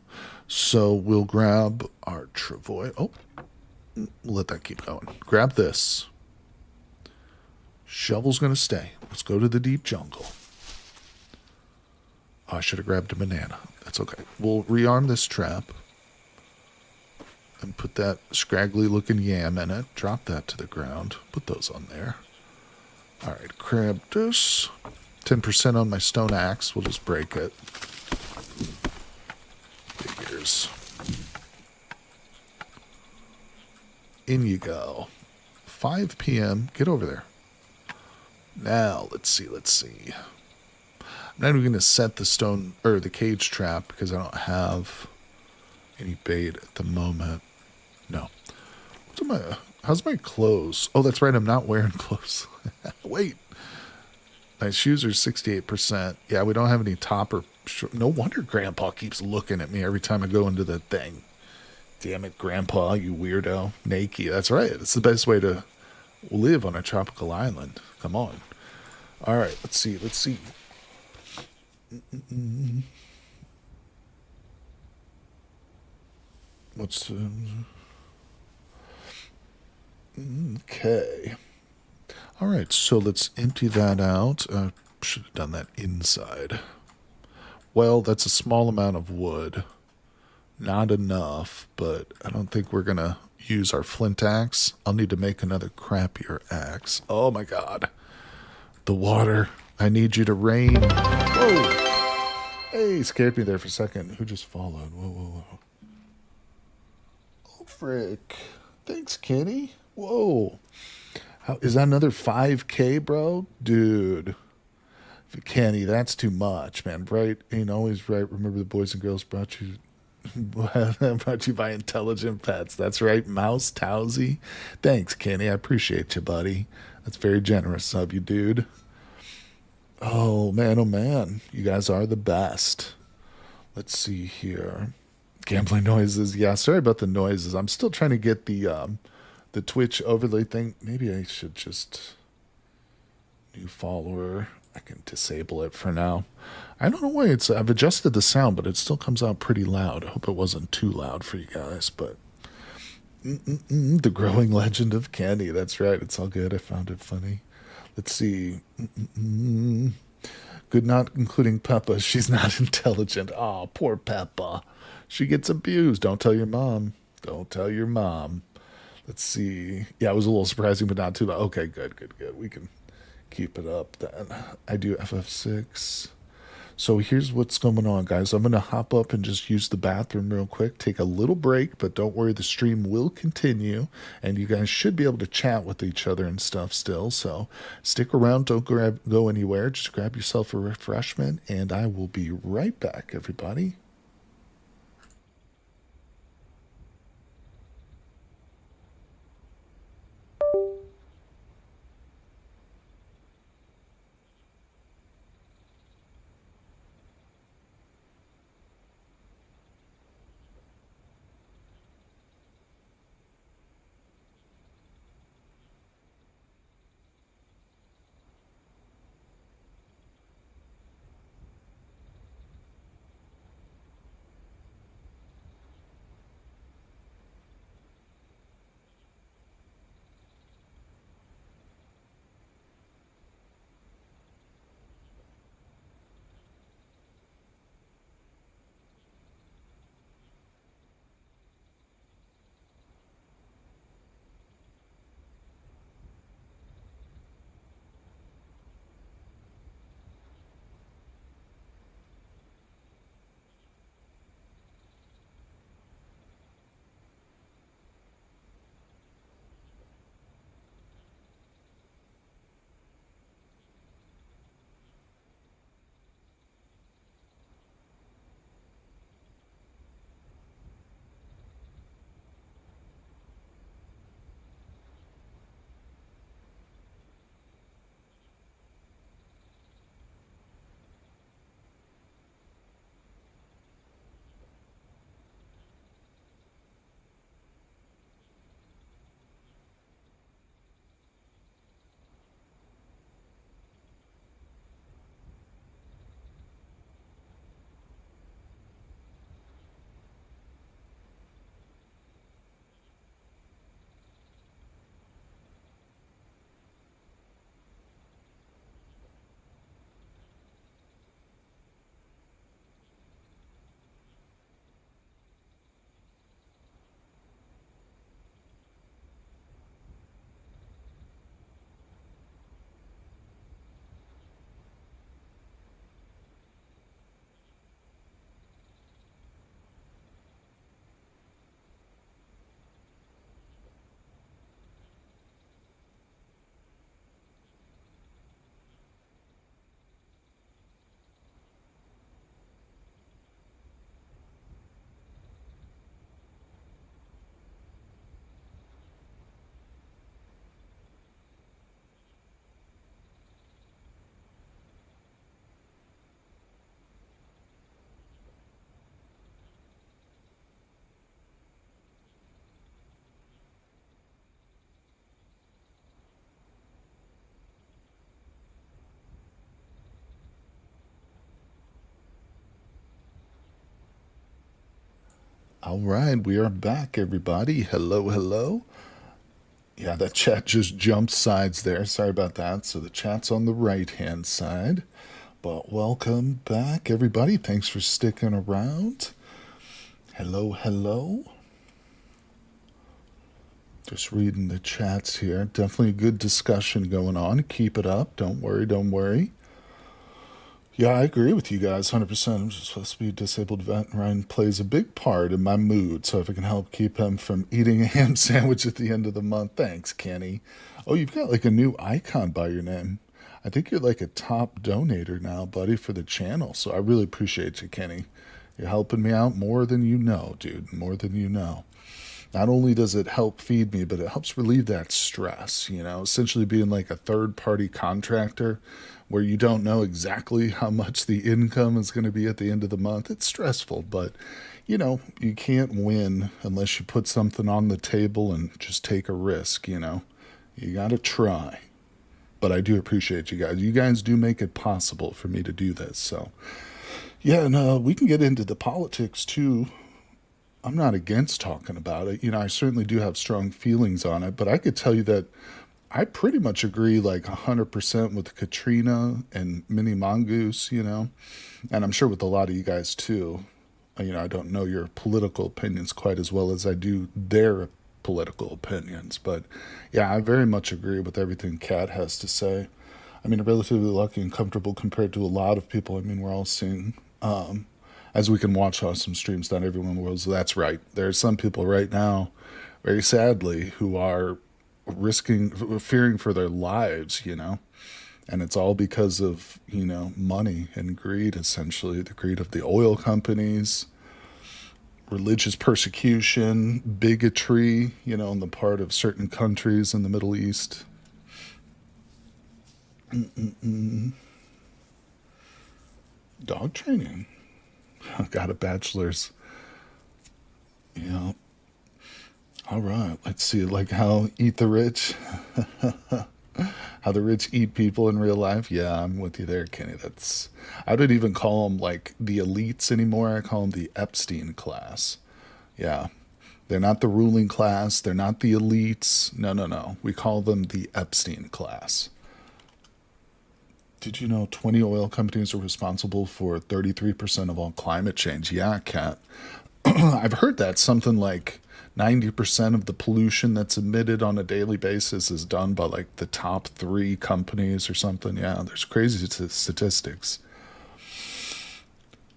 So we'll grab our travois. Oh, we'll let that keep going. Grab this. Shovel's gonna stay. Let's go to the deep jungle. Oh, I should have grabbed a banana. That's okay. We'll rearm this trap and put that scraggly looking yam in it. Drop that to the ground. Put those on there. All right, grab this. 10% on my stone axe. We'll just break it. Figures. In you go. 5 p.m. Get over there. Now, let's see. I'm not even going to set the stone or the cage trap because I don't have any bait at the moment. No. How's my clothes? Oh, that's right. I'm not wearing clothes. Wait. My shoes are 68%. Yeah, we don't have any topper. No wonder Grandpa keeps looking at me every time I go into the thing. Damn it, Grandpa, you weirdo. Naked. That's right. It's the best way to live on a tropical island. Come on. All right, let's see. What's... okay. All right, so let's empty that out. Should have done that inside. Well, that's a small amount of wood. Not enough, but I don't think we're going to use our flint axe. I'll need to make another crappier axe. Oh, my God. The water. I need you to rain. Whoa. Hey, scared me there for a second. Who just followed? Whoa. Oh, frick. Thanks, Kenny. Whoa. Is that another 5K, bro? Dude. Kenny, that's too much, man. Right? Ain't always right. Remember the boys and girls brought you by Intelligent Pets. That's right, Mouse Towsy. Thanks, Kenny. I appreciate you, buddy. That's very generous of you, dude. Oh, man. You guys are the best. Let's see here. Gambling noises. Yeah, sorry about the noises. I'm still trying to get the Twitch overlay thing. Maybe I should just... New follower. I can disable it for now. I don't know why I've adjusted the sound, but it still comes out pretty loud. I hope it wasn't too loud for you guys, but... The growing legend of Candy. That's right. It's all good. I found it funny. Let's see. Good, not including Peppa. She's not intelligent. Oh, poor Peppa. She gets abused. Don't tell your mom. Don't tell your mom. Let's see. Yeah, it was a little surprising, but not too loud. Okay, good, good, good. We can keep it up then. I do FF6. So here's what's going on, guys. I'm going to hop up and just use the bathroom real quick, take a little break, but don't worry, the stream will continue, and you guys should be able to chat with each other and stuff still. So stick around, don't go anywhere. Just grab yourself a refreshment, and I will be right back, everybody. All right, we are back, everybody. Hello, hello. Yeah, that chat just jumped sides there. Sorry about that. So the chat's on the right hand side. But welcome back, everybody. Thanks for sticking around. Hello, hello. Just reading the chats here. Definitely a good discussion going on. Keep it up. Don't worry, don't worry. Yeah, I agree with you guys 100%. I'm just supposed to be a disabled vet, and Ryan plays a big part in my mood. So if I can help keep him from eating a ham sandwich at the end of the month, thanks, Kenny. Oh, you've got like a new icon by your name. I think you're like a top donator now, buddy, for the channel. So I really appreciate you, Kenny. You're helping me out more than you know, dude. More than you know. Not only does it help feed me, but it helps relieve that stress, essentially being like a third party contractor where you don't know exactly how much the income is going to be at the end of the month. It's stressful, but you can't win unless you put something on the table and just take a risk, You got to try. But I do appreciate you guys. You guys do make it possible for me to do this. So, yeah, and we can get into the politics too. I'm not against talking about it. I certainly do have strong feelings on it, but I could tell you that I pretty much agree like 100% with Katrina and Mini Mongoose, and I'm sure with a lot of you guys too. I don't know your political opinions quite as well as I do their political opinions. But yeah, I very much agree with everything Kat has to say. I mean, relatively lucky and comfortable compared to a lot of people. I mean, we're all seeing, as we can watch on some streams, not everyone will. So that's right. There are some people right now, very sadly, who are fearing for their lives, and it's all because of, money and greed, essentially, the greed of the oil companies, religious persecution, bigotry, on the part of certain countries in the Middle East. Dog training. Got a bachelor's. Yeah. All right. Let's see. Like how eat the rich, how the rich eat people in real life. Yeah, I'm with you there, Kenny. I don't even call them like the elites anymore. I call them the Epstein class. Yeah. They're not the ruling class. They're not the elites. No, no, no. We call them the Epstein class. Did you know 20 oil companies are responsible for 33% of all climate change? Yeah, Kat. I've heard that something like 90% of the pollution that's emitted on a daily basis is done by like the top three companies or something. Yeah, there's crazy statistics.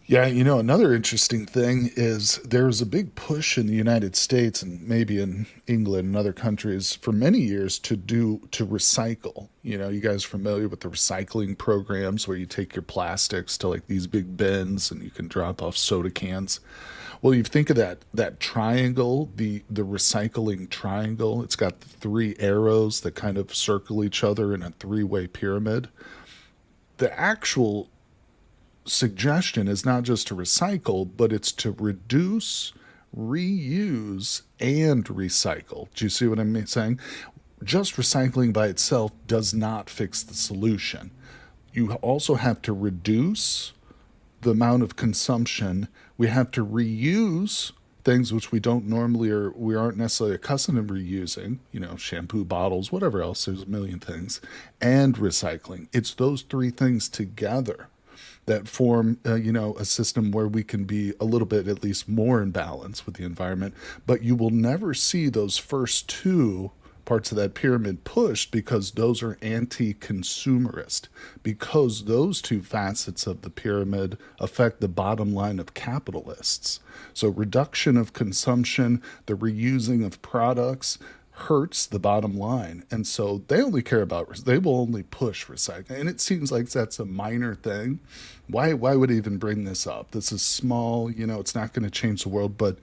Yeah, another interesting thing is there's a big push in the United States and maybe in England and other countries for many years to recycle. You guys familiar with the recycling programs where you take your plastics to like these big bins and you can drop off soda cans. Well, you think of that triangle, the recycling triangle. It's got the three arrows that kind of circle each other in a three-way pyramid. The actual suggestion is not just to recycle, but it's to reduce, reuse, and recycle. Do you see what I'm saying? Just recycling by itself does not fix the solution. You also have to reduce the amount of consumption. We have to reuse things which we don't normally or we aren't necessarily accustomed to reusing, shampoo bottles, whatever else. There's a million things. And recycling. It's those three things together that form, a system where we can be a little bit at least more in balance with the environment. But you will never see those first two parts of that pyramid pushed because those are anti-consumerist, because those two facets of the pyramid affect the bottom line of capitalists. So reduction of consumption, the reusing of products, hurts the bottom line. And so they will only push recycling. And it seems like that's a minor thing. Why would I even bring this up? This is small, it's not going to change the world, but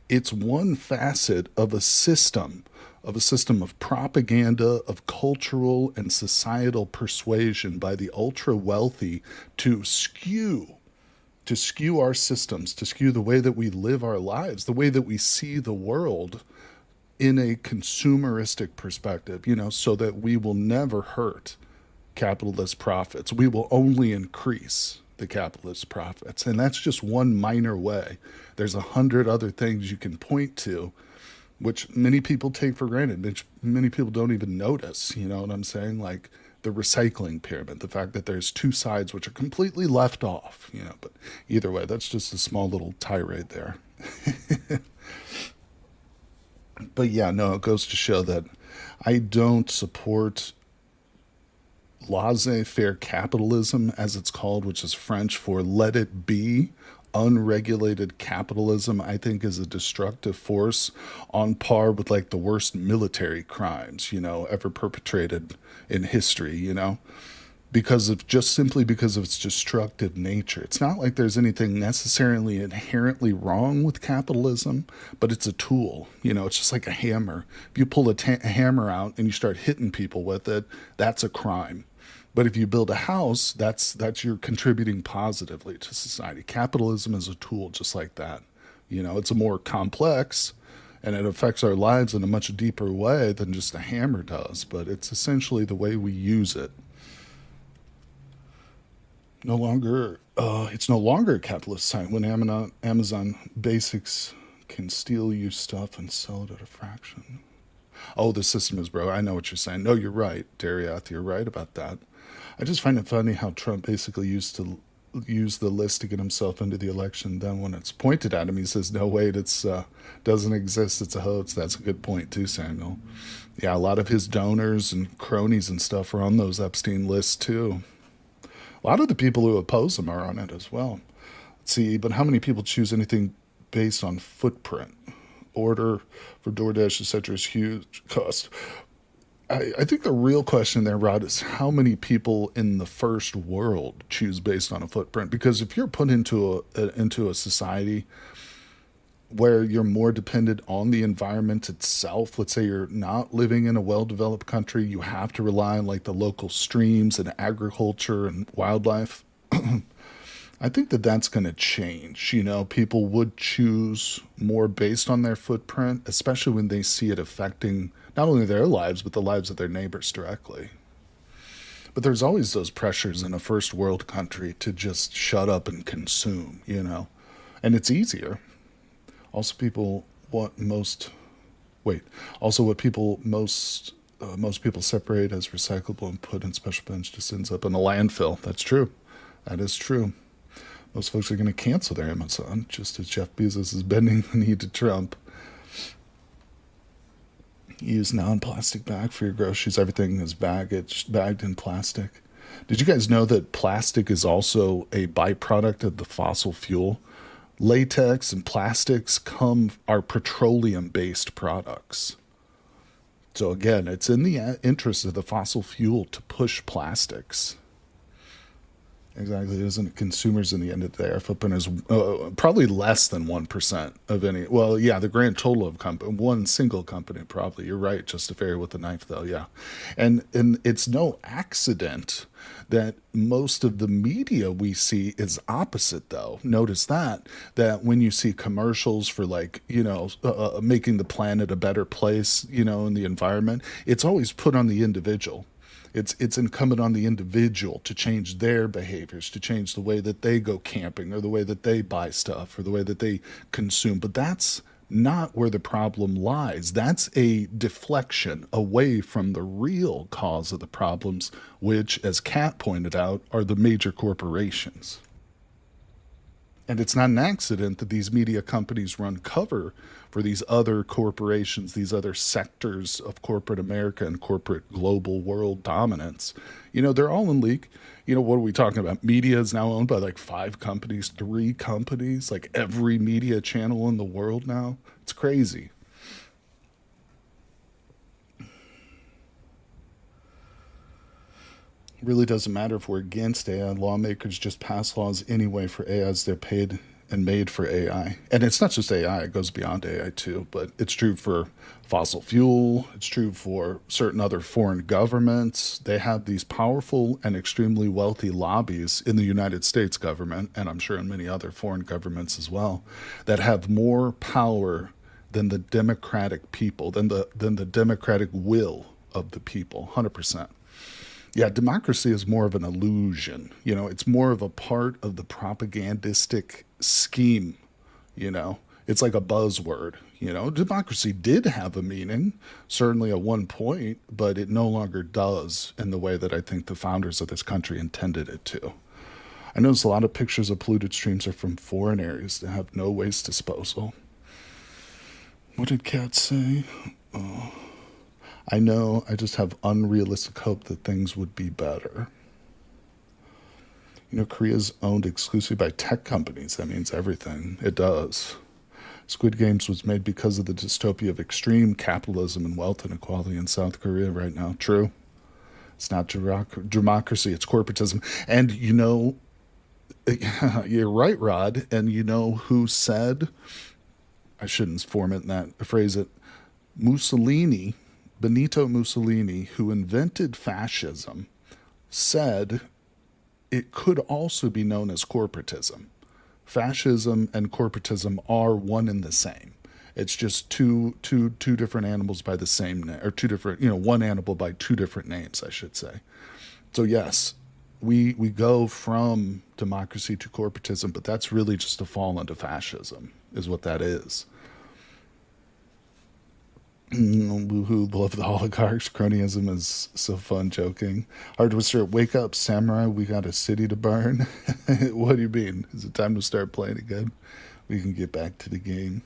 it's one facet of a system of propaganda, of cultural and societal persuasion by the ultra wealthy to skew our systems, to skew the way that we live our lives, the way that we see the world in a consumeristic perspective, so that we will never hurt capitalist profits. We will only increase the capitalist profits. And that's just one minor way. There's 100 other things you can point to, which many people take for granted, which many people don't even notice. You know what I'm saying? Like the recycling pyramid, the fact that there's two sides which are completely left off, but either way, that's just a small little tirade there. But yeah, no, it goes to show that I don't support laissez-faire capitalism, as it's called, which is French for let it be. Unregulated capitalism, I think, is a destructive force on par with like the worst military crimes, ever perpetrated in history, simply because of its destructive nature. It's not like there's anything necessarily inherently wrong with capitalism, but it's a tool. It's just like a hammer. If you pull a hammer out and you start hitting people with it, that's a crime. But if you build a house, that's you're contributing positively to society. Capitalism is a tool just like that. It's a more complex and it affects our lives in a much deeper way than just a hammer does, but it's essentially the way we use it. It's no longer a capitalist site when Amazon Basics can steal your stuff and sell it at a fraction. Oh, the system is broke. I know what you're saying. No, you're right, Darioth. You're right about that. I just find it funny how Trump basically used to use the list to get himself into the election. Then when it's pointed at him, he says, "No, wait, it's doesn't exist. It's a hoax." That's a good point too, Samuel. Yeah, a lot of his donors and cronies and stuff are on those Epstein lists too. A lot of the people who oppose him are on it as well. Let's see, but how many people choose anything based on footprint? Order for DoorDash, etc. is huge cost. I think the real question there, Rod, is how many people in the first world choose based on a footprint? Because if you're put into a society where you're more dependent on the environment itself, let's say you're not living in a well-developed country, you have to rely on like the local streams and agriculture and wildlife. I think that that's going to change. People would choose more based on their footprint, especially when they see it affecting not only their lives, but the lives of their neighbors directly. But there's always those pressures in a first world country to just shut up and consume. And it's easier. Also, people want most, wait, also what people most people separate as recyclable and put in special bins just ends up in a landfill. That's true. That is true. Most folks are going to cancel their Amazon, just as Jeff Bezos is bending the knee to Trump. Use non-plastic bag for your groceries. Everything is bagged in plastic. Did you guys know that plastic is also a byproduct of the fossil fuel? Latex and plastics are petroleum-based products. So again, it's in the interest of the fossil fuel to push plastics. Exactly. Isn't it? Consumers in the end of the day, our footprint is probably less than 1% of any. Well, yeah, the grand total of one single company, probably. You're right, just a fairy with a knife, though, yeah. And it's no accident that most of the media we see is opposite, though. Notice that when you see commercials for making the planet a better place, in the environment, it's always put on the individual. It's incumbent on the individual to change their behaviors, to change the way that they go camping or the way that they buy stuff or the way that they consume. But that's not where the problem lies. That's a deflection away from the real cause of the problems, which, as Kat pointed out, are the major corporations. And it's not an accident that these media companies run cover for these other corporations, these other sectors of corporate America and corporate global world dominance. They're all in league. What are we talking about? Media is now owned by like 5 companies, 3 companies, like every media channel in the world now. It's crazy. Really doesn't matter if we're against AI. Lawmakers just pass laws anyway for AI as they're paid and made for AI. And it's not just AI, it goes beyond AI too, but it's true for fossil fuel. It's true for certain other foreign governments. They have these powerful and extremely wealthy lobbies in the United States government, and I'm sure in many other foreign governments as well, that have more power than the democratic people, than the democratic will of the people, 100%. Yeah, democracy is more of an illusion. It's more of a part of the propagandistic scheme. It's like a buzzword. Democracy did have a meaning, certainly at one point, but it no longer does in the way that I think the founders of this country intended it to. I notice a lot of pictures of polluted streams are from foreign areas that have no waste disposal. What did Kat say? Oh. I know, I just have unrealistic hope that things would be better. Korea's owned exclusively by tech companies. That means everything. It does. Squid Games was made because of the dystopia of extreme capitalism and wealth inequality in South Korea right now. True. It's not democracy, it's corporatism. And you're right, Rod. And you know who said, I shouldn't phrase it, Benito Mussolini, who invented fascism, said it could also be known as corporatism. Fascism and corporatism are one and the same. It's just two different animals by the same name, or one animal by 2 different names, I should say. So yes, we go from democracy to corporatism, but that's really just a fall into fascism, is what that is. Woohoo, love the oligarchs. Cronyism is so fun joking. Hard to assert, wake up, samurai, we got a city to burn. What do you mean? Is it time to start playing again? We can get back to the game.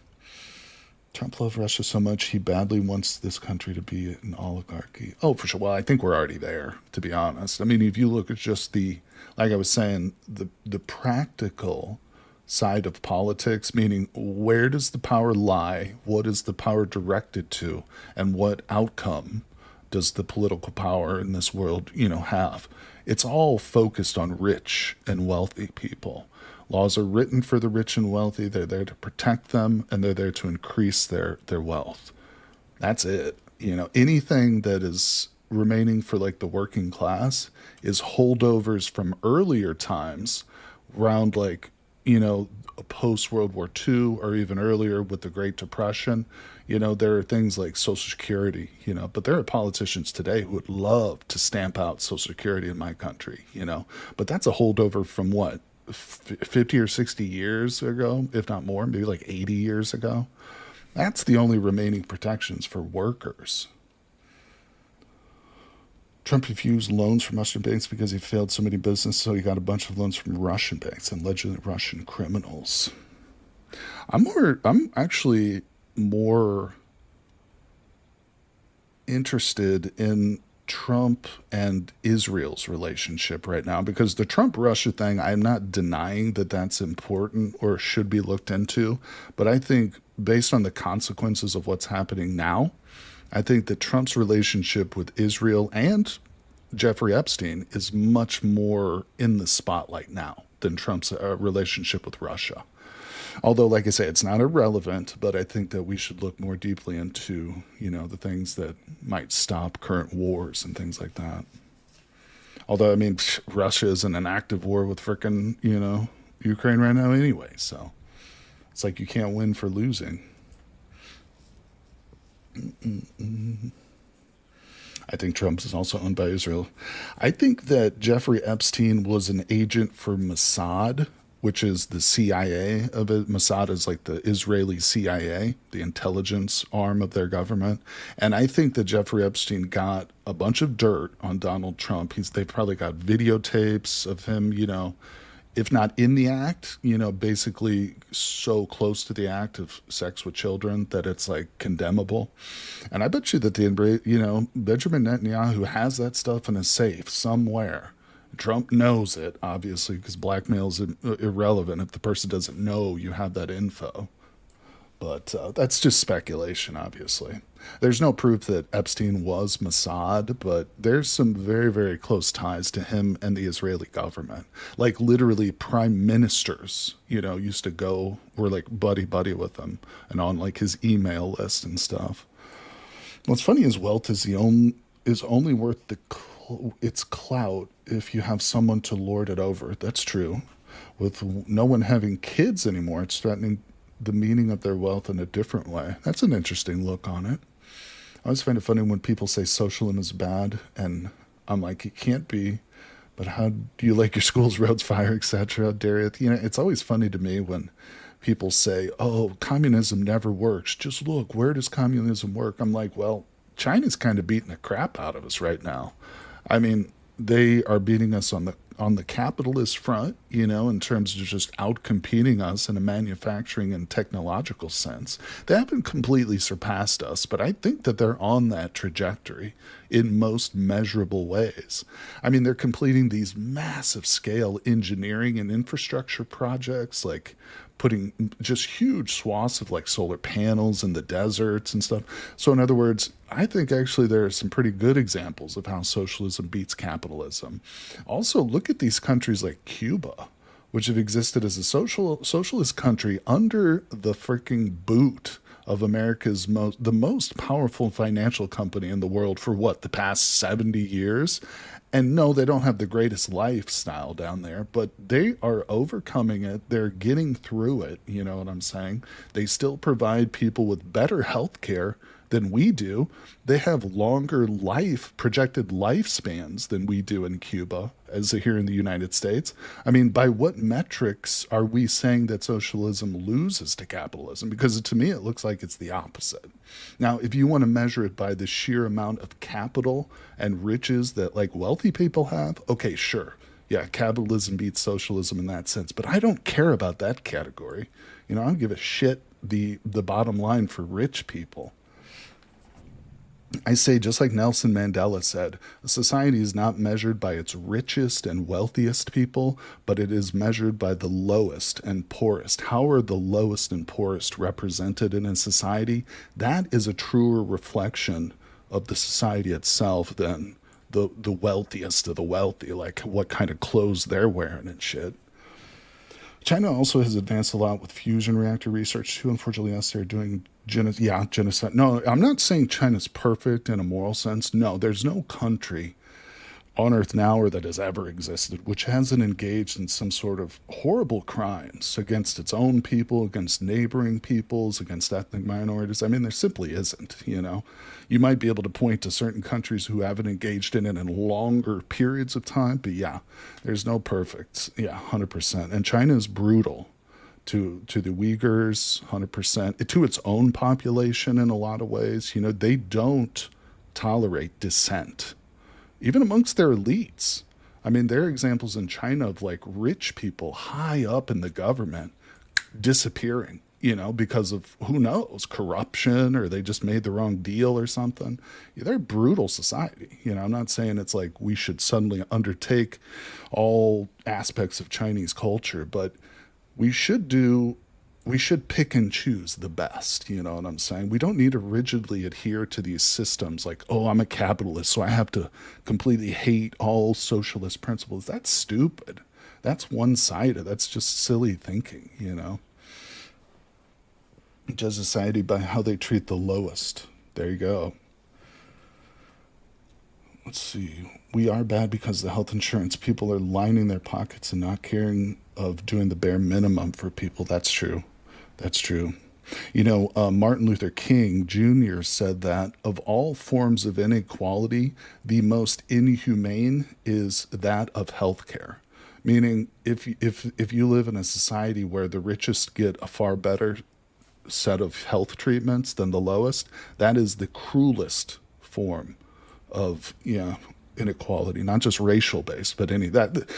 Trump loved Russia so much he badly wants this country to be an oligarchy. Oh, for sure. Well, I think we're already there, to be honest. I mean, if you look at just like I was saying, the practical side of politics, meaning where does the power lie? What is the power directed to? And what outcome does the political power in this world, have? It's all focused on rich and wealthy people. Laws are written for the rich and wealthy. They're there to protect them, and they're there to increase their wealth. That's it. Anything that is remaining for like the working class is holdovers from earlier times around like, post World War II or even earlier with the Great Depression. There are things like Social Security, but there are politicians today who would love to stamp out Social Security in my country. But that's a holdover from what, 50 or 60 years ago, if not more, maybe like 80 years ago. That's the only remaining protections for workers. Trump refused loans from Russian banks because he failed so many businesses, so he got a bunch of loans from Russian banks and allegedly Russian criminals. I'm actually more interested in Trump and Israel's relationship right now because the Trump Russia thing, I'm not denying that that's important or should be looked into, but I think based on the consequences of what's happening now, I think that Trump's relationship with Israel and Jeffrey Epstein is much more in the spotlight now than Trump's relationship with Russia. Although, like I say, it's not irrelevant, but I think that we should look more deeply into, the things that might stop current wars and things like that. Although, I mean, Russia is in an active war with frickin', Ukraine right now anyway. So it's like you can't win for losing. I think Trump is also owned by Israel. I think that Jeffrey Epstein was an agent for Mossad, which is the CIA of it. Mossad is like the Israeli CIA, the intelligence arm of their government. And I think that Jeffrey Epstein got a bunch of dirt on Donald Trump. They've probably got videotapes of him, if not in the act, basically so close to the act of sex with children that it's like condemnable. And I bet you that Benjamin Netanyahu has that stuff in a safe somewhere. Trump knows it, obviously, because blackmail is irrelevant if the person doesn't know you have that info. But that's just speculation, obviously. There's no proof that Epstein was Mossad, but there's some very, very close ties to him and the Israeli government. Like literally prime ministers, used to go, were like buddy buddy with him and on like his email list and stuff. What's funny is wealth is only worth its clout if you have someone to lord it over. That's true. With no one having kids anymore, it's threatening the meaning of their wealth in a different way. That's an interesting look on it. I always find it funny when people say socialism is bad, and I'm like, it can't be. But how do you like your schools, roads, fire, etc.? Darius, it's always funny to me when people say, "Oh, communism never works. Just look, where does communism work?" I'm like, well, China's kind of beating the crap out of us right now. I mean, they are beating us on the capitalist front, in terms of just out competing us in a manufacturing and technological sense. They haven't completely surpassed us, but I think that they're on that trajectory in most measurable ways. I mean, they're completing these massive scale engineering and infrastructure projects, like putting just huge swaths of like solar panels in the deserts and stuff. So in other words, I think actually there are some pretty good examples of how socialism beats capitalism. Also, look at these countries like Cuba, which have existed as a socialist country under the freaking boot of the most powerful financial company in the world for what, the past 70 years, And no, they don't have the greatest lifestyle down there, but they are overcoming it. They're getting through it. You know what I'm saying? They still provide people with better health care than we do. They have longer projected lifespans than we do in Cuba, as here in the United States. I mean, by what metrics are we saying that socialism loses to capitalism? Because to me, it looks like it's the opposite. Now, if you want to measure it by the sheer amount of capital and riches that like wealthy people have, okay, sure. Yeah, capitalism beats socialism in that sense, but I don't care about that category. You know, I don't give a shit the bottom line for rich people. I say, just like Nelson Mandela said, society is not measured by its richest and wealthiest people, but it is measured by the lowest and poorest. How are the lowest and poorest represented in a society? That is a truer reflection of the society itself than the wealthiest of the wealthy, like what kind of clothes they're wearing and shit. China also has advanced a lot with fusion reactor research too. Unfortunately, yes, they're doing genocide. No, I'm not saying China's perfect in a moral sense. No, there's no country on Earth now or that has ever existed which hasn't engaged in some sort of horrible crimes against its own people, against neighboring peoples, against ethnic minorities. I mean, there simply isn't, you know. You might be able to point to certain countries who haven't engaged in it in longer periods of time, but yeah, there's no perfect. Yeah, 100%. And China is brutal to the Uyghurs, 100%, to its own population in a lot of ways. You know, they don't tolerate dissent even amongst their elites. I mean, there are examples in China of like rich people high up in the government disappearing, you know, because of who knows, corruption, or they just made the wrong deal or something. Yeah, they're a brutal society. You know, I'm not saying it's like we should suddenly undertake all aspects of Chinese culture, but we should do we should pick and choose the best. You know what I'm saying? We don't need to rigidly adhere to these systems like, oh, I'm a capitalist, so I have to completely hate all socialist principles. That's stupid. That's one sided. That's just silly thinking, you know? Judge society by how they treat the lowest. There you go. Let's see. We are bad because the health insurance people are lining their pockets and not caring of doing the bare minimum for people. That's true. That's true. You know, Martin Luther King Jr. said that of all forms of inequality, the most inhumane is that of healthcare. Meaning, if you live in a society where the richest get a far better set of health treatments than the lowest, that is the cruelest form of inequality, not just racial based, but any that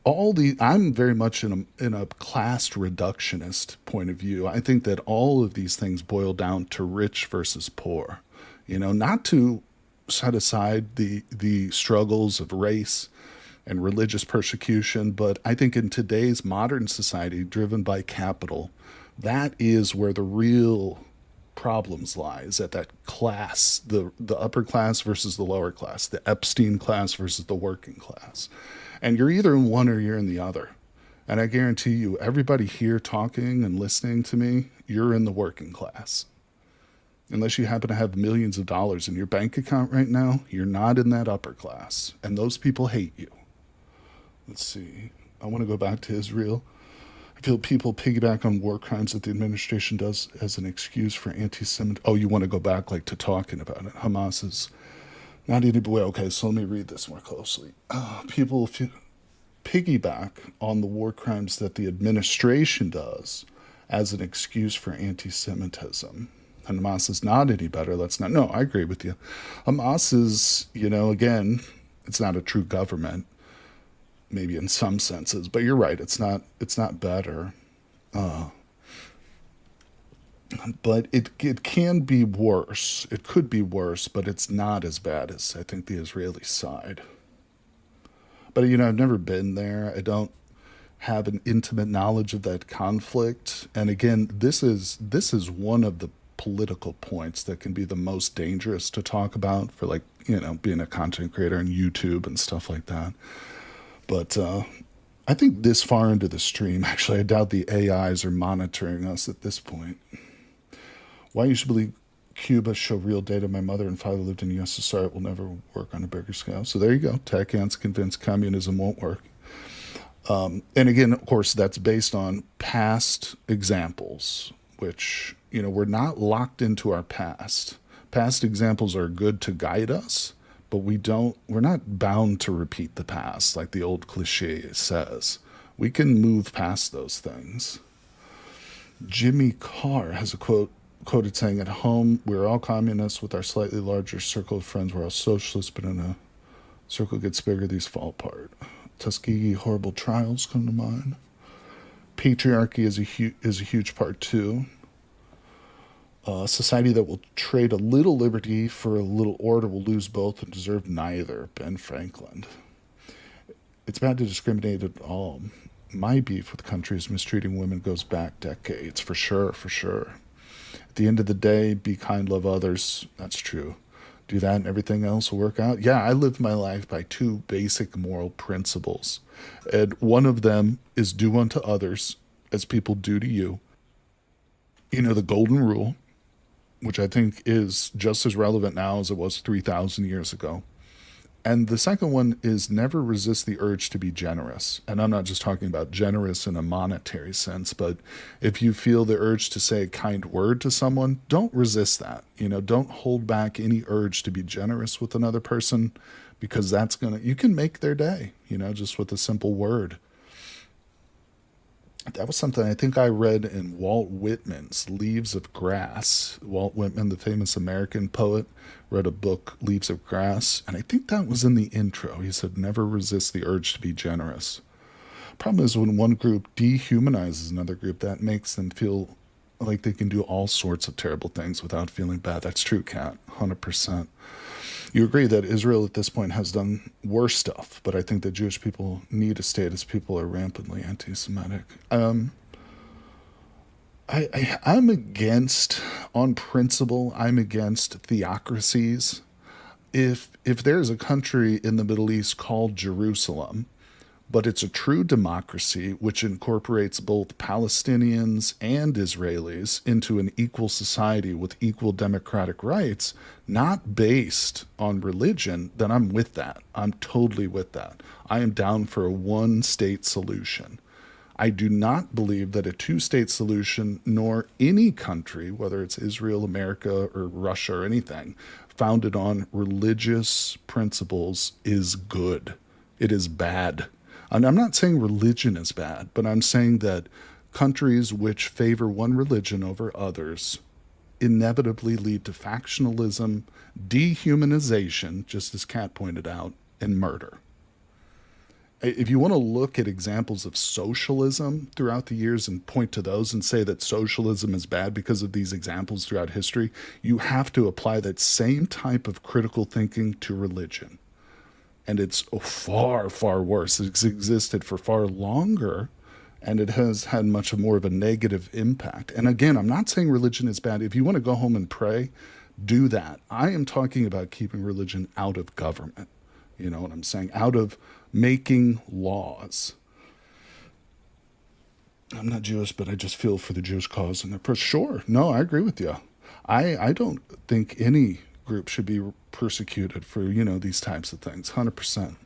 all the I'm very much in a class reductionist point of view. I think that all of these things boil down to rich versus poor. You know, not to set aside the struggles of race and religious persecution, but I think in today's modern society driven by capital, that is where the real problems lies, at that class, the upper class versus the lower class, the Epstein class versus the working class. And you're either in one or you're in the other. And I guarantee you, everybody here talking and listening to me, you're in the working class. Unless you happen to have millions of dollars in your bank account right now, you're not in that upper class. And those people hate you. Let's see. I want to go back to Israel. I feel people piggyback on war crimes that the administration does as an excuse for anti-Semitic. Oh, you want to go back like to talking about it? Hamas is not even. Well, okay, so let me read this more closely. People piggyback on the war crimes that the administration does as an excuse for anti-Semitism. And Hamas is not any better. Let's not. No, I agree with you. Hamas is, again, it's not a true government. Maybe in some senses, but you're right. It's not better, but it can be worse. It could be worse, but it's not as bad as I think the Israeli side. But I've never been there. I don't have an intimate knowledge of that conflict. And again, this is one of the political points that can be the most dangerous to talk about for being a content creator on YouTube and stuff like that. But I think this far into the stream, actually, I doubt the AIs are monitoring us at this point. Why you should believe Cuba show real data. My mother and father lived in the USSR. It will never work on a bigger scale. So there you go. Tachan's convinced communism won't work. And again, of course, that's based on past examples, which, we're not locked into our past. Past examples are good to guide us, but we're not bound to repeat the past like the old cliche says. We can move past those things. Jimmy Carr has a quoted saying, "At home, we're all communists with our slightly larger circle of friends. We're all socialists, but in a circle gets bigger, these fall apart." Tuskegee horrible trials come to mind. Patriarchy is a huge part too. A society that will trade a little liberty for a little order will lose both and deserve neither. Ben Franklin. It's bad to discriminate at all. My beef with countries mistreating women goes back decades, for sure, for sure. At the end of the day, be kind, love others. That's true. Do that and everything else will work out. Yeah, I live my life by two basic moral principles. And one of them is do unto others as people do to you. The golden rule, which I think is just as relevant now as it was 3,000 years ago. And the second one is never resist the urge to be generous. And I'm not just talking about generous in a monetary sense, but if you feel the urge to say a kind word to someone, don't resist that. Don't hold back any urge to be generous with another person, because you can make their day, just with a simple word. That was something I think I read in Walt Whitman's Leaves of Grass. Walt Whitman, the famous American poet, wrote a book, Leaves of Grass, and I think that was in the intro. He said, never resist the urge to be generous. Problem is, when one group dehumanizes another group, that makes them feel like they can do all sorts of terrible things without feeling bad. That's true, Kat, 100%. You agree that Israel at this point has done worse stuff, but I think that Jewish people need a state as people are rampantly anti-Semitic. I'm against, on principle, I'm against theocracies. If there's a country in the Middle East called Jerusalem, but it's a true democracy which incorporates both Palestinians and Israelis into an equal society with equal democratic rights, not based on religion, then I'm with that. I'm totally with that. I am down for a one-state solution. I do not believe that a two-state solution, nor any country, whether it's Israel, America, or Russia, or anything, founded on religious principles is good. It is bad. And I'm not saying religion is bad, but I'm saying that countries which favor one religion over others inevitably lead to factionalism, dehumanization, just as Kat pointed out, and murder. If you want to look at examples of socialism throughout the years and point to those and say that socialism is bad because of these examples throughout history, you have to apply that same type of critical thinking to religion. And it's far, far worse. It's existed for far longer, and it has had much more of a negative impact. And again, I'm not saying religion is bad. If you want to go home and pray, do that. I am talking about keeping religion out of government. You know what I'm saying? Out of making laws. I'm not Jewish, but I just feel for the Jewish cause. And sure, no, I agree with you. I don't think any group should be persecuted for, these types of things, 100%.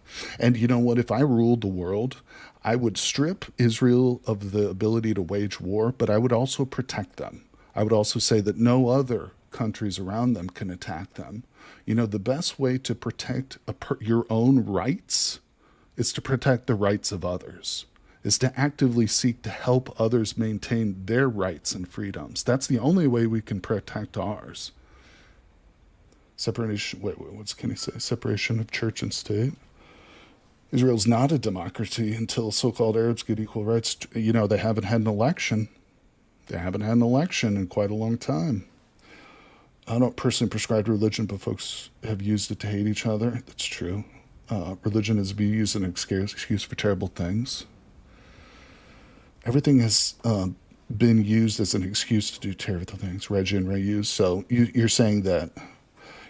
And you know what? If I ruled the world, I would strip Israel of the ability to wage war, but I would also protect them. I would also say that no other countries around them can attack them. The best way to protect your own rights is to protect the rights of others, is to actively seek to help others maintain their rights and freedoms. That's the only way we can protect ours. Separation, what can he say? Separation of church and state. Israel's not a democracy until so-called Arabs get equal rights. They haven't had an election. They haven't had an election in quite a long time. I don't personally prescribe to religion, but folks have used it to hate each other. That's true. Religion is being used as an excuse for terrible things. Everything has been used as an excuse to do terrible things. Regin, reuse. So you're saying that.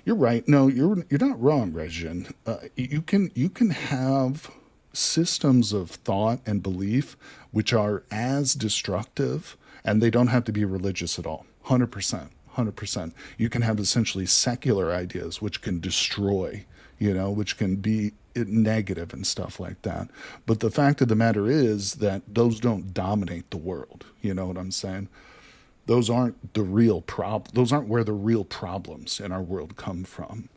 You're right. No, you're not wrong, Regin. You can have systems of thought and belief which are as destructive, and they don't have to be religious at all. 100%. 100%. You can have essentially secular ideas which can destroy, which can be negative and stuff like that. But the fact of the matter is that those don't dominate the world. You know what I'm saying? Those aren't the real those aren't where the real problems in our world come from.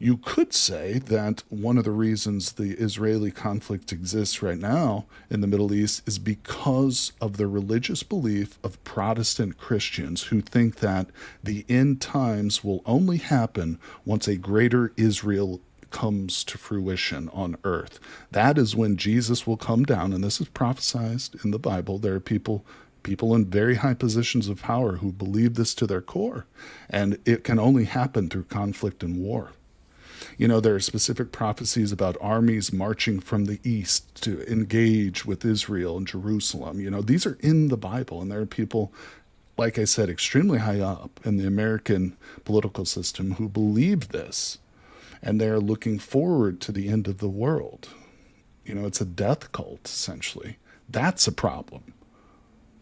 You could say that one of the reasons the Israeli conflict exists right now in the Middle East is because of the religious belief of Protestant Christians who think that the end times will only happen once a greater Israel comes to fruition on earth. That is when Jesus will come down, and this is prophesied in the Bible. There are people in very high positions of power who believe this to their core, and it can only happen through conflict and war. There are specific prophecies about armies marching from the east to engage with Israel and Jerusalem. These are in the Bible, and there are people, like I said, extremely high up in the American political system who believe this, and they are looking forward to the end of the world. It's a death cult, essentially. That's a problem.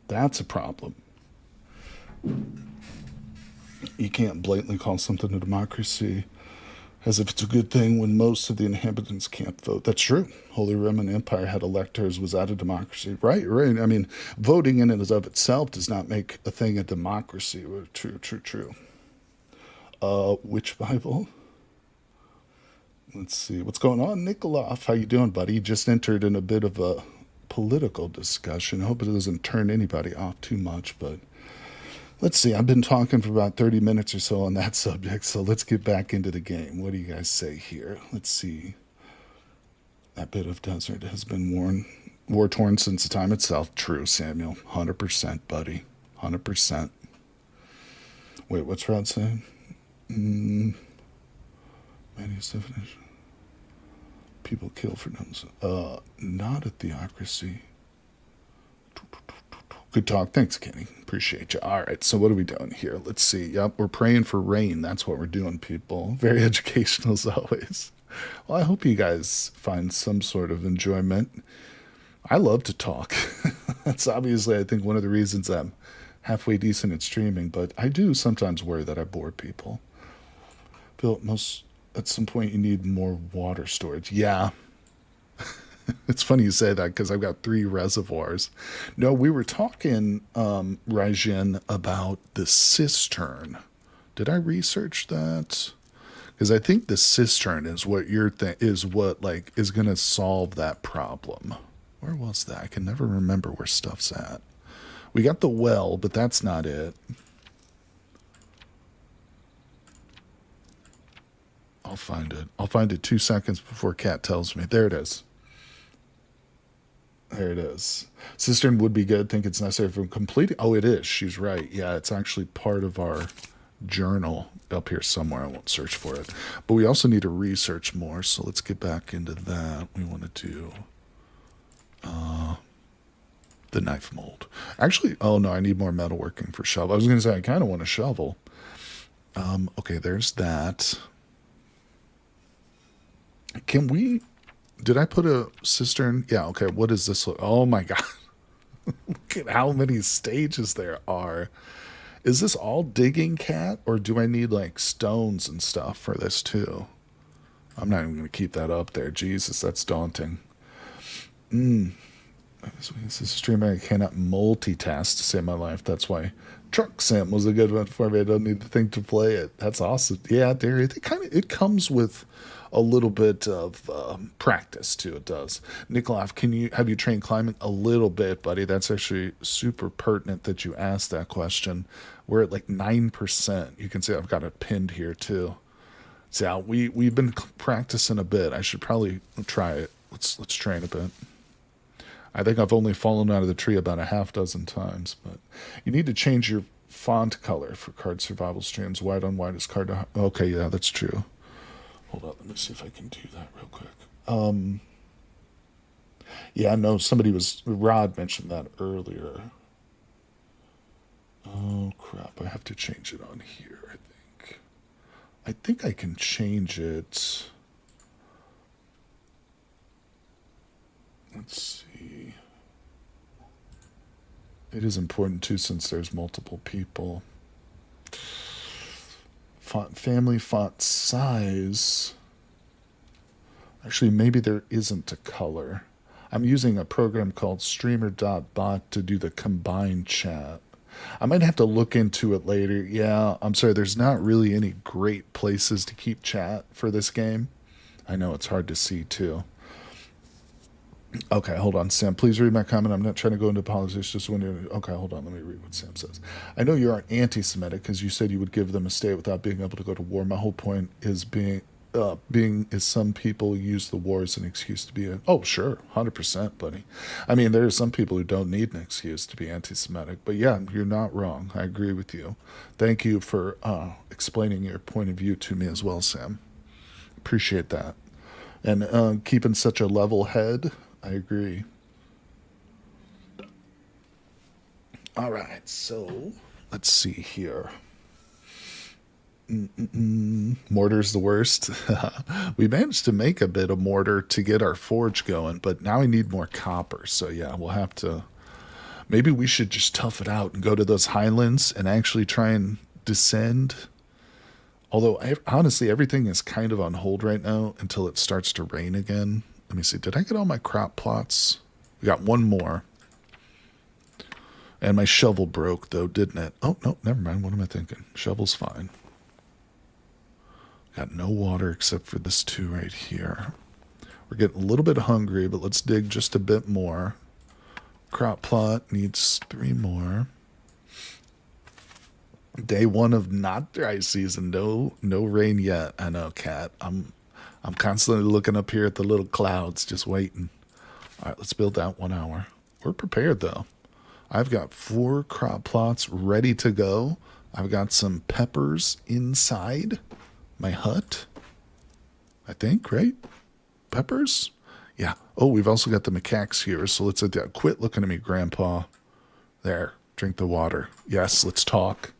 That's a problem. You can't blatantly call something a democracy as if it's a good thing when most of the inhabitants can't vote. That's true. Holy Roman Empire had electors, was that a democracy? Right. I mean, voting in and of itself does not make a thing a democracy. True. Which Bible? Let's see. What's going on, Nikolav? How you doing, buddy? You just entered in a bit of a political discussion. I hope it doesn't turn anybody off too much, but let's see. I've been talking for about 30 minutes or so on that subject, so let's get back into the game. What do you guys say here? Let's see. That bit of desert has been war-torn since the time itself. True, Samuel. 100%, buddy. 100%. Wait, what's Rod saying? Manny's definition. People kill for no. Not a theocracy. Good talk. Thanks, Kenny. Appreciate you. All right, so what are we doing here? Let's see. Yep, we're praying for rain. That's what we're doing, people. Very educational as always. Well, I hope you guys find some sort of enjoyment. I love to talk. That's obviously, I think, one of the reasons I'm halfway decent at streaming, but I do sometimes worry that I bore people. Bill, at some point you need more water storage. Yeah. It's funny you say that because I've got 3 reservoirs. No, we were talking, Rajan, about the cistern. Did I research that? Because I think the cistern is what is going to solve that problem. Where was that? I can never remember where stuff's at. We got the well, but that's not it. I'll find it. I'll find it 2 seconds before Kat tells me. There it is. There it is. Cistern would be good. Think it's necessary for completing. Oh, it is. She's right. Yeah, it's actually part of our journal up here somewhere. I won't search for it. But we also need to research more. So let's get back into that. We want to do the knife mold. Actually, oh no, I need more metalworking for shovel. I was going to say I kind of want a shovel. Okay, there's that. Did I put a cistern? Yeah, okay. What does this look? Oh my God. Look at how many stages there are. Is this all digging, Cat? Or do I need like stones and stuff for this too? I'm not even going to keep that up there. Jesus, that's daunting. This is streaming. I cannot multitask to save my life. That's why Truck Sim was a good one for me. I don't need to think to play it. That's awesome. Yeah, Darius, it comes with a little bit of practice too. It does. Nikolai, have you trained climbing? A little bit, buddy. That's actually super pertinent that you asked that question. We're at like 9%. You can see I've got it pinned here too. So yeah, we've been practicing a bit. I should probably try it. Let's train a bit. I think I've only fallen out of the tree about a half dozen times, but you need to change your font color for card survival streams. White on white is card. Okay, yeah, that's true. Hold on, let me see if I can do that real quick. Yeah, no, Rod mentioned that earlier. Oh crap, I have to change it on here, I think. I think I can change it. Let's see. It is important too since there's multiple people. Font family, font size. Actually, maybe there isn't a color. I'm using a program called streamer.bot to do the combined chat. I might have to look into it later. Yeah, I'm sorry, there's not really any great places to keep chat for this game. I know it's hard to see too. Okay, hold on, Sam. Please read my comment. I'm not trying to go into politics. Just wondering. Okay, hold on. Let me read what Sam says. I know you aren't anti-Semitic because you said you would give them a state without being able to go to war. My whole point is being some people use the war as an excuse to be a. Oh, sure, 100%, buddy. I mean, there are some people who don't need an excuse to be anti-Semitic, but yeah, you're not wrong. I agree with you. Thank you for explaining your point of view to me as well, Sam. Appreciate that. And keeping such a level head. I agree. All right, so let's see here. Mortar's the worst. We managed to make a bit of mortar to get our forge going, but now we need more copper. So yeah, we'll have to. Maybe we should just tough it out and go to those highlands and actually try and descend. Although honestly, everything is kind of on hold right now until it starts to rain again. Let me see. Did I get all my crop plots? We got one more. And my shovel broke, though, didn't it? Oh, no, never mind. What am I thinking? Shovel's fine. Got no water except for this two right here. We're getting a little bit hungry, but let's dig just a bit more. Crop plot needs 3 more. Day 1 of not dry season. No rain yet. I know, Cat. I'm constantly looking up here at the little clouds, just waiting. All right, let's build that 1 hour. We're prepared, though. I've got 4 crop plots ready to go. I've got some peppers inside my hut, I think, right? Peppers? Yeah. Oh, we've also got the macaques here, so let's quit looking at me, Grandpa. There, drink the water. Yes, let's talk.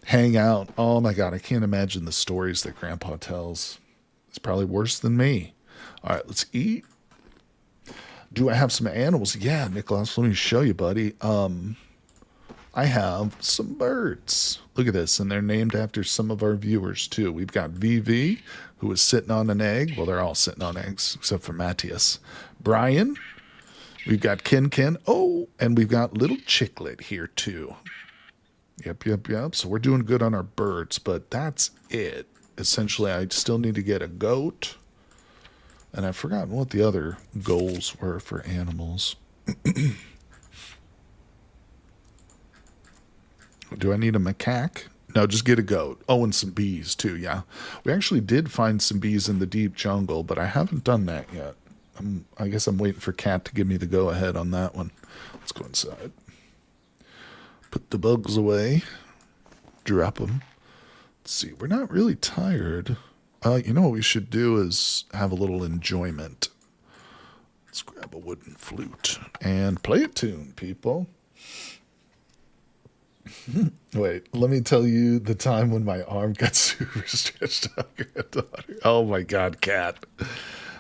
Hang out. Oh, my God, I can't imagine the stories that Grandpa tells. It's probably worse than me. All right, let's eat. Do I have some animals? Yeah, Nicholas, let me show you, buddy. I have some birds. Look at this, and they're named after some of our viewers, too. We've got VV, who is sitting on an egg. Well, they're all sitting on eggs, except for Matthias. Brian. We've got Kin. Oh, and we've got little Chicklet here, too. Yep. So we're doing good on our birds, but that's it. Essentially, I still need to get a goat. And I've forgotten what the other goals were for animals. Do I need a macaque? No, just get a goat. Oh, and some bees, too, yeah. We actually did find some bees in the deep jungle, but I haven't done that yet. I guess I'm waiting for Cat to give me the go-ahead on that one. Let's go inside. Put the bugs away. Drop them. Let's see, we're not really tired. You know what we should do is have a little enjoyment. Let's grab a wooden flute and play a tune, people. Wait, let me tell you the time when my arm got super stretched out. Oh my God, Cat.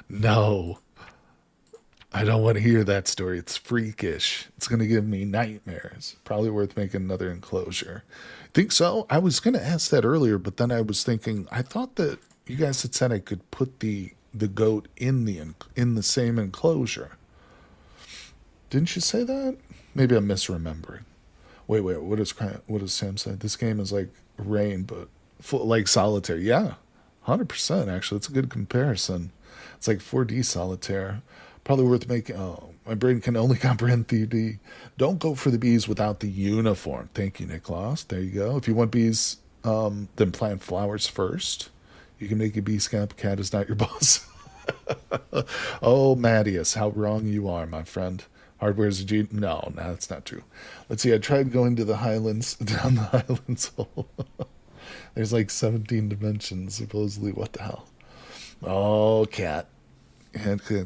No. I don't want to hear that story. It's freakish. It's going to give me nightmares. Probably worth making another enclosure. Think so? I was going to ask that earlier, but then I was thinking, I thought that you guys had said I could put the goat in the same enclosure. Didn't you say that? Maybe I'm misremembering. Wait. What does Sam say? This game is like Rain, but like Solitaire. Yeah, 100%. Actually, it's a good comparison. It's like 4D Solitaire. Probably worth making. Oh, my brain can only comprehend 3D. Don't go for the bees without the uniform. Thank you, Nicholas. There you go. If you want bees, then plant flowers first. You can make a bee scout. Cat is not your boss. Oh, Mattias, how wrong you are, my friend. Hardware is a G. No, that's not true. Let's see. I tried going to the Highlands, down the Highlands hole. There's like 17 dimensions, supposedly. What the hell? Oh, Cat.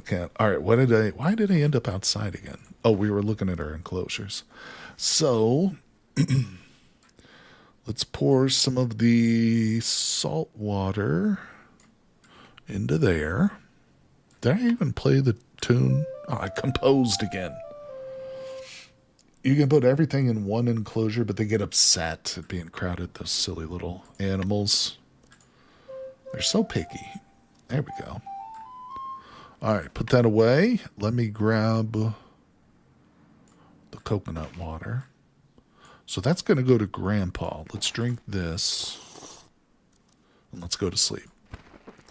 Cat. All right. Why did I end up outside again? Oh, we were looking at our enclosures. So, let's pour some of the salt water into there. Did I even play the tune? Oh, I composed again. You can put everything in one enclosure, but they get upset at being crowded, those silly little animals. They're so picky. There we go. All right, put that away. Let me grab the coconut water. So that's going to go to Grandpa. Let's drink this. And let's go to sleep.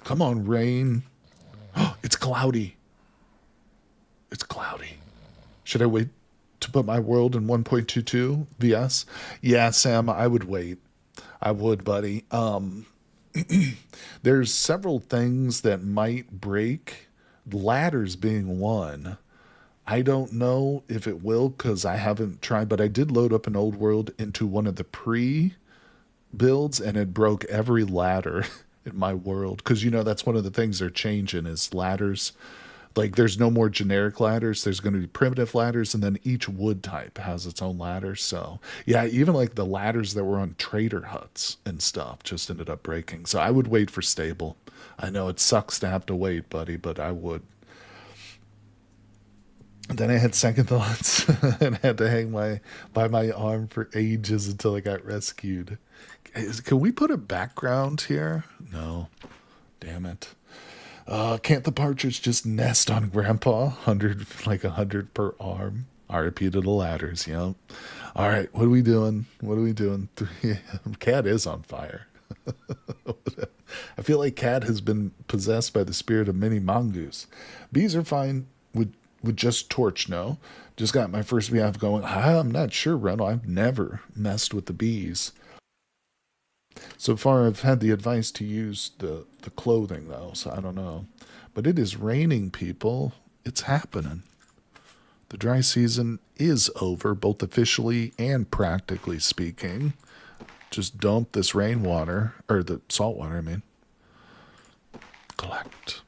Come on, rain. Oh, it's cloudy. It's cloudy. Should I wait to put my world in 1.22 VS? Yeah, Sam, I would wait. I would, buddy. There's several things that might break, ladders being one. I don't know if it will because I haven't tried, but I did load up an old world into one of the pre builds and it broke every ladder in my world. Because, that's one of the things they're changing is ladders. Like, there's no more generic ladders. There's going to be primitive ladders, and then each wood type has its own ladder. So, yeah, even like the ladders that were on trader huts and stuff just ended up breaking. So, I would wait for stable. I know it sucks to have to wait, buddy, but I would. Then I had second thoughts and had to hang by my arm for ages until I got rescued. Can we put a background here? No. Damn it. Can't the partridge just nest on Grandpa? 100 per arm. RIP to the ladders, yep. All right, what are we doing? What are we doing? Cat is on fire. I feel like Cat has been possessed by the spirit of mini mongoose. Bees are fine with just torch, no? Just got my first beehive going. I'm not sure, Reno. I've never messed with the bees. So far, I've had the advice to use the clothing, though, so I don't know. But it is raining, people. It's happening. The dry season is over, both officially and practically speaking. Just dump this rainwater, or the salt water, I mean. Collect.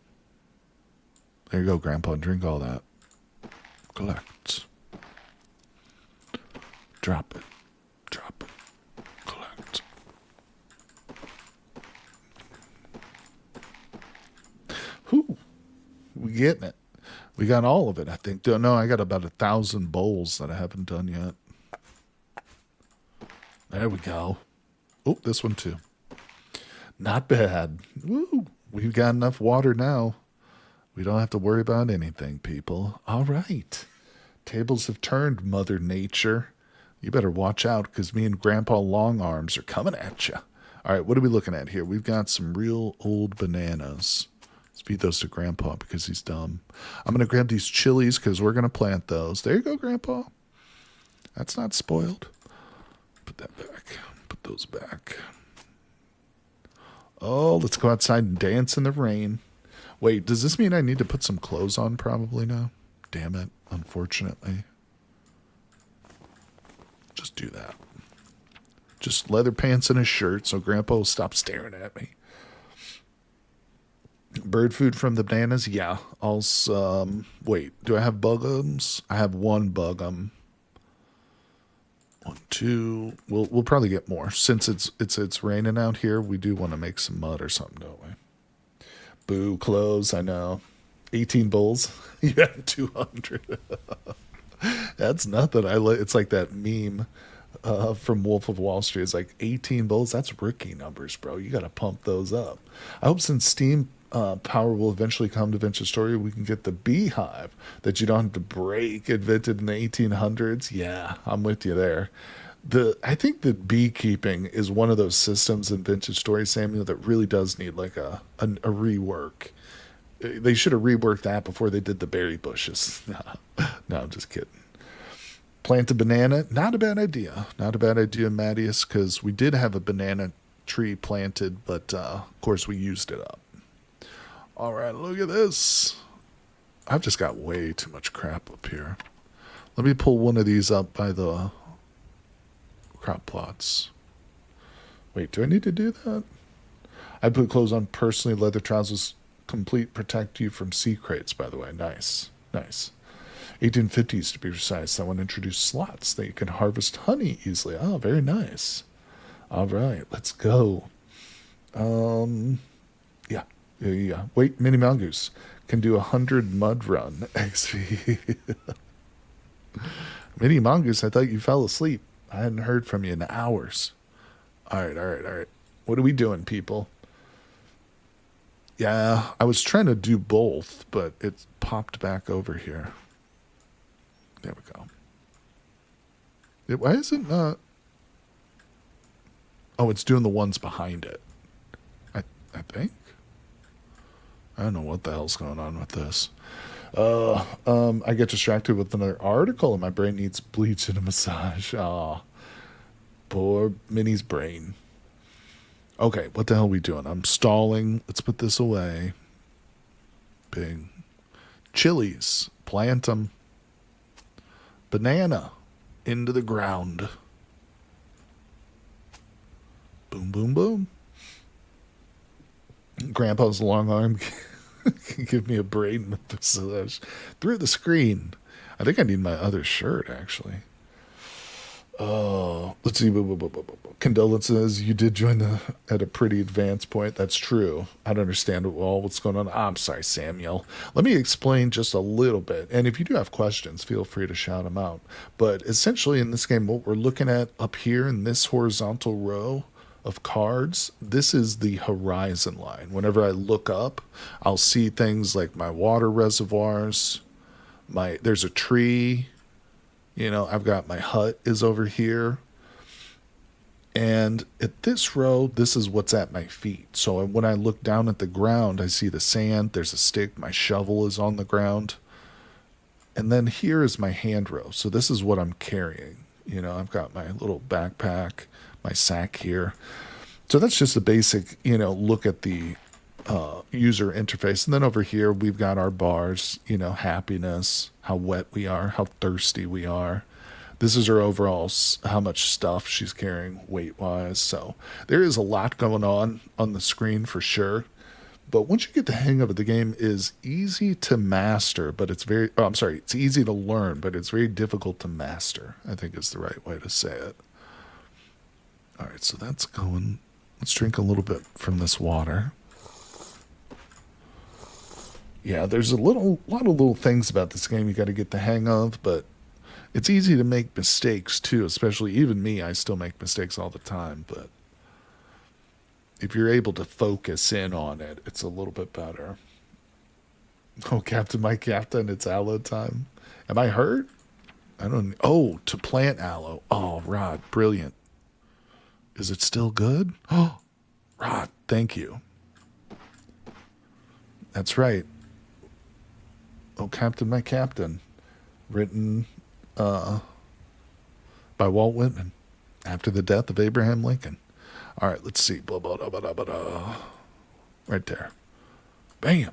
There you go, Grandpa. Drink all that. Collect. Drop it. Drop it. Collect. Whew. We getting it. We got all of it, I think. Don't know. I got about 1,000 bowls that I haven't done yet. There we go. Oh, this one too. Not bad. Woo. We've got enough water now. We don't have to worry about anything, people. All right. Tables have turned, Mother Nature. You better watch out because me and Grandpa Longarms are coming at you. All right, what are we looking at here? We've got some real old bananas. Let's feed those to Grandpa because he's dumb. I'm going to grab these chilies because we're going to plant those. There you go, Grandpa. That's not spoiled. Put that back. Put those back. Oh, let's go outside and dance in the rain. Wait, does this mean I need to put some clothes on probably now? Damn it, unfortunately. Just do that. Just leather pants and a shirt so Grandpa will stop staring at me. Bird food from the bananas? Yeah. Also, wait, do I have bugums? I have one bugum. One, two. We'll probably get more. Since it's raining out here, we do want to make some mud or something, don't we? Boo, clothes, I know. 18 bulls. You have 200. That's nothing. It's like that meme from Wolf of Wall Street. It's like 18 bulls. That's rookie numbers, bro. You got to pump those up. I hope since Steam power will eventually come to Venture Story, we can get the beehive that you don't have to break, invented in the 1800s. Yeah, I'm with you there. I think that beekeeping is one of those systems in Vintage Story, Samuel, that really does need like a rework. They should have reworked that before they did the berry bushes. No, I'm just kidding. Plant a banana, not a bad idea. Not a bad idea, Mattias, because we did have a banana tree planted, but of course we used it up. All right, look at this. I've just got way too much crap up here. Let me pull one of these up by the crop plots. Wait, do I need to do that? I put clothes on personally. Leather trousers complete protect you from sea crates, by the way. Nice. Nice. 1850s to be precise. That one introduced slots that you can harvest honey easily. Oh, very nice. All right, let's go. Yeah. Yeah. Wait, Mini Mongoose can do 100 mud run XP. Mini Mongoose, I thought you fell asleep. I hadn't heard from you in hours. All right, all right, all right. What are we doing, people? Yeah, I was trying to do both, but it popped back over here. There we go. Why is it not? Oh, it's doing the ones behind it. I think. I don't know what the hell's going on with this. I get distracted with another article, and my brain needs bleach and a massage. Ah, poor Minnie's brain. Okay, what the hell are we doing? I'm stalling. Let's put this away. Bing. Chilies. Plant them. Banana. Into the ground. Boom, boom, boom. Grandpa's long arm can give me a brain massage through the screen. I think I need my other shirt, actually. Oh, let's see. Condolences. You did join at a pretty advanced point. That's true. I don't understand what's going on. I'm sorry, Samuel. Let me explain just a little bit. And if you do have questions, feel free to shout them out. But essentially, in this game, what we're looking at up here in this horizontal row of cards, this is the horizon line. Whenever I look up, I'll see things like my water reservoirs. There's a tree. I've got my hut is over here. And at this row, this is what's at my feet. So when I look down at the ground, I see the sand. There's a stick. My shovel is on the ground. And then here is my hand row. So this is what I'm carrying. I've got my little backpack, my sack here. So that's just a basic, look at the user interface. And then over here, we've got our bars, happiness, how wet we are, how thirsty we are. This is her overall, how much stuff she's carrying weight-wise. So there is a lot going on the screen for sure. But once you get the hang of it, the game is easy to master, but it's it's easy to learn, but it's very difficult to master, I think is the right way to say it. All right, so that's going. Let's drink a little bit from this water. Yeah, there's a lot of little things about this game you got to get the hang of, but it's easy to make mistakes too, especially even me. I still make mistakes all the time, but if you're able to focus in on it, it's a little bit better. Oh, Captain, my captain, it's aloe time. Am I hurt? I don't. Oh, to plant aloe. Oh, Rod, brilliant. Is it still good? Oh, Rod, thank you. That's right. Oh, Captain, my captain. Written by Walt Whitman after the death of Abraham Lincoln. All right, let's see. Blah, blah, blah, blah, blah, blah. Right there. Bam.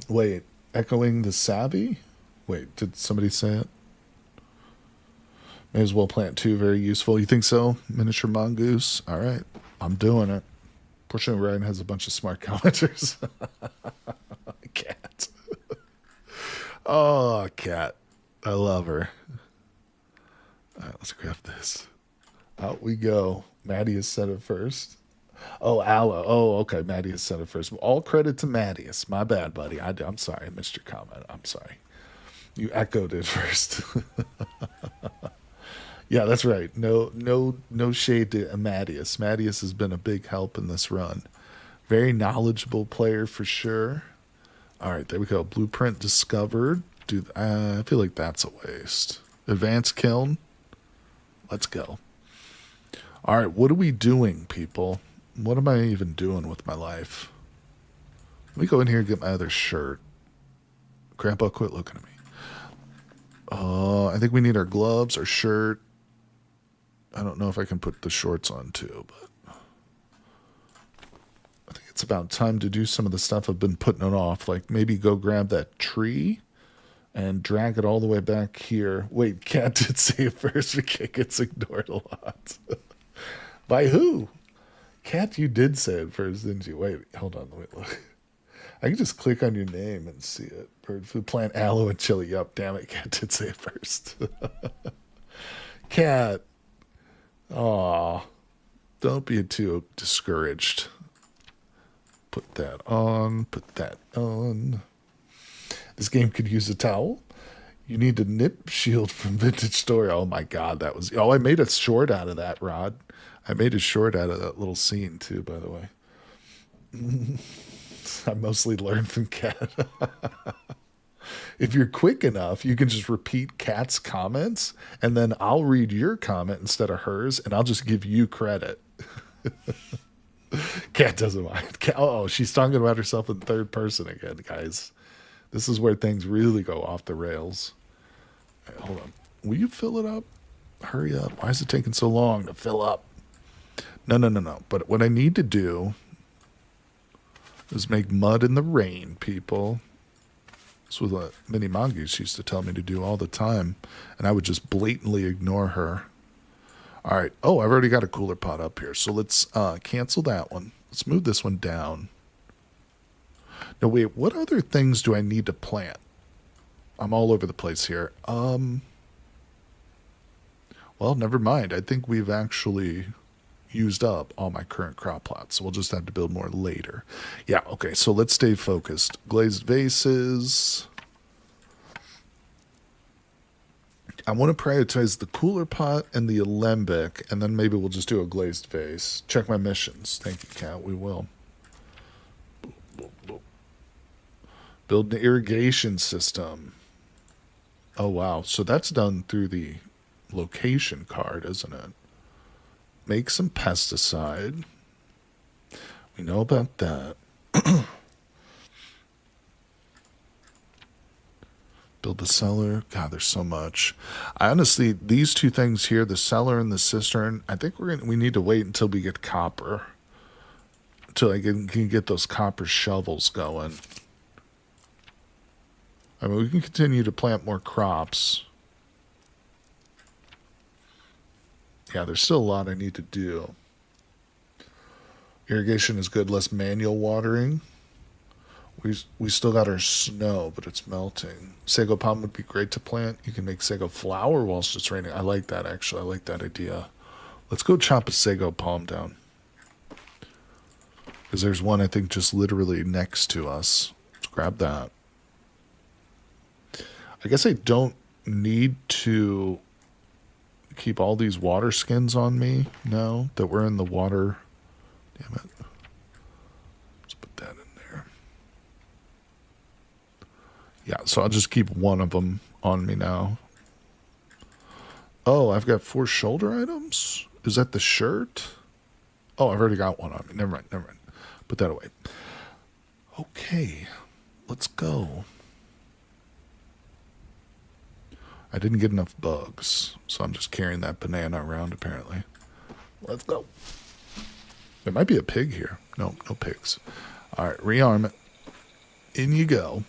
Wait, echoing the savvy? Wait, did somebody say it? May as well plant two. Very useful. You think so? Miniature mongoose. All right, I'm doing it. Fortunately, Ryan has a bunch of smart commenters. Cat. Oh, cat. I love her. All right, let's grab this. Out we go. Maddie has said it first. Oh, aloe. Oh, okay. Maddie has said it first. All credit to Mattias. My bad, buddy. I'm sorry. I missed your comment. I'm sorry. You echoed it first. Yeah, that's right. No shade to Mattias. Mattias has been a big help in this run. Very knowledgeable player for sure. All right, there we go. Blueprint discovered. I feel like that's a waste. Advanced kiln. Let's go. All right, what are we doing, people? What am I even doing with my life? Let me go in here and get my other shirt. Grandpa, quit looking at me. I think we need our gloves, our shirt. I don't know if I can put the shorts on too, but I think it's about time to do some of the stuff I've been putting it off. Like maybe go grab that tree and drag it all the way back here. Wait, Cat did say it first, but Cat gets ignored a lot. By who? Cat, you did say it first, didn't you? Wait, hold on, let me look. I can just click on your name and see it. Bird food, plant, aloe, and chili. Yup, damn it, Cat did say it first. Cat. Aw. Don't be too discouraged. Put that on. Put that on. This game could use a towel. You need a nip shield from Vintage Story. Oh my god, that was... Oh, I made a short out of that, Rod. I made a short out of that little scene, too, by the way. I mostly learned from Kat. If you're quick enough, you can just repeat Kat's comments, and then I'll read your comment instead of hers, and I'll just give you credit. Kat doesn't mind. Oh, she's talking about herself in third person again, guys. This is where things really go off the rails. Right, hold on. Will you fill it up? Hurry up. Why is it taking so long to fill up? No. But what I need to do is make mud in the rain, people. This was what Minnie Mongoose used to tell me to do all the time, and I would just blatantly ignore her. All right. Oh, I've already got a cooler pot up here, so let's cancel that one. Let's move this one down. Now, wait, what other things do I need to plant? I'm all over the place here. Well, never mind. I think we've actually used up all my current crop plots, so we'll just have to build more later. Yeah, okay, so let's stay focused. Glazed vases. I want to prioritize the cooler pot and the alembic, and then maybe we'll just do a glazed vase. Check my missions. Thank you, Kat. We will. Build an irrigation system. Oh, wow. So that's done through the location card, isn't it? Make some pesticide. We know about that. Build the cellar. God, there's so much. I honestly, these two things here, the cellar and the cistern, I think we need to wait until we get copper. Until I can get those copper shovels going. I mean, we can continue to plant more crops. Yeah, there's still a lot I need to do. Irrigation is good, less manual watering. We still got our snow, but it's melting. Sago palm would be great to plant. You can make sago flour whilst it's raining. I like that, actually. I like that idea. Let's go chop a sago palm down. Because there's one, I think, just literally next to us. Let's grab that. I guess I don't need to keep all these water skins on me now that we're in the water. Damn it. Let's put that in there. Yeah, so I'll just keep one of them on me now. Oh, I've got 4 shoulder items? Is that the shirt? Oh, I've already got one on me. Never mind. Put that away. Okay, let's go. I didn't get enough bugs, so I'm just carrying that banana around, apparently. Let's go. There might be a pig here. No pigs. All right, rearm it. In you go.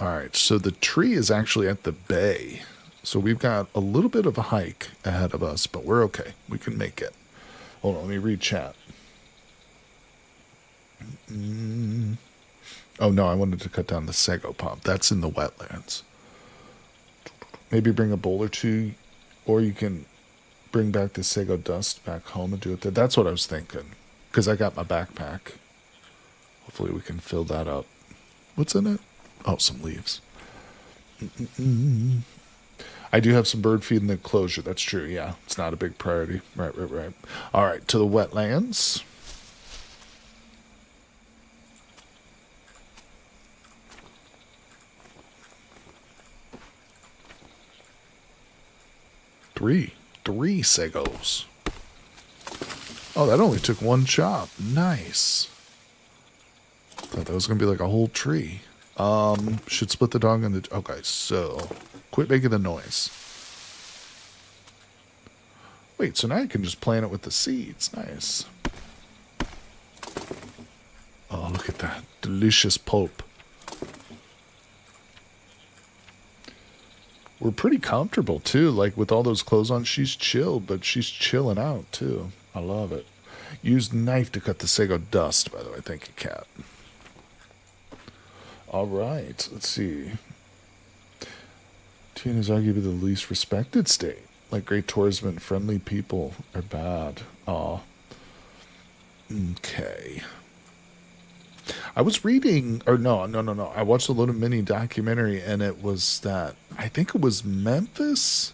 All right, so the tree is actually at the bay. So we've got a little bit of a hike ahead of us, but we're okay. We can make it. Hold on, let me read chat. Oh, no, I wanted to cut down the sago palm. That's in the wetlands. Maybe bring a bowl or two, or you can bring back the sago dust back home and do it there. That's what I was thinking, because I got my backpack. Hopefully we can fill that up. What's in it? Oh, some leaves. I do have some bird feed in the enclosure. That's true, yeah. It's not a big priority. Right. All right, to the wetlands. Three sagos. Oh, that only took one chop. Nice. Thought that was going to be like a whole tree. Should split the dog into... Okay, so... Quit making the noise. Wait, so now you can just plant it with the seeds. Nice. Oh, look at that. Delicious pulp. We're pretty comfortable, too. Like, with all those clothes on, she's chilled, but she's chilling out, too. I love it. Used knife to cut the sago dust, by the way. Thank you, Kat. All right. Let's see. Teen is arguably the least respected state. Like great tourism, friendly people are bad. Aw. Okay. I was reading, or no. I watched a little mini documentary, and it was that I think it was Memphis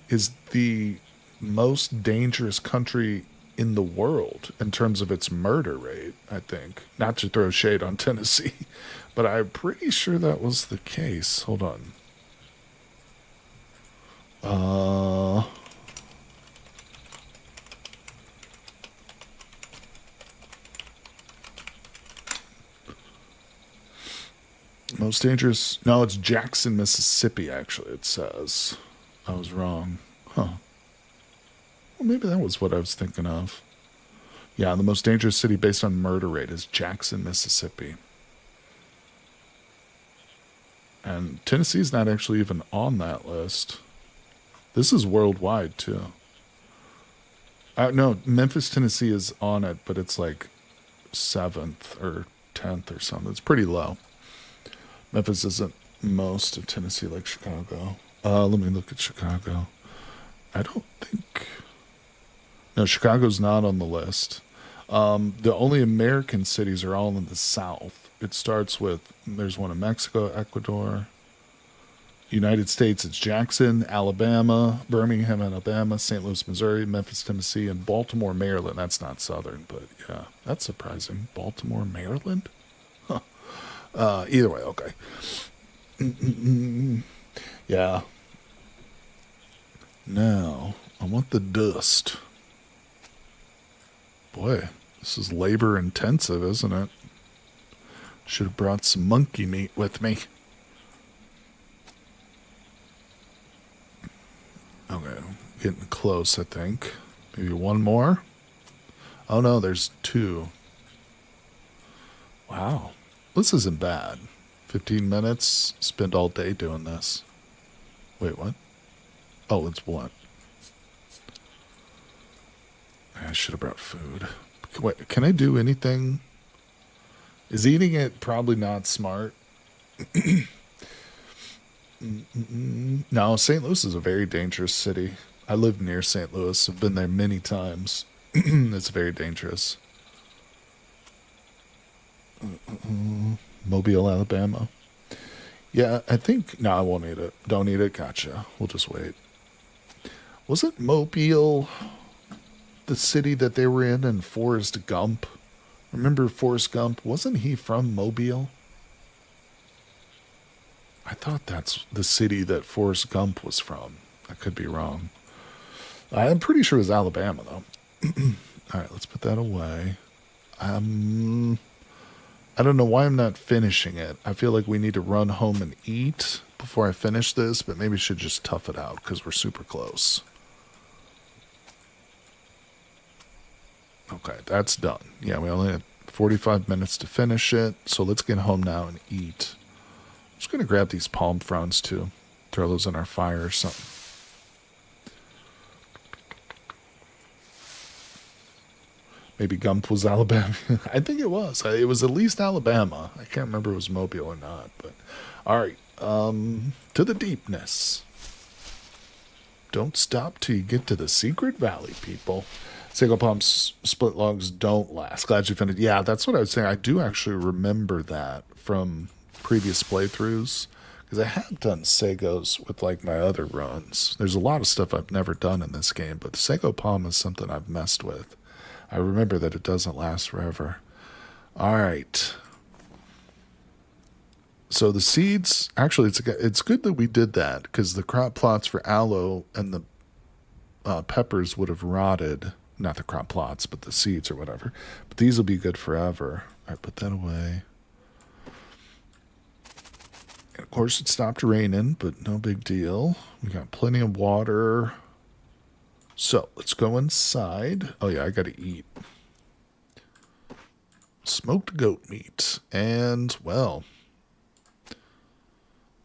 is the most dangerous country in the world in terms of its murder rate, I think. Not to throw shade on Tennessee, but I'm pretty sure that was the case. Hold on. Uh, Most dangerous. No, it's Jackson, Mississippi, actually, it says. I was wrong. Huh. Well, maybe that was what I was thinking of. Yeah, the most dangerous city based on murder rate is Jackson, Mississippi. And Tennessee's not actually even on that list. This is worldwide, too. No, Memphis, Tennessee is on it, but it's like 7th or 10th or something. It's pretty low. Memphis isn't most of Tennessee like Chicago. Let me look at Chicago. I don't think. No, Chicago's not on the list. The only American cities are all in the South. It starts with, there's one in Mexico, Ecuador. United States, it's Jackson, Alabama, Birmingham, Alabama, St. Louis, Missouri, Memphis, Tennessee, and Baltimore, Maryland. That's not Southern, but yeah, that's surprising. Baltimore, Maryland? Huh. Either way, okay. Yeah. Now, I want the dust. Boy, this is labor intensive, isn't it? Should have brought some monkey meat with me. Okay, getting close, I think. Maybe one more? Oh no, there's 2. Wow. This isn't bad. 15 minutes, spend all day doing this. Wait, what? Oh, it's what? I should have brought food. Wait, can I do anything? Is eating it probably not smart? No, St. Louis is a very dangerous city. I live near St. Louis. I've been there many times. It's very dangerous. Mobile, Alabama. Yeah, I think. No, I won't eat it. Don't eat it. Gotcha. We'll just wait. Wasn't Mobile the city that they were in Forrest Gump? Remember Forrest Gump? Wasn't he from Mobile? I thought that's the city that Forrest Gump was from. I could be wrong. I'm pretty sure it was Alabama, though. All right, let's put that away. I don't know why I'm not finishing it. I feel like we need to run home and eat before I finish this, but maybe we should just tough it out because we're super close. Okay, that's done. Yeah, we only have 45 minutes to finish it, so let's get home now and eat. I'm just going to grab these palm fronds, too. Throw those in our fire or something. Maybe Gump was Alabama. I think it was. It was at least Alabama. I can't remember if it was Mobile or not. But all right, to the deepness. Don't stop till you get to the secret valley, people. Sago palms split logs don't last. Glad you finished. Yeah, that's what I was saying. I do actually remember that from previous playthroughs because I have done sagos with like my other runs. There's a lot of stuff I've never done in this game, but the sago palm is something I've messed with. I remember that it doesn't last forever. All right. So the seeds, actually, it's good that we did that because the crop plots for aloe and the peppers would have rotted. Not the crop plots, but the seeds or whatever. But these will be good forever. All right, put that away. And of course, it stopped raining, but no big deal. We got plenty of water. So let's go inside. Oh yeah, I gotta eat. Smoked goat meat. And, well,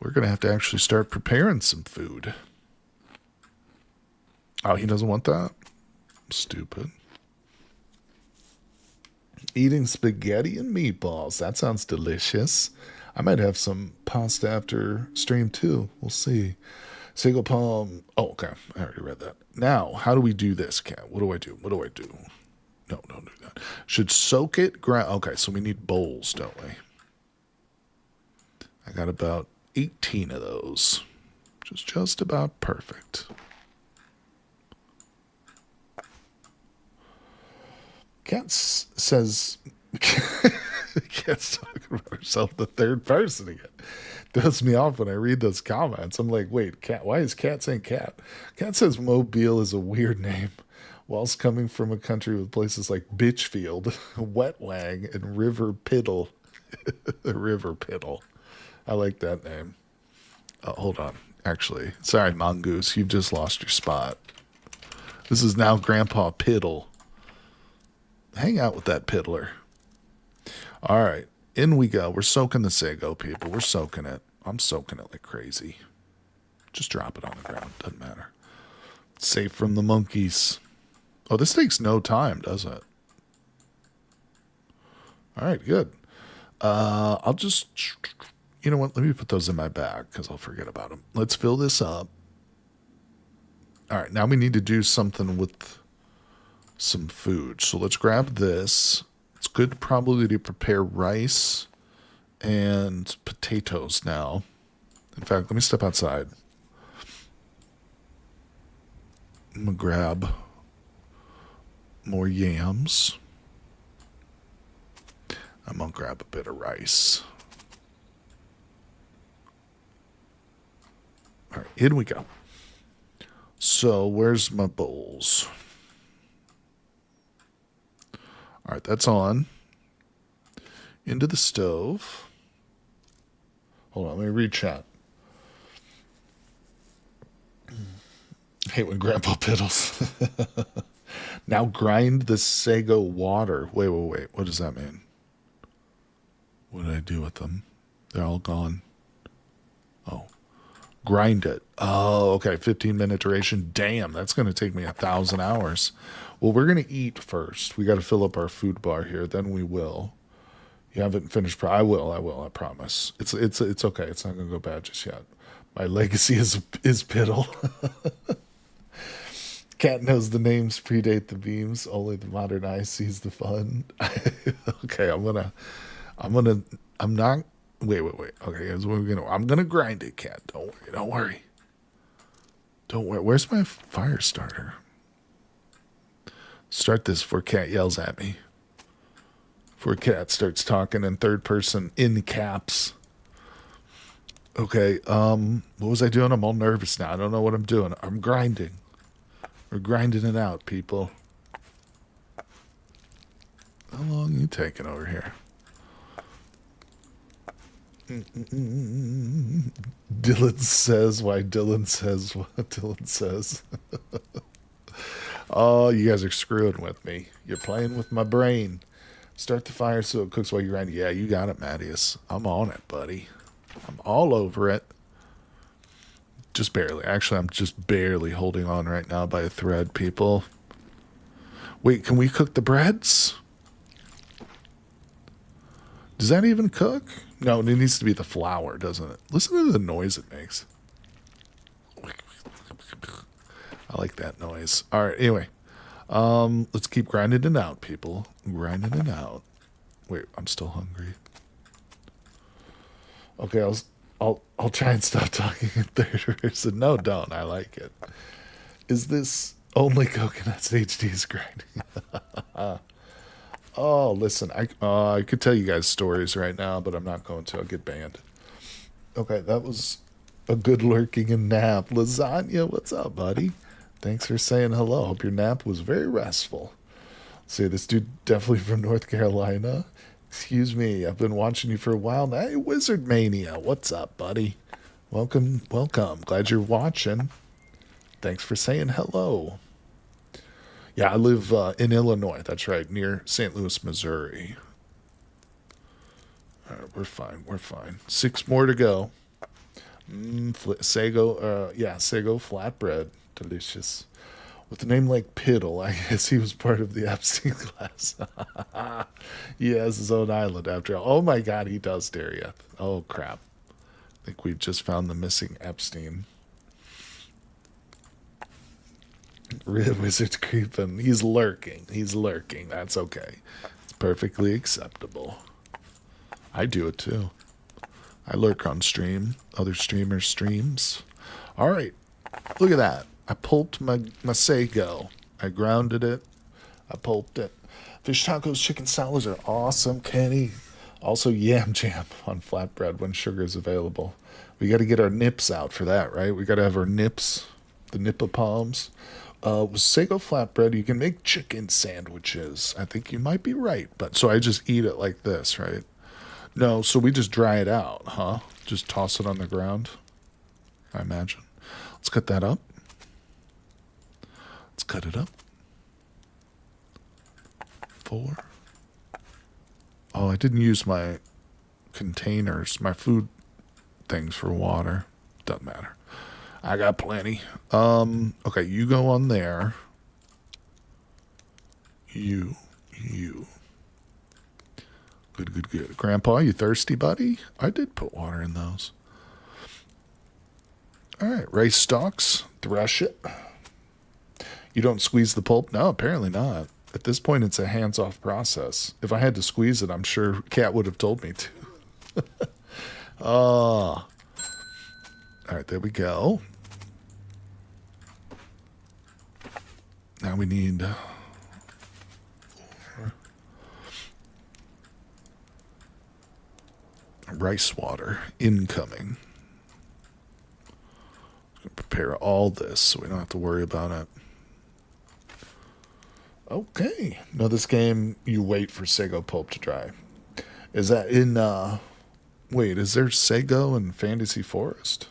we're gonna have to actually start preparing some food. Oh, he doesn't want that? Stupid. Eating spaghetti and meatballs. That sounds delicious. I might have some pasta after stream too. We'll see. Sago palm. Oh, okay. I already read that. Now, how do we do this, Cat? What do I do? What do I do? No, don't do that. Should soak it, grind. Okay, so we need bowls, don't we? I got about 18 of those. Just about perfect. Cat says... Cat's talking about herself the third person again. Does me off when I read those comments. I'm like, wait, Cat, why is Cat saying Cat? Cat says Mobile is a weird name. Whilst coming from a country with places like Bitchfield, Wetwang, and River Piddle. River Piddle. I like that name. Hold on. Actually, sorry, Mongoose. You've just lost your spot. This is now Grandpa Piddle. Hang out with that piddler. All right. In we go. We're soaking the sago, people. We're soaking it. I'm soaking it like crazy. Just drop it on the ground. Doesn't matter. Safe from the monkeys. Oh, this takes no time, does it? All right, good. I'll just... You know what? Let me put those in my bag because I'll forget about them. Let's fill this up. All right, now we need to do something with some food. So let's grab this. It's good probably to prepare rice and potatoes now. In fact, let me step outside. I'm going to grab more yams. I'm going to grab a bit of rice. All right, in we go. So where's my bowls? All right, that's on. Into the stove. Hold on, let me read chat. I hate when Grandpa piddles. Now grind the sago water. Wait. What does that mean? What did I do with them? They're all gone. Oh. Grind it. Oh, okay. 15-minute duration. Damn, that's going to take me 1,000 hours. Well, we're going to eat first. We got to fill up our food bar here. Then we will. You haven't finished. I will. I promise. It's okay. It's not going to go bad just yet. My legacy is piddle. Cat knows the names predate the beams. Only the modern eye sees the fun. Okay, I'm not. Wait. Okay, here's what we're gonna. I'm gonna grind it, Cat. Don't worry. Where's my fire starter? Start this before Cat yells at me. Before Cat starts talking in third person in caps. Okay, what was I doing? I'm all nervous now. I don't know what I'm doing. I'm grinding. We're grinding it out, people. How long are you taking over here? Dylan says why Dylan says what Dylan says. Oh, you guys are screwing with me. You're playing with my brain. Start the fire so it cooks while you're grinding. Yeah, you got it, Mattias. I'm on it, buddy. I'm all over it. Just barely. Actually, I'm just barely holding on right now by a thread, people. Wait, can we cook the breads? Does that even cook? No, it needs to be the flour, doesn't it? Listen to the noise it makes. I like that noise. All right, anyway. Let's keep grinding it out, people. Grinding it out. Wait, I'm still hungry. Okay, I'll try and stop talking in third person. No, don't. I like it. Is this only coconuts HD's grinding? Oh, listen, I could tell you guys stories right now, but I'm not going to. I'll get banned. Okay, that was a good lurking and nap. Lasagna, what's up, buddy? Thanks for saying hello. Hope your nap was very restful. See, this dude definitely from North Carolina. Excuse me, I've been watching you for a while now. Hey, Wizard Mania, what's up, buddy? Welcome. Glad you're watching. Thanks for saying hello. Yeah, I live in Illinois. That's right, near St. Louis, Missouri. All right, we're fine. 6 more to go. Sago flatbread. Delicious. With a name like Piddle, I guess he was part of the Epstein class. He has his own island after all. Oh my God, he does, Daria. Oh crap. I think we've just found the missing Epstein. Wizard's creeping. He's lurking. He's lurking. That's okay. It's perfectly acceptable. I do it too. I lurk on stream. Other streamers' streams. Alright. Look at that. I pulped my sago. I grounded it. I pulped it. Fish tacos, chicken salads are awesome, Kenny. Also, yam jam on flatbread when sugar is available. We got to get our nips out for that, right? We got to have our nips, the nippa palms. With sago flatbread, you can make chicken sandwiches. I think you might be right, but so I just eat it like this, right? No, so we just dry it out, huh? Just toss it on the ground, I imagine. Let's cut that up. Let's cut it up. 4. Oh, I didn't use my containers, my food things for water. Doesn't matter. I got plenty. Okay, you go on there. You. Good. Grandpa, you thirsty, buddy? I did put water in those. All right, rice stalks. Thresh it. You don't squeeze the pulp? No, apparently not. At this point, it's a hands-off process. If I had to squeeze it, I'm sure Kat would have told me to. Oh. All right, there we go. Now we need rice water incoming. Prepare all this so we don't have to worry about it. Okay. Now this game, you wait for sago pulp to dry. Is that in, wait, is there sago in Fantasy Forest?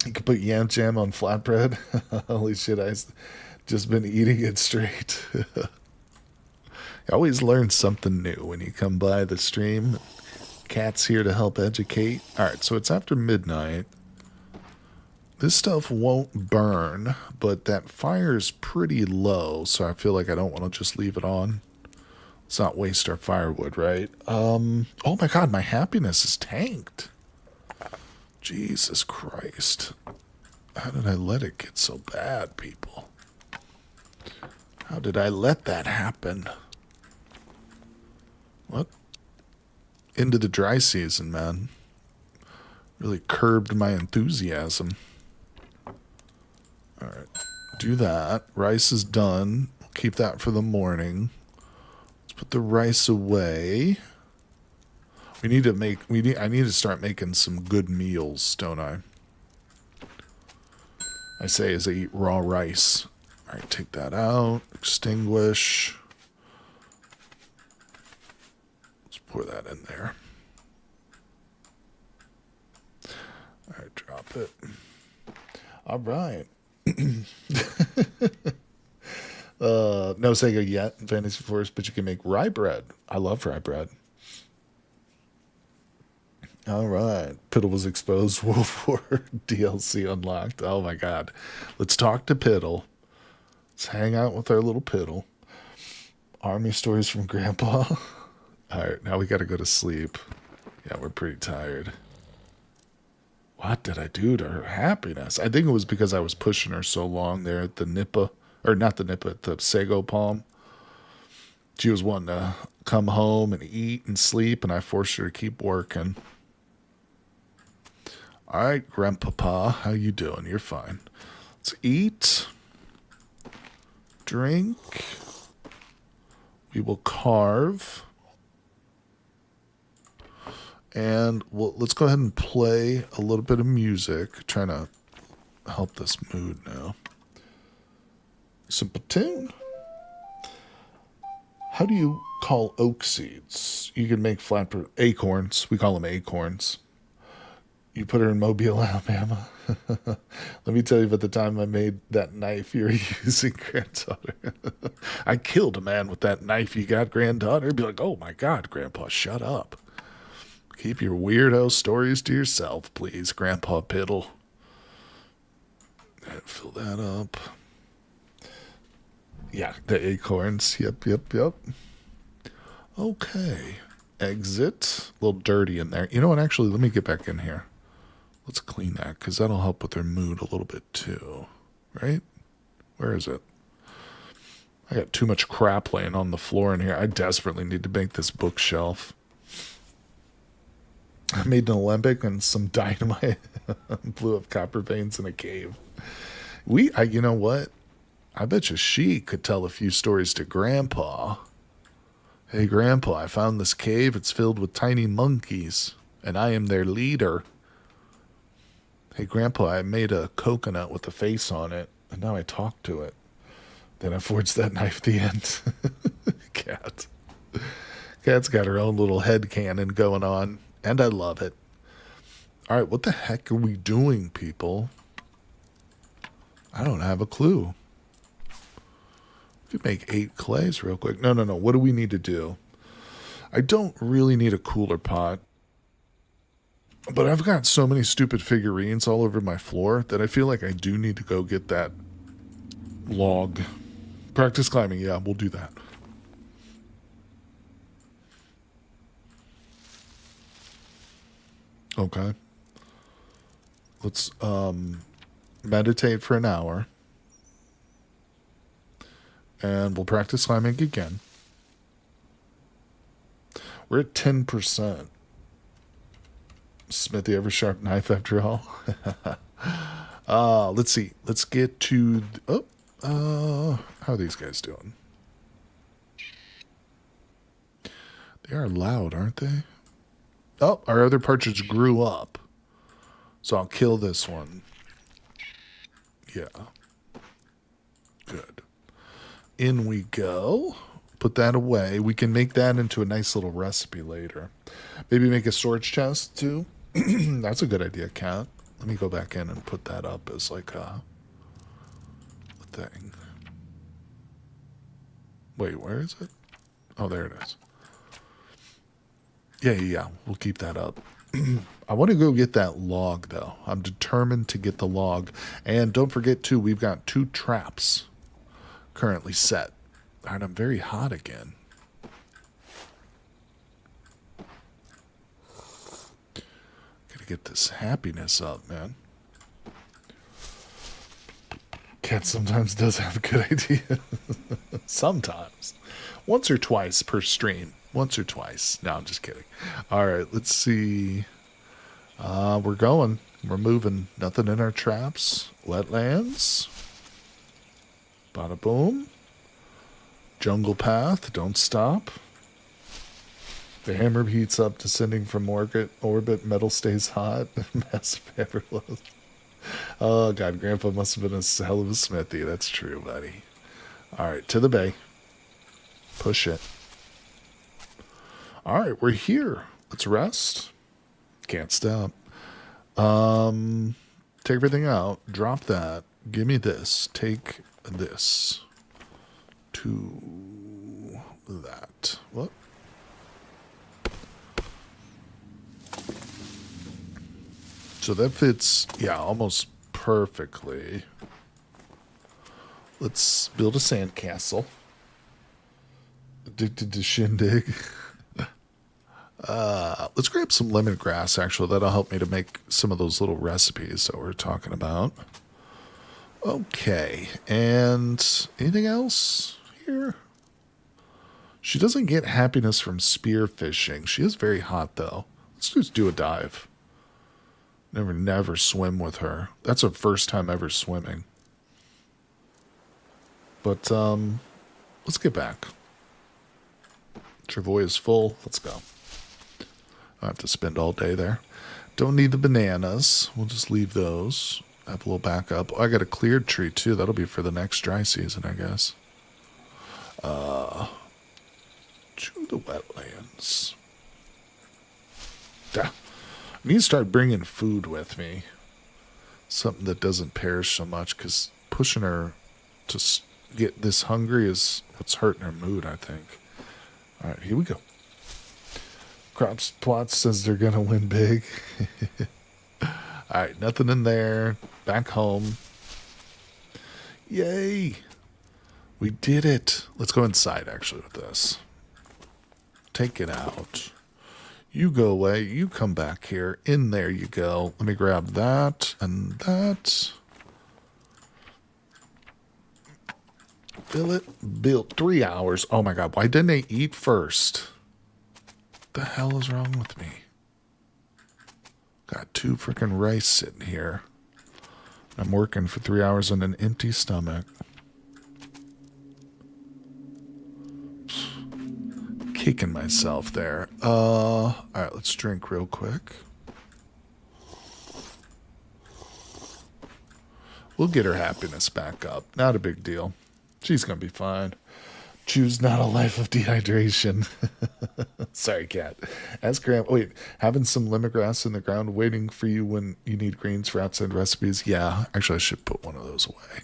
You can put yam jam on flatbread. Holy shit, I've just been eating it straight. You always learn something new when you come by the stream. Cat's here to help educate. Alright, so it's after midnight. This stuff won't burn, but that fire is pretty low, so I feel like I don't want to just leave it on. Let's not waste our firewood, right? Oh my god, my happiness is tanked. Jesus Christ. How did I let it get so bad, people? How did I let that happen? What? Into the dry season, man. Really curbed my enthusiasm. Alright, do that. Rice is done. Keep that for the morning. Let's put the rice away. I need to start making some good meals, don't I? I say as I eat raw rice. Alright, take that out. Extinguish. Let's pour that in there. Alright, drop it. Alright. No Sega yet in Fantasy Forest, but you can make rye bread. I love rye bread. Alright. Piddle was exposed. Wolf War DLC unlocked. Oh my god. Let's talk to Piddle. Let's hang out with our little Piddle. Army stories from Grandpa. Alright, now we gotta go to sleep. Yeah, we're pretty tired. What did I do to her happiness? I think it was because I was pushing her so long there at the Nippa. Or not the Nippa, at the Sago Palm. She was wanting to come home and eat and sleep, and I forced her to keep working. Alright, Grandpapa, how you doing? You're fine. Let's eat. Drink. We will carve. And let's go ahead and play a little bit of music. Trying to help this mood now. Simple tune. How do you call oak seeds? You can make flatbread acorns. We call them acorns. You put her in Mobile, Alabama. Let me tell you about the time I made that knife you're using, granddaughter. I killed a man with that knife you got, granddaughter. He'd be like, oh my god, Grandpa, shut up. Keep your weirdo stories to yourself, please, Grandpa Piddle. And fill that up. Yeah, the acorns. Yep. Okay. Exit. A little dirty in there. You know what? Actually, let me get back in here. Let's clean that, because that'll help with their mood a little bit too. Right? Where is it? I got too much crap laying on the floor in here. I desperately need to make this bookshelf. I made an alembic and some dynamite. Blew up copper veins in a cave. You know what? I bet you she could tell a few stories to Grandpa. Hey, Grandpa, I found this cave. It's filled with tiny monkeys, and I am their leader. Hey, Grandpa, I made a coconut with a face on it, and now I talk to it. Then I forged that knife at the end. Cat. Cat's got her own little head cannon going on, and I love it. All right, what the heck are we doing, people? I don't have a clue. We could make 8 clays real quick. No. What do we need to do? I don't really need a cooler pot. But I've got so many stupid figurines all over my floor that I feel like I do need to go get that log. Practice climbing. Yeah, we'll do that. Okay. Let's meditate for an hour. And we'll practice climbing again. We're at 10%. Smithy ever sharp knife after all? Let's see. Let's get to... how are these guys doing? They are loud, aren't they? Oh, our other partridge grew up. So I'll kill this one. Yeah. Good. In we go. Put that away. We can make that into a nice little recipe later. Maybe make a storage chest too. That's a good idea, Cat. Let me go back in and put that up as like a thing. Wait, where is it? Oh, there it is. Yeah. We'll keep that up. I want to go get that log, though. I'm determined to get the log. And don't forget, too, we've got 2 traps currently set. All right, I'm very hot again. Gotta get this happiness up, man. Cat sometimes does have a good idea. Sometimes. Once or twice per stream. Once or twice. No, I'm just kidding. All right, let's see. We're going. We're moving. Nothing in our traps. Wetlands. Bada boom. Jungle path. Don't stop. The hammer heats up, descending from orbit. Metal stays hot. Massive hammer blows. Oh, God. Grandpa must have been a hell of a smithy. That's true, buddy. All right, to the bay. Push it. All right, we're here. Let's rest. Can't stop. Take everything out. Drop that. Give me this. Take this. To that. What? So that fits, yeah, almost perfectly. Let's build a sandcastle. Addicted to shindig. Let's grab some lemongrass, actually. That'll help me to make some of those little recipes that we're talking about. Okay. And anything else here? She doesn't get happiness from spear fishing. She is very hot, though. Let's just do a dive. Never swim with her. That's her first time ever swimming. But, let's get back. Travoy is full. Let's go. I have to spend all day there. Don't need the bananas. We'll just leave those. Have a little backup. Oh, I got a cleared tree, too. That'll be for the next dry season, I guess. To the wetlands. I need to start bringing food with me. Something that doesn't perish so much, because pushing her to get this hungry is what's hurting her mood, I think. All right, here we go. Crops Plot says they're going to win big. All right, nothing in there. Back home. Yay. We did it. Let's go inside, actually, with this. Take it out. You go away. You come back here. In there you go. Let me grab that and that. Fill it. Built 3 hours. Oh my god, why didn't they eat first? The hell is wrong with me? Got 2 freaking rice sitting here. I'm working for 3 hours on an empty stomach. Kicking myself there. Alright, let's drink real quick. We'll get her happiness back up. Not a big deal. She's gonna be fine. Choose not a life of dehydration. Sorry, cat. Ask Grandma. Wait, having some lemongrass in the ground waiting for you when you need greens for outside recipes? Yeah, actually, I should put one of those away.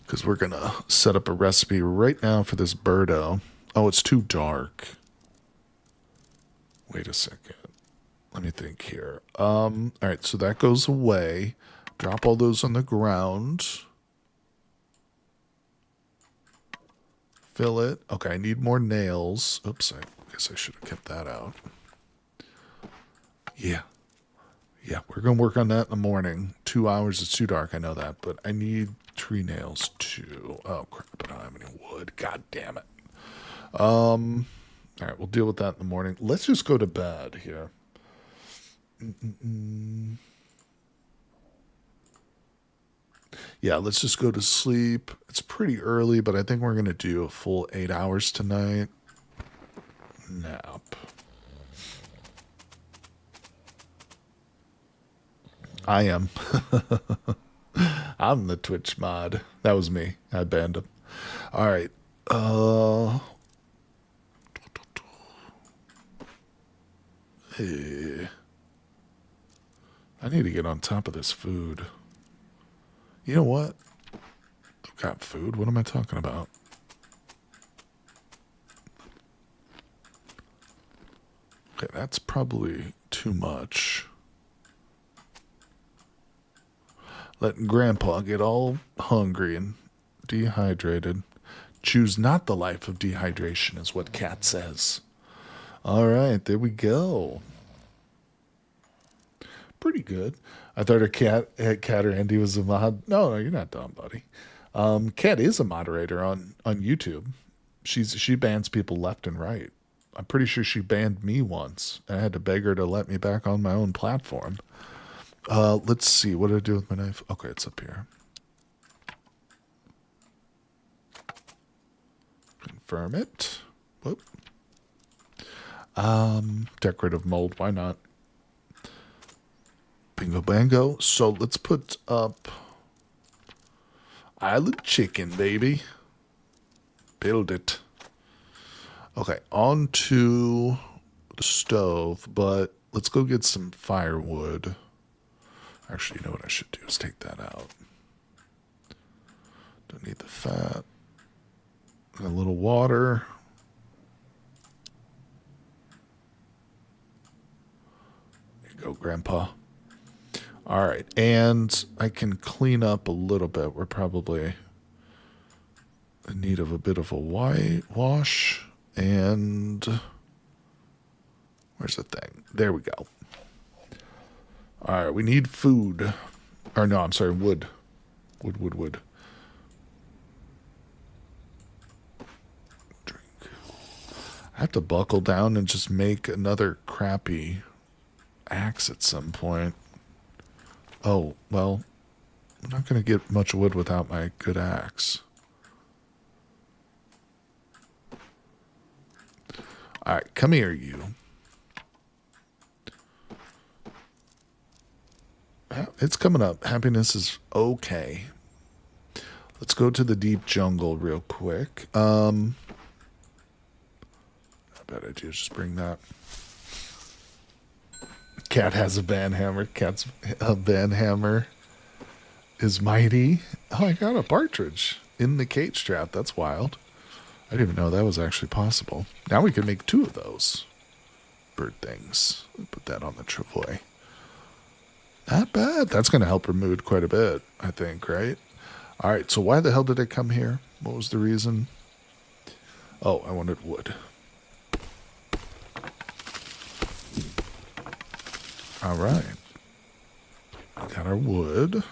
Because we're going to set up a recipe right now for this birdo. Oh, it's too dark. Wait a second. Let me think here. All right, so that goes away. Drop all those on the ground. Fill it. Okay, I need more nails. Oops, I guess I should have kept that out. Yeah. Yeah, we're going to work on that in the morning. 2 hours, it's too dark, I know that. But I need tree nails too. Oh, crap, I don't have any wood. God damn it. All right, we'll deal with that in the morning. Let's just go to bed here. Yeah, let's just go to sleep. It's pretty early, but I think we're going to do a full 8 hours tonight. Nap. I am. I'm the Twitch mod. That was me. I banned him. All right. Hey. I need to get on top of this food. You know what? I've got food. What am I talking about? Okay, that's probably too much. Letting Grandpa get all hungry and dehydrated. Choose not the life of dehydration is what Cat says. All right, there we go. Pretty good. I thought her cat or Andy was a mod. No, you're not dumb, buddy. Cat is a moderator on YouTube. She bans people left and right. I'm pretty sure she banned me once. I had to beg her to let me back on my own platform. Let's see. What do I do with my knife? Okay, it's up here. Confirm it. Whoop. Decorative mold. Why not? Bingo bango. So let's put up island chicken, baby. Build it. Okay, on to the stove, but let's go get some firewood. Actually, you know what I should do is take that out. Don't need the fat. And a little water. There you go, Grandpa. All right, and I can clean up a little bit. We're probably in need of a bit of a whitewash. And where's the thing? There we go. All right, we need food. Or no, I'm sorry, wood. Wood. Drink. I have to buckle down and just make another crappy axe at some point. Oh, well, I'm not going to get much wood without my good axe. All right, come here, you. It's coming up. Happiness is okay. Let's go to the deep jungle real quick. I bet I just bring that. Cat has a banhammer. Cat's a banhammer is mighty. Oh, I got a partridge in the cage trap. That's wild. I didn't even know that was actually possible. Now we can make 2 of those bird things. Put that on the travois. Not bad. That's going to help her mood quite a bit, I think, right? All right, so why the hell did I come here? What was the reason? Oh, I wanted wood. All right. Got our wood.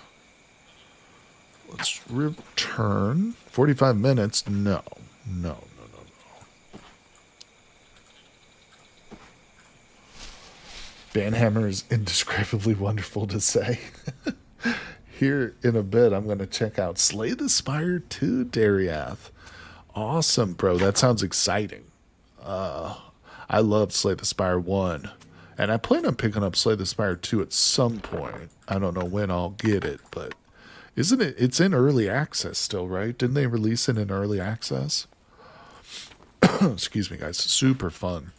Let's return turn. 45 minutes? No. No, no, no, no. Banhammer is indescribably wonderful to say. Here in a bit, I'm going to check out Slay the Spire 2, Dariath. Awesome, bro. That sounds exciting. I love Slay the Spire 1. And I plan on picking up Slay the Spire 2 at some point. I don't know when I'll get it, but isn't it? It's in early access still, right? Didn't they release it in early access? Excuse me, guys. Super fun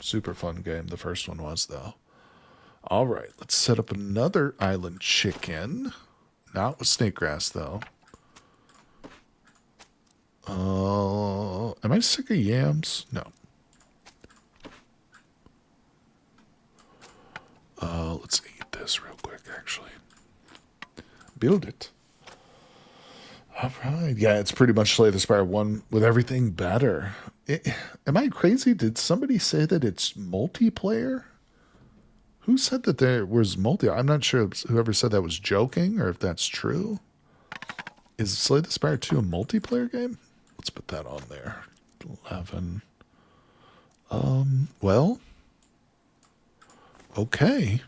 game. The first one was, though. All right, let's set up another island chicken. Not with snake grass, though. Am I sick of yams? No. Let's eat this real quick, actually. Build it. All right. Yeah, it's pretty much Slay the Spire 1 with everything better. Am I crazy? Did somebody say that it's multiplayer? Who said that there was I'm not sure if whoever said that was joking or if that's true. Is Slay the Spire 2 a multiplayer game? Let's put that on there. 11. Well. Okay.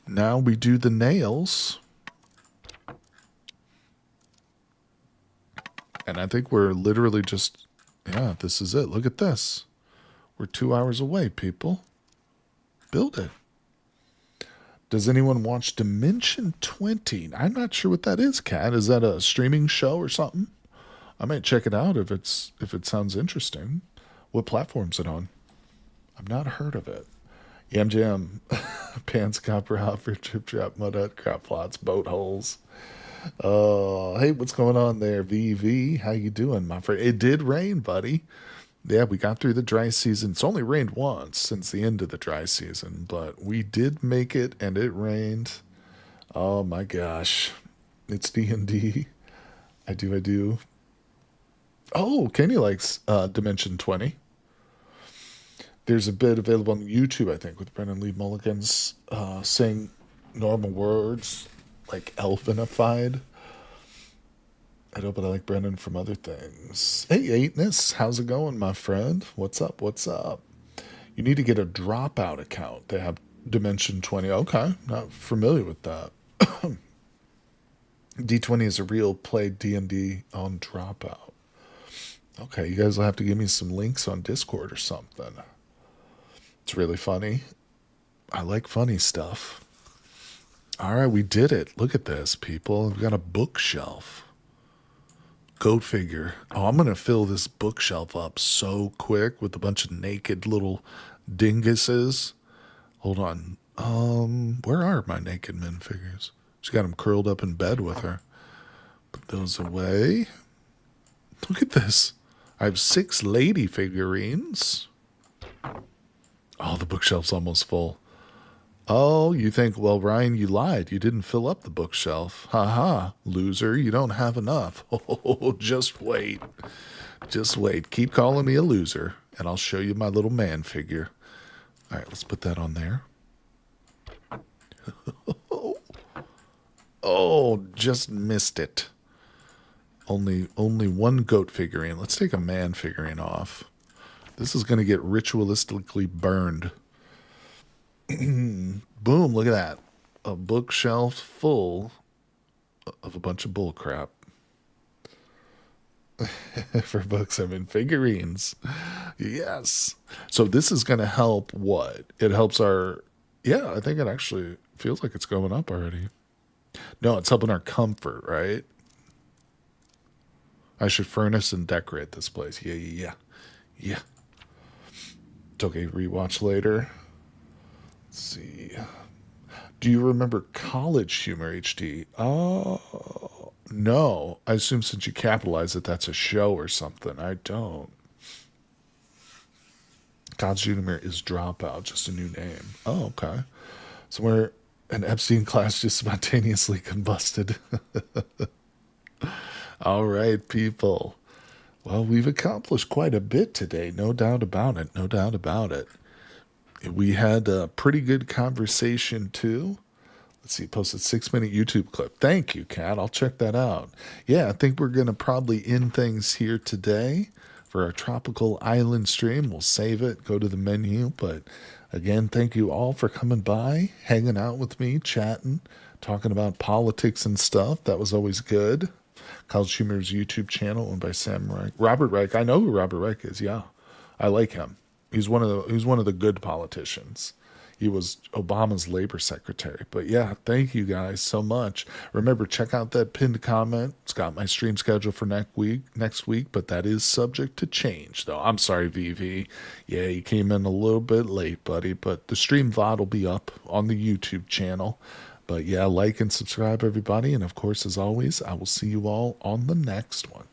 Now we do the nails. And I think we're literally just, yeah, this is it. Look at this. We're 2 hours away, people. Build it. Does anyone watch Dimension 20? I'm not sure what that is, Kat. Is that a streaming show or something? I might check it out if it sounds interesting. What platform's it on? I've not heard of it. Yam Jam, Pants, Copper Hopper, Trip Trap, Mud Hut, Crop Plots, Boat Holes. Hey, what's going on there, VV? How you doing, my friend? It did rain, buddy. Yeah, we got through the dry season. It's only rained once since the end of the dry season, but we did make it, and it rained. Oh my gosh, it's D&D. I do. Oh, Kenny likes Dimension 20. There's a bit available on YouTube, I think, with Brennan Lee Mulligan's saying normal words like elfinified. I know, but I like Brennan from other things. Hey, Eightness, how's it going, my friend? What's up? You need to get a Dropout account. They have Dimension 20. Okay, not familiar with that. D20 is a real play D&D on Dropout. Okay, you guys will have to give me some links on Discord or something. It's really funny. I like funny stuff. All right, we did it. Look at this, people. We've got a bookshelf. Goat figure. Oh, I'm going to fill this bookshelf up so quick with a bunch of naked little dinguses. Hold on. Where are my naked men figures? She got them curled up in bed with her. Put those away. Look at this. I have 6 lady figurines. Oh, the bookshelf's almost full. Oh, you think, well, Ryan, you lied. You didn't fill up the bookshelf. Ha, loser, you don't have enough. Oh, just wait. Just wait. Keep calling me a loser, and I'll show you my little man figure. All right, let's put that on there. Oh, just missed it. Only one goat figurine. Let's take a man figurine off. This is going to get ritualistically burned. Boom, look at that. A bookshelf full of a bunch of bull crap. For books, I mean figurines. Yes. So this is going to help what? It helps our... Yeah, I think it actually feels like it's going up already. No, it's helping our comfort, right? I should furnace and decorate this place. Yeah. It's okay, rewatch later. Let's see. Do you remember College Humor HD? Oh, no. I assume since you capitalize it, that's a show or something. I don't. College Humor is Dropout, just a new name. Oh, okay. So where an Epstein class just spontaneously combusted. All right, people. Well, we've accomplished quite a bit today. No doubt about it. We had a pretty good conversation, too. Let's see, posted 6-minute YouTube clip. Thank you, Kat. I'll check that out. Yeah, I think we're going to probably end things here today for our tropical island stream. We'll save it, go to the menu. But again, thank you all for coming by, hanging out with me, chatting, talking about politics and stuff. That was always good. Kyle Schumer's YouTube channel owned by Sam Reich. Robert Reich. I know who Robert Reich is. Yeah, I like him. He's one of the good politicians. He was Obama's labor secretary. But yeah, thank you guys so much. Remember, check out that pinned comment. It's got my stream schedule for next week, but that is subject to change, though. I'm sorry, VV. Yeah, you came in a little bit late, buddy, but the stream VOD will be up on the YouTube channel. But yeah, like and subscribe, everybody. And of course, as always, I will see you all on the next one.